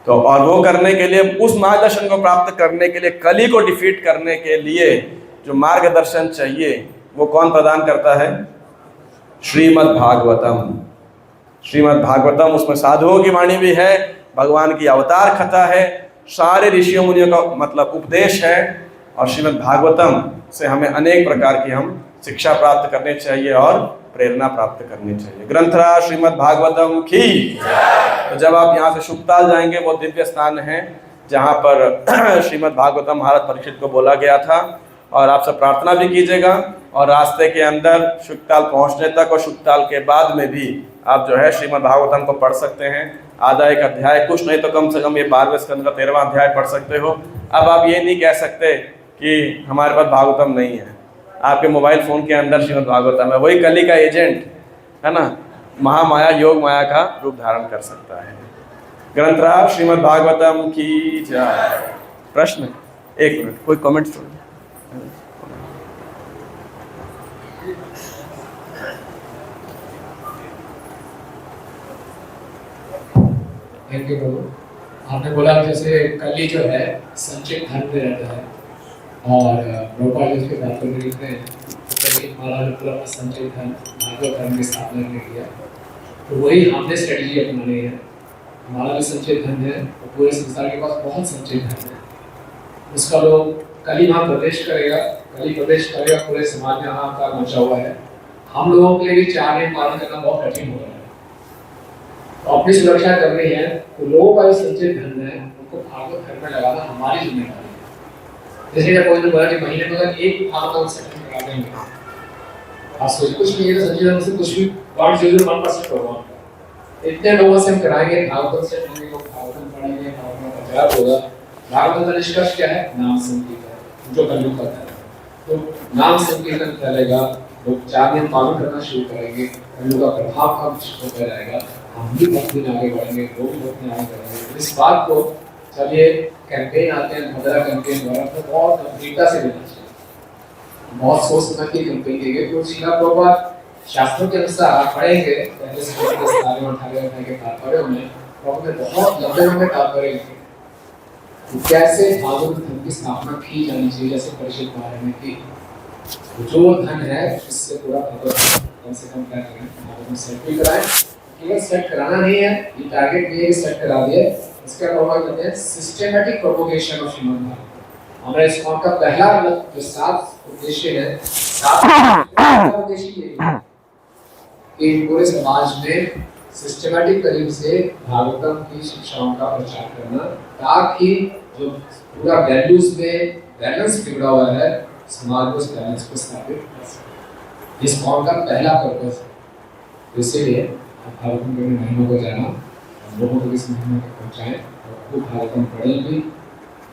तो और वो करने के लिए, उस मार्गदर्शन को प्राप्त करने के लिए, कली को डिफीट करने के लिए जो मार्गदर्शन चाहिए, वो कौन प्रदान करता है? श्रीमद् भागवतम। श्रीमद् भागवतम, उसमें साधुओं की वाणी भी है, भगवान की अवतार कथा है, सारे ऋषियों मुनियों का मतलब उपदेश है। और श्रीमद् भागवतम से हमें अनेक प्रकार की हम शिक्षा प्राप्त करनी चाहिए और प्रेरणा प्राप्त करनी चाहिए। ग्रंथराज श्रीमद् भागवतम की। तो जब आप यहाँ से शुक्ताल जाएंगे, वो दिव्य स्थान है जहाँ पर श्रीमद् भागवतम महाराज परीक्षित को बोला गया था। और आपसे प्रार्थना भी कीजिएगा, और रास्ते के अंदर शुक्ताल पहुँचने तक और शुक्ताल के बाद में भी आप जो है श्रीमद् भागवतम को पढ़ सकते हैं। आधा एक अध्याय, कुछ नहीं तो कम से कम ये 12वें स्कंद का 13वां अध्याय पढ़ सकते हो। अब आप ये नहीं कह सकते कि हमारे पास भागवतम नहीं है। आपके मोबाइल फ़ोन के अंदर श्रीमद् भागवतम है, वही कली का एजेंट है ना, महामाया, योग माया का रूप धारण कर सकता है। ग्रंथराज श्रीमद् भागवतम की जय। प्रश्न? एक मिनट, कोई कमेंट सुन।
थैंक यू प्रभु। आपने बोला जैसे कली जो है संचित धन में रहता है, और प्रोपाल उसके तात्पर्य लिखते हैं कि महाराज ने पूरा संचित धन भागवत धर्म की स्थापना ने किया। तो वही हमने स्ट्रेटजी अपनानी है। हमारा भी संचित धन है, और पूरे संसार के पास बहुत संचित धन है। उसका लोग कली वहाँ प्रवेश करेगा, कली प्रवेश करेगा, पूरे समाज में हाहाकार मचा हुआ है। हम लोगों के लिए भी 4 नियम पालन करना बहुत कठिन हो रहा है। तो अपनी सुरक्षा कर रही है, तो लोगों का जो संचित धन है उनको भागवत घर में लगाना हमारी जिम्मेदारी है। जैसे जब कोई ने बोला कि महीने में अगर एक भागवत सेशन करा देंगे, आप सोच कुछ नहीं है तो संचित धन से कुछ भी 1% होगा। इतने लोगों से हम कराएंगे भागवत से, लोग भागवत पढ़ेंगे, भागवत का जाप होगा। भागवत का निष्कर्ष क्या है? नाम संकीर्तन, जो कलयुग का है। तो नाम संकीर्तन फैलेगा, लोग 4 दिन पालन करना शुरू करेंगे, कलयुग का प्रभाव कम होता जाएगा, हम भी भक्ति में आगे बढ़ेंगे, लोग भी भक्ति में आगे बढ़ेंगे। इस बात को चलिए कैंपेन आते हैं, भद्रा कैंपेन द्वारा तो बहुत गंभीरता से लेना चाहिए। बहुत सोच समझ के कैंपेन की गई। तो श्रीला प्रभुपाद शास्त्रों के अनुसार पढ़ेंगे, पहले से सारे उठाने के तात्पर्य में बहुत लंबे तात्पर्य लिखे कैसे भागवत धर्म की स्थापना की जानी चाहिए। जैसे परिषद महाराज ने की, जो धन है इससे पूरा भागवत कम से कम क्या करें, भागवत में सेट भी कराएं। केवल सेट कराना नहीं है, ये टारगेट नहीं है कि सेट करा दिए, इसका प्रभाव कहते हैं systematic propagation of Shrimad Bhagavat. हमारे इस काम का पहला जो 7 उद्देश्य है, 7 उद्देश्य ये है कि पूरे समाज में सिस्टेमेटिक तरीके से भागवतम की शिक्षाओं का प्रचार करना, ताकि जो पूरा वैल्यूज में बैलेंस बिगड़ा हुआ है, समाज को उस बैलेंस को स्थापित कर सके। इस कॉल का पहला पर्पस है। इसीलिए भागवतम के महिमा को जाना, लोगों को इस महिमा तक पहुँचाएं और खूब भागवतम पढ़ें भी,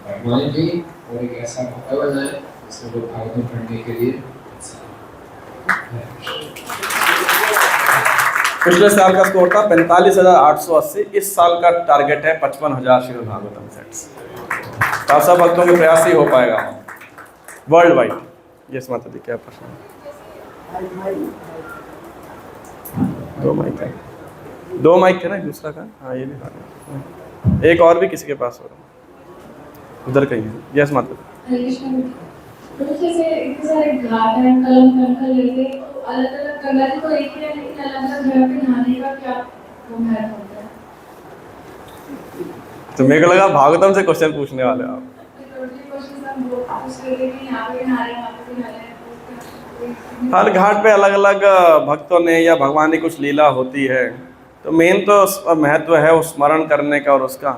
पढ़वाएं भी, और एक ऐसा माहौल बनाएं जिसमें लोग भागवतम पढ़ने के लिए
पिछले साल का स्कोर था 45,880, इस साल का टारगेट है 55,000 श्रीमद् भागवतम सेट्स। तो आप सब भक्तों के प्रयास ही हो पाएगा वर्ल्ड वाइड। यस माता जी, क्या प्रश्न है? 2 माइक है, 2 माइक थे ना, दूसरा का। हाँ, ये भी एक और भी किसी के पास हो रहा, उधर कहीं है। यस माता जी।
तो जैसे इतने सारे घाट हैं, कलम लेके तो अलग-अलग गंगा जी तो एक ही है, लेकिन अलग-अलग जगह पे नहाने का क्या वो महत्व होता है?
तो मेरे को लगा भागवतम से क्वेश्चन पूछने वाले हो आप। हर घाट पे अलग अलग भक्तों ने या भगवान की कुछ लीला होती है, तो मेन तो महत्व है उस स्मरण करने का और उसका,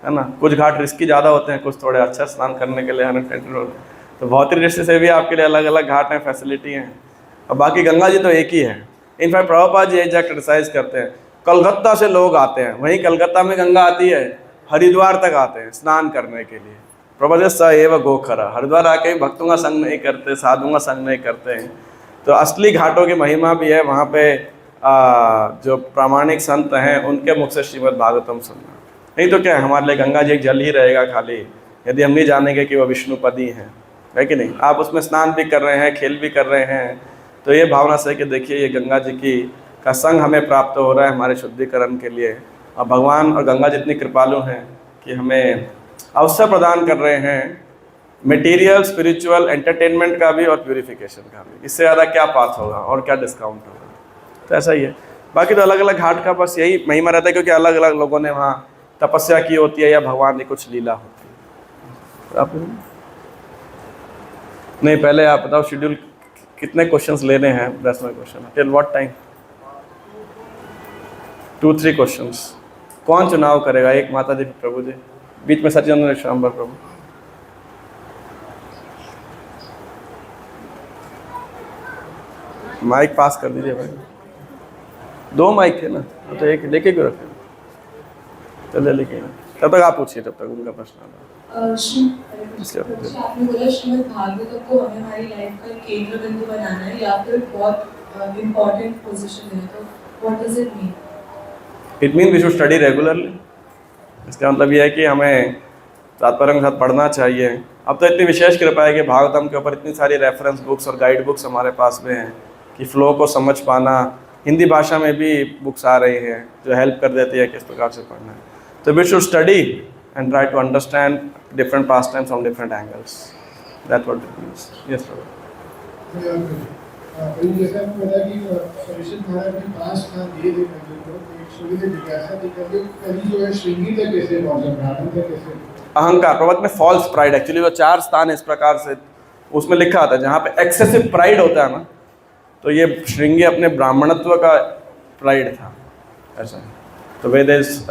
है ना। कुछ घाट रिस्की ज़्यादा होते हैं, कुछ थोड़े अच्छा स्नान करने के लिए 100 तो भौतिक दृष्टि से भी आपके लिए अलग अलग घाट हैं, फैसिलिटी हैं। और बाकी गंगा जी तो एक ही है। इनफैक्ट प्रभुपाद जी एक जगह क्रिटिसाइज करते हैं, कलकत्ता से लोग आते हैं, वहीं कलकत्ता में गंगा आती है, हरिद्वार तक आते हैं स्नान करने के लिए। प्रभुपाद स एव गोखरा, हरिद्वार आके भक्तों का संग नहीं करते, साधुओं का संग नहीं करते हैं। तो असली घाटों की महिमा भी है वहाँ पे जो प्रामाणिक संत हैं उनके मुख से श्रीमद् भागवतम सुनना। नहीं तो क्या है, हमारे लिए गंगा जी एक जल ही रहेगा खाली, यदि हम नहीं जानेंगे कि वह विष्णुपदी हैं, है कि नहीं। आप उसमें स्नान भी कर रहे हैं, खेल भी कर रहे हैं, तो ये भावना से कि देखिए ये गंगा जी की का संग हमें प्राप्त हो रहा है हमारे शुद्धिकरण के लिए। और भगवान और गंगा जितनी कृपालु हैं कि हमें अवसर प्रदान कर रहे हैं मटेरियल, स्पिरिचुअल, एंटरटेनमेंट का भी और प्यूरिफिकेशन का भी। इससे ज़्यादा क्या पास होगा और क्या डिस्काउंट होगा। तो ऐसा ही है। बाकी तो अलग अलग घाट का बस यही महिमा रहता है, क्योंकि अलग अलग लोगों ने वहाँ तपस्या की होती है या भगवान की कुछ लीला होती है। आप नहीं, पहले आप बताओ शेड्यूल कितने क्वेश्चंस लेने हैं? 10वें question till what time? 2-3 questions. कौन चुनाव करेगा? एक माता जी, प्रभु जी, बीच में सचिन श्यामबर प्रभु। माइक पास कर दीजिए भाई। 2 माइक थे ना, तो एक लेके क्यों रखे? चलिए लेके, तब तक आप पूछिए, तब तक उनका प्रश्न आता है।
आपने बोला श्रीमद् भागवतम को हमें हमारी लाइफ का केंद्र बिंदु बनाना है या फिर बहुत इम्पोर्टेंट पोजीशन है, तो what does it mean?
It mean we should study regularly. इसका मतलब यह है कि हमें तात्पर्य के साथ पढ़ना चाहिए। अब तो इतनी विशेष कृपा है कि भागवतम के ऊपर इतनी सारी रेफरेंस बुक्स और गाइड बुक्स हमारे पास में हैं कि फ्लो को समझ पाना, हिंदी भाषा में भी बुक्स आ रही हैं जो हेल्प कर देती है किस प्रकार से पढ़ना है। तो we should study and try to understand different pastimes from different angles. That's what it means. Yes, sir.
जैसे आपको पता कि परिषद महाराज ने 5 स्थान दिए थे को, एक शुरू से जिज्ञासा थी कि कभी जो है श्रृंगी तक कैसे पहुंचा, ब्राह्मण तक कैसे।
अहंकार प्रवत में फॉल्स प्राइड, एक्चुअली वो 4 स्थान इस प्रकार से उसमें लिखा आता है जहाँ पे एक्सेसिव प्राइड होता है ना, तो ये श्रृंगी अपने ब्राह्मणत्व का प्राइड था ऐसा। तो वे this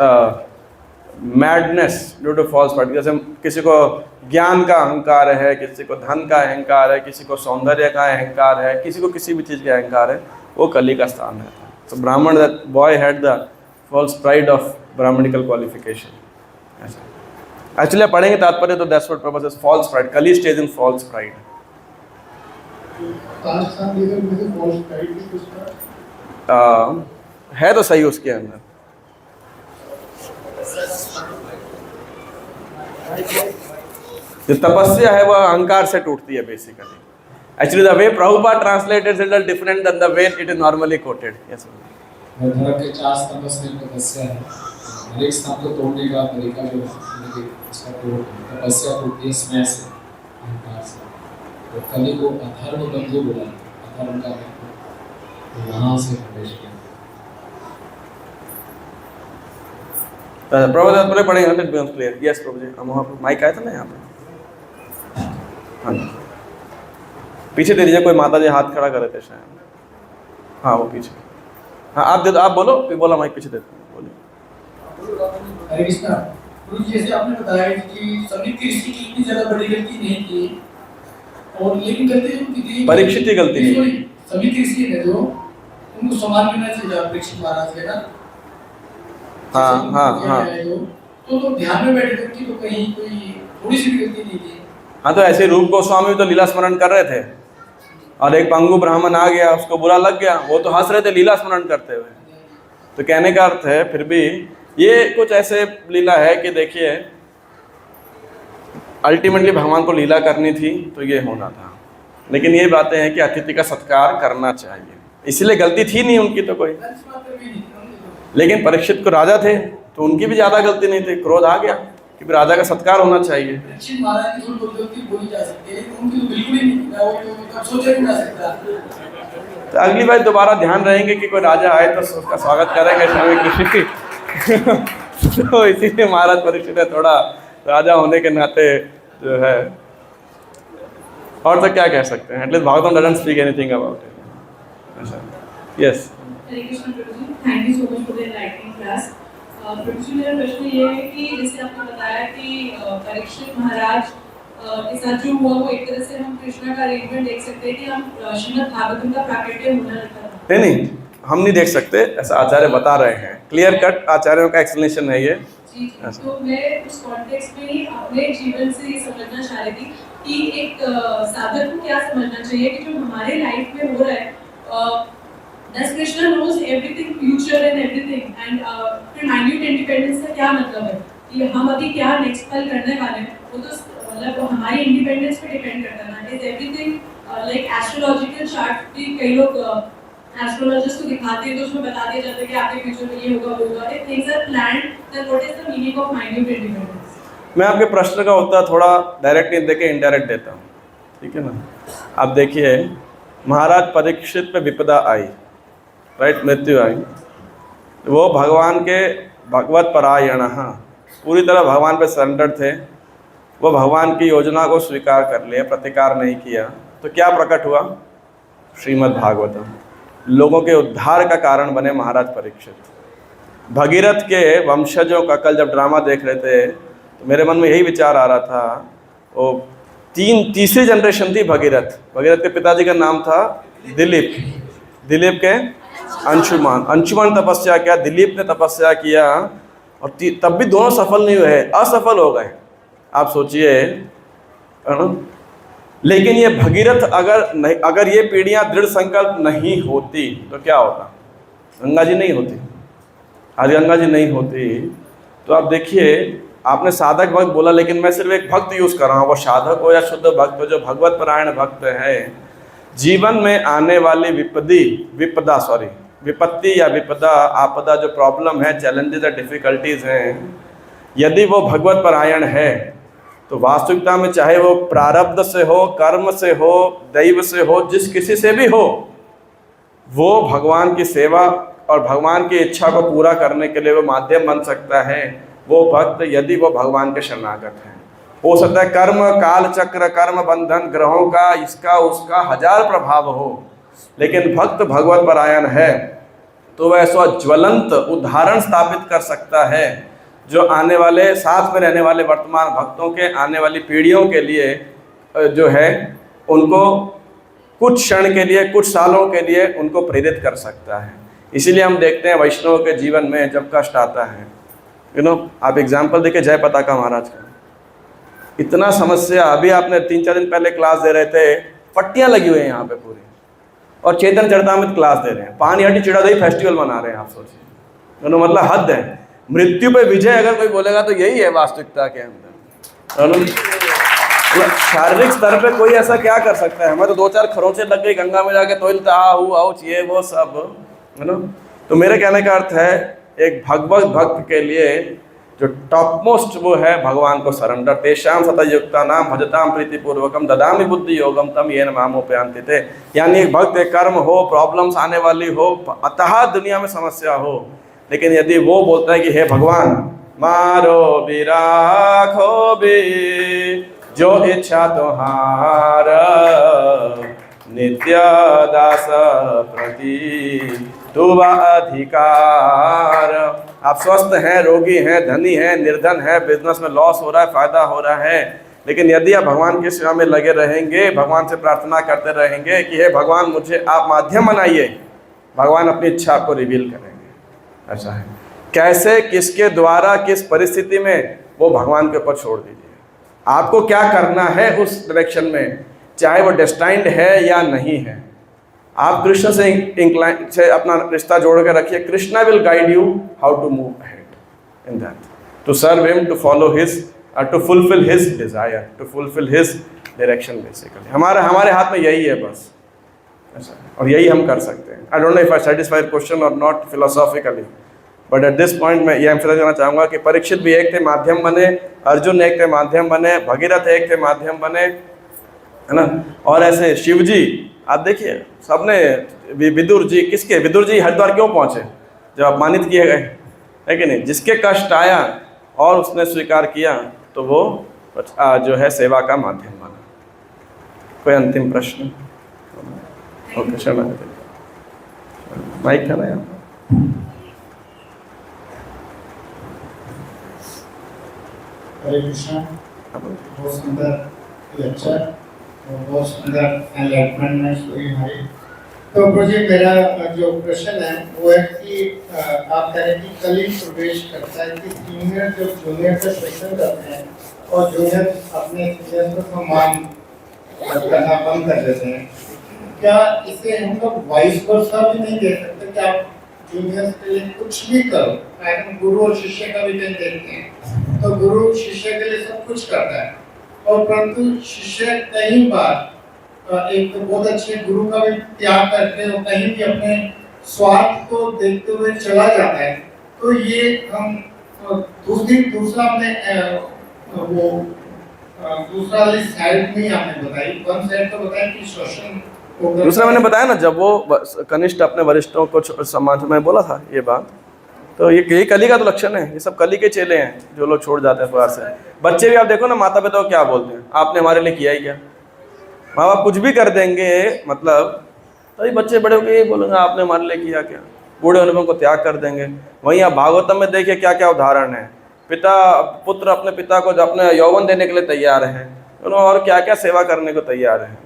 madness due to false pride, जैसे किसी को ज्ञान का अहंकार है, किसी को धन का अहंकार है, किसी को सौंदर्य का अहंकार है, किसी को किसी भी चीज़ का अहंकार है, वो कली का स्थान रहता है। तो Brahmin, that boy had the false pride of Brahminical qualification ऐसा। एक्चुअली पढ़ेंगे तात्पर्य तो that's what purpose is false pride, Kali stage in false pride.
5 स्थान दिए थे उनमें से फॉल्स प्राइड भी कुछ
है तो सही उसके अंदर। जो तपस्या है वह अहंकार से टूटती है basically. Actually the way Prabhupada translated is little different than the way it is normally quoted. Yes,
धर्म के 4 स्तंभ से तपस्या है, हर एक स्तंभ को तोड़ने का तरीका जो है उसका तपस्या टूटती है स्नेह से, अहंकार से। तो कली को अधर्म बंधु बोला, अधर्म का वहाँ से प्रवेश किया।
प्रभुपाद पहले पढ़ेंगे, लेट बी क्लियर। यस प्रभु जी, हम वहाँ पर माइक आया था ना यहाँ पे। हाँ जी, पीछे दे दीजिए, कोई माता जी हाथ खड़ा कर रहे थे शायद। हाँ वो पीछे, हाँ आप दे दो, आप बोलो, फिर बोला माइक पीछे देते हैं, बोलिए।
हरे कृष्णा। गुरु जी, जैसे आपने बताया कि समिति ऋषि की इतनी ज्यादा बड़ी गलती नहीं की, और लेकिन गलती जो की थी
परीक्षित की गलती नहीं,
समिति ऋषि ने जो उनको सम्मान मिलना चाहिए परीक्षित महाराज के ना।
हाँ हाँ हाँ
तो ध्यान में बैठे थे कि तो कहीं कोई थोड़ी सी भी गलती नहीं थी।
हाँ, तो ऐसे रूप गोस्वामी तो लीला स्मरण कर रहे थे और एक पंगु ब्राह्मण आ गया, उसको बुरा लग गया, वो तो हंस रहे थे लीला स्मरण करते हुए। तो कहने का अर्थ है फिर भी ये कुछ ऐसे लीला है कि देखिए अल्टीमेटली भगवान को लीला करनी थी तो ये होना था, लेकिन ये बातें हैं कि अतिथि का सत्कार करना चाहिए, इसलिए गलती थी नहीं उनकी तो कोई। लेकिन परीक्षित को राजा थे तो उनकी भी ज्यादा गलती नहीं थी, क्रोध आ गया कि राजा का सत्कार होना चाहिए।
परीक्षित महाराज की थोड़ी गलती बोली जा सकती है, लेकिन उनकी तो बिल्कुल ही नहीं, वो सोचा भी ना सकता।
तो अगली बार दोबारा ध्यान रहेंगे कि कोई राजा आए तो उसका स्वागत करेंगे स्वामी कृष्ण। तो इसीलिए महाराज परीक्षित ने थोड़ा राजा होने के नाते जो है, और तो क्या कह सकते हैं, at least Bhagavatam doesn't speak anything about it. Yes,
Hare Krishna प्रभु जी, thank you so much for the enlightening class. प्रभु जी, मेरा प्रश्न ये है कि जैसे आपने बताया कि परीक्षित महाराज के साथ जो हुआ वो एक तरह से हम कृष्णा का अरेंजमेंट देख सकते हैं कि हम श्रीमद् भागवतम का प्राकट्य होना लगता था।
नहीं, हम नहीं देख सकते, ऐसा आचार्य बता रहे हैं, क्लियर कट आचार्यों का एक्सप्लेनेशन है ये।
जी, तो मैं उस कॉन्टेक्स्ट में ही अपने जीवन से समझना चाह रही थी कि एक साधक को क्या समझना चाहिए कि जो हमारे लाइफ में हो रहा है, Does Krishna knows everything, future and everything, and फिर minute independence का क्या मतलब है कि हम अभी क्या next पल करने वाले हैं, वो तो मतलब हमारी independence पे depend करता है ना। Is everything like astrological chart भी कई लोग astrologers को दिखाते हैं तो उसमें बता दिया जाता है कि आपके future में ये होगा वो होगा। If things are planned, then what is the meaning of minute independence?
मैं आपके प्रश्न का उत्तर थोड़ा डायरेक्ट नहीं देके इनडायरेक्ट देता हूँ, ठीक है ना। आप देखिए, महाराज परीक्षित पे विपदा आई, राइट, मृत्यु आई, वो भगवान के भगवत परायण, पूरी तरह भगवान पे सरेंडर थे, वो भगवान की योजना को स्वीकार कर लिया, प्रतिकार नहीं किया, तो क्या प्रकट हुआ? श्रीमद् भागवतम। लोगों के उद्धार का कारण बने महाराज परीक्षित। भगीरथ के वंशजों का कल जब ड्रामा देख रहे थे तो मेरे मन में यही विचार आ रहा था, वो तीसरी जनरेशन थी भगीरथ। भगीरथ के पिताजी का नाम था दिलीप, दिलीप के अंशुमान तपस्या किया, दिलीप ने तपस्या किया, और तब भी दोनों सफल नहीं हुए, असफल हो गए। आप सोचिए, है ना। लेकिन ये भगीरथ अगर ये पीढ़ियां दृढ़ संकल्प नहीं होती तो क्या होता? गंगा जी नहीं होती, आज गंगा जी नहीं होती। तो आप देखिए, आपने साधक भक्त बोला, लेकिन मैं सिर्फ एक भक्त यूज कर रहा हूँ, वो साधक हो या शुद्ध भक्त हो, जो भगवत परायण भक्त है, जीवन में आने वाली विपत्ति या विपदा, आपदा, जो प्रॉब्लम है, चैलेंजेस या डिफिकल्टीज हैं, यदि वो भगवत परायण है तो वास्तविकता में चाहे वो प्रारब्ध से हो, कर्म से हो, दैव से हो, जिस किसी से भी हो, वो भगवान की सेवा और भगवान की इच्छा को पूरा करने के लिए वो माध्यम बन सकता है। वो भक्त यदि वो भगवान के शरणागत है, हो सकता है कर्म काल चक्र, कर्म बंधन, ग्रहों का, इसका उसका हजार प्रभाव हो, लेकिन भक्त भगवत परायण है तो वह ऐसा ज्वलंत उदाहरण स्थापित कर सकता है जो आने वाले साथ में रहने वाले वर्तमान भक्तों के आने वाली पीढ़ियों के लिए जो है उनको कुछ क्षण के लिए, कुछ सालों के लिए उनको प्रेरित कर सकता है। इसीलिए हम देखते हैं वैष्णव के जीवन में जब कष्ट आता है, आप एग्जाम्पल देखिए जय पताका महाराज का, इतना समस्या। अभी आपने 3-4 दिन पहले क्लास दे रहे थे, पट्टियां लगी हुई हैं यहाँ पे पूरी, और चेतन चरितामृत क्लास दे रहे हैं, पानी हटी चिड़ा दही फेस्टिवल मना रहे हैं। आप सोचिए, मतलब हद है। मृत्यु पे विजय अगर कोई बोलेगा तो यही है वास्तविकता के अंदर। शारीरिक स्तर पे कोई ऐसा क्या कर सकता है? हमें तो 2-4 खरोंचे लग गई गंगा में जाके तोलता आउच ये वो सब, है ना। तो मेरे कहने का अर्थ है, एक भगवत भक्त के लिए जो टॉप मोस्ट वो है भगवान को सरेंडर। तेषाम सतयुक्ता नाम भजताम प्रीतिपूर्वकम ददामि बुद्धि योगम तम येन मामोपयान्ति ते। यानी एक भक्त, एक कर्म हो, प्रॉब्लम्स आने वाली हो, अतः दुनिया में समस्या हो, लेकिन यदि वो बोलता है कि हे भगवान मारो भी राखो भी जो इच्छा तुम्हार नित्य दास प्रति तुवा अधिकार। आप स्वस्थ हैं, रोगी हैं, धनी हैं, निर्धन हैं, बिजनेस में लॉस हो रहा है, फायदा हो रहा है, लेकिन यदि आप भगवान की सेवा में लगे रहेंगे, भगवान से प्रार्थना करते रहेंगे कि हे भगवान मुझे आप माध्यम बनाइए, भगवान अपनी इच्छा आपको रिवील करेंगे। ऐसा है। कैसे, किसके द्वारा, किस परिस्थिति में, वो भगवान के ऊपर छोड़ दीजिए। आपको क्या करना है उस डायरेक्शन में, चाहे वो डेस्टाइंड है या नहीं है। आप कृष्ण से इंक्लाइन से अपना रिश्ता जोड़ कर रखिए। Krishna will guide you how to move ahead in that, to serve him, to follow his, to fulfil his desire, to fulfil his direction. Basically हमारे हाथ में यही है बस, ऐसा। और यही हम कर सकते हैं। I don't know if I satisfy question और not philosophically, but at this point मैं ये एम्फसाइज करना चाहूँगा कि परीक्षित भी एक थे माध्यम बने, अर्जुन एक थे माध्यम बने, भगीरथ एक थे माध्यम बने, है ना। और ऐसे शिव जी आप देखिए, सबने, विदुर जी, किसके, विदुर जी हरिद्वार क्यों पहुँचे? जब अपमानित किए गए, है कि नहीं। जिसके कष्ट आया और उसने स्वीकार किया तो वो जो है सेवा का माध्यम बना। कोई अंतिम प्रश्न? ओके, शरण माइक था ना यहाँ।
हरे कृष्णा। बहुत सुंदर लेक्चर और बहुत सुंदर एनलाइटमेंट हुई हमारी। तो मुझे मेरा जो प्रश्न है वो है कि आप कह रहे हैं कि कली प्रवेश करता है कि सीनियर जब जूनियर से क्वेश्चन करते हैं और जूनियर अपने सीनियर को सम्मान करना बंद कर देते हैं, क्या इसे हम लोग वाइस वर्सा भी नहीं दे सकते कि आप जूनियर्स के लिए कुछ भी करो? गुरु और शिष्य का भी कहीं देखते हैं तो गुरु शिष्य के लिए सब कुछ करता है, और परंतु शिष्य कई बार एक तो बहुत अच्छे गुरु का भी त्याग करके और कहीं भी अपने स्वार्थ को देखते हुए चला जाता है। तो ये हम दूसरा वाली साइड नहीं आपने बताई, वन साइड तो बताया कि शोषण।
दूसरा मैंने बताया ना, जब वो कनिष्ठ अपने वरिष्ठों को सम्मान से, मैं बोला था ये बात, तो ये कली का तो लक्षण है। ये सब कली के चेले हैं जो लोग छोड़ जाते हैं परिवार से। बच्चे भी आप देखो ना, माता पिता को क्या बोलते हैं, आपने हमारे लिए किया ही क्या। माँ बाप कुछ भी कर देंगे, मतलब तो ये बच्चे बड़े होकर ये बोलेंगे आपने हमारे लिए किया क्या। बूढ़े होने में को त्याग कर देंगे। वहीं आप भागवतम में देखिए क्या क्या उदाहरण है। पुत्र अपने पिता को अपने यौवन देने के लिए तैयार है, और क्या क्या सेवा करने को तैयार है।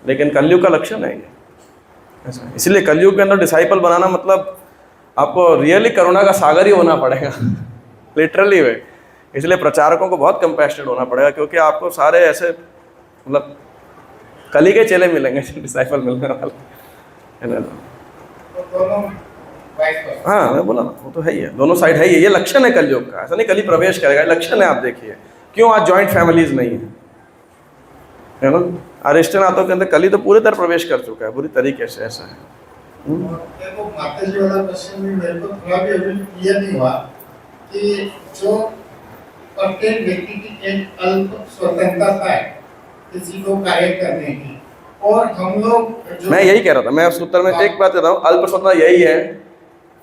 लेकिन कलयुग का लक्षण है ये ऐसा। इसलिए कलयुग के अंदर डिसाइपल बनाना मतलब आपको रियली करुणा का सागर ही होना पड़ेगा, लिटरली वे। इसलिए प्रचारकों को बहुत कंपैशनेट होना पड़ेगा, क्योंकि आपको सारे ऐसे मतलब कली के चेले मिलेंगे, डिसाइपल मिलने वाले। हाँ मैं बोला ना, वो तो है ही है, दोनों साइड है ही है। ये लक्षण है कलयुग का, ऐसा नहीं कली प्रवेश करेगा, लक्षण है। आप देखिए क्यों आज जॉइंट फैमिलीज नहीं है ना। अरिष्ट नातों के अंदर कली तो पूरी तरह प्रवेश कर चुका है, पूरी तरीके से, ऐसा है।
देखो माता जी वाला क्वेश्चन भी मेरे को थोड़ा भी अभी क्लियर नहीं हुआ कि जो प्रत्येक व्यक्ति की एक अल्प स्वतंत्रता है किसी को कार्य करने की, और हम लोग
मैं यही कह रहा था, मैं उस उत्तर में एक बात कहता हूँ, अल्प स्वतंत्रता यही है,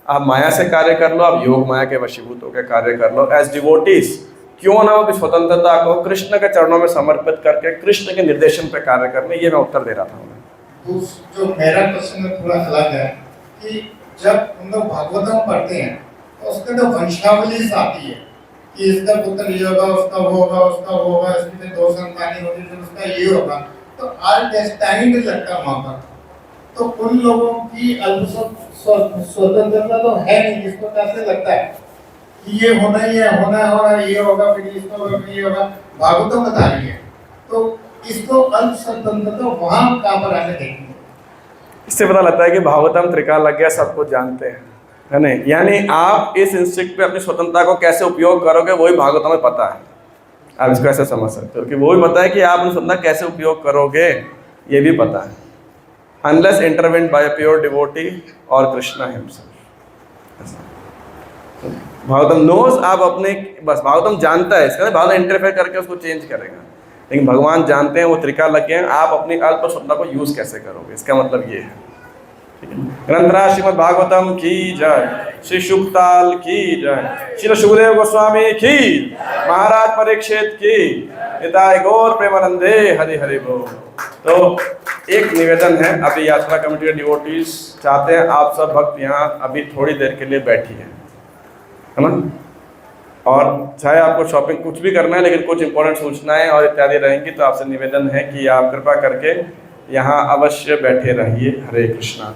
आप माया से कार्य कर लो, आप योग माया के वशीभूत होकर कार्य कर लो एज डिवोटीज। क्यों ना हो स्वतंत्रता को कृष्ण के चरणों में समर्पित करके कृष्ण के निर्देशन पे कार्य करने, ये मैं उत्तर दे रहा था।
जो मेरा प्रश्न है थोड़ा अलग है कि जब हम लोग भागवतम पढ़ते हैं तो उसके तो वंशावली आती है कि इसका पुत्र ये होगा, उसका वो होगा, उसका वो होगा, इसकी फिर 2 संतानें होगी, फिर उसका ये होगा, तो आज डेस्टाइन्ड लगता है वहाँ पर। तो उन लोगों की स्वतंत्रता तो है नहीं, जिसको कैसे लगता है कि ये होना ही है, होना ये होगा, फिर इसको होगा, फिर ये होगा, भागवतम बता रही है। तो इसको अल्प स्वतंत्रता वहाँ कहाँ पर आने देंगे?
इससे पता लगता है कि भागवतम त्रिकालज्ञ सब कुछ जानते हैं, है नहीं? यानी आप इस इंस्टिंक्ट पे अपनी स्वतंत्रता को कैसे उपयोग करोगे वही भागवतम में पता है। आप इसको ऐसे समझ सकते हो कि वो भी पता है कि आप अपनी स्वतंत्रता कैसे उपयोग करोगे, ये भी पता है। अनलेस इंटरवेंट बाय प्योर डिवोटी और कृष्णा हिमसेल्फ। भागवतम नोज, आप अपने बस भागवतम जानता है, इसका भागवतम इंटरफेयर करके उसको चेंज करेगा, लेकिन भगवान जानते हैं, वो त्रिकालज्ञ हैं, आप अपनी अल्प स्वतंत्रता को यूज कैसे करोगे, इसका मतलब ये है। ग्रंथराज श्रीमद् भागवतम की जय, श्री शुकताल की जय, श्री सुखदेव गोस्वामी की, महाराज परीक्षित की, निताय गौर प्रेमानंदे, हरि हरि बोल। तो एक निवेदन है, अभी यात्रा कमेटी के डिवोटीज चाहते हैं आप सब भक्त यहाँ अभी थोड़ी देर के लिए बैठिए, है ना? और चाहे आपको शॉपिंग कुछ भी करना है, लेकिन कुछ इंपॉर्टेंट सूचनाएं और इत्यादि रहेंगी, तो आपसे निवेदन है कि आप कृपा करके यहाँ अवश्य बैठे रहिए। हरे कृष्णा।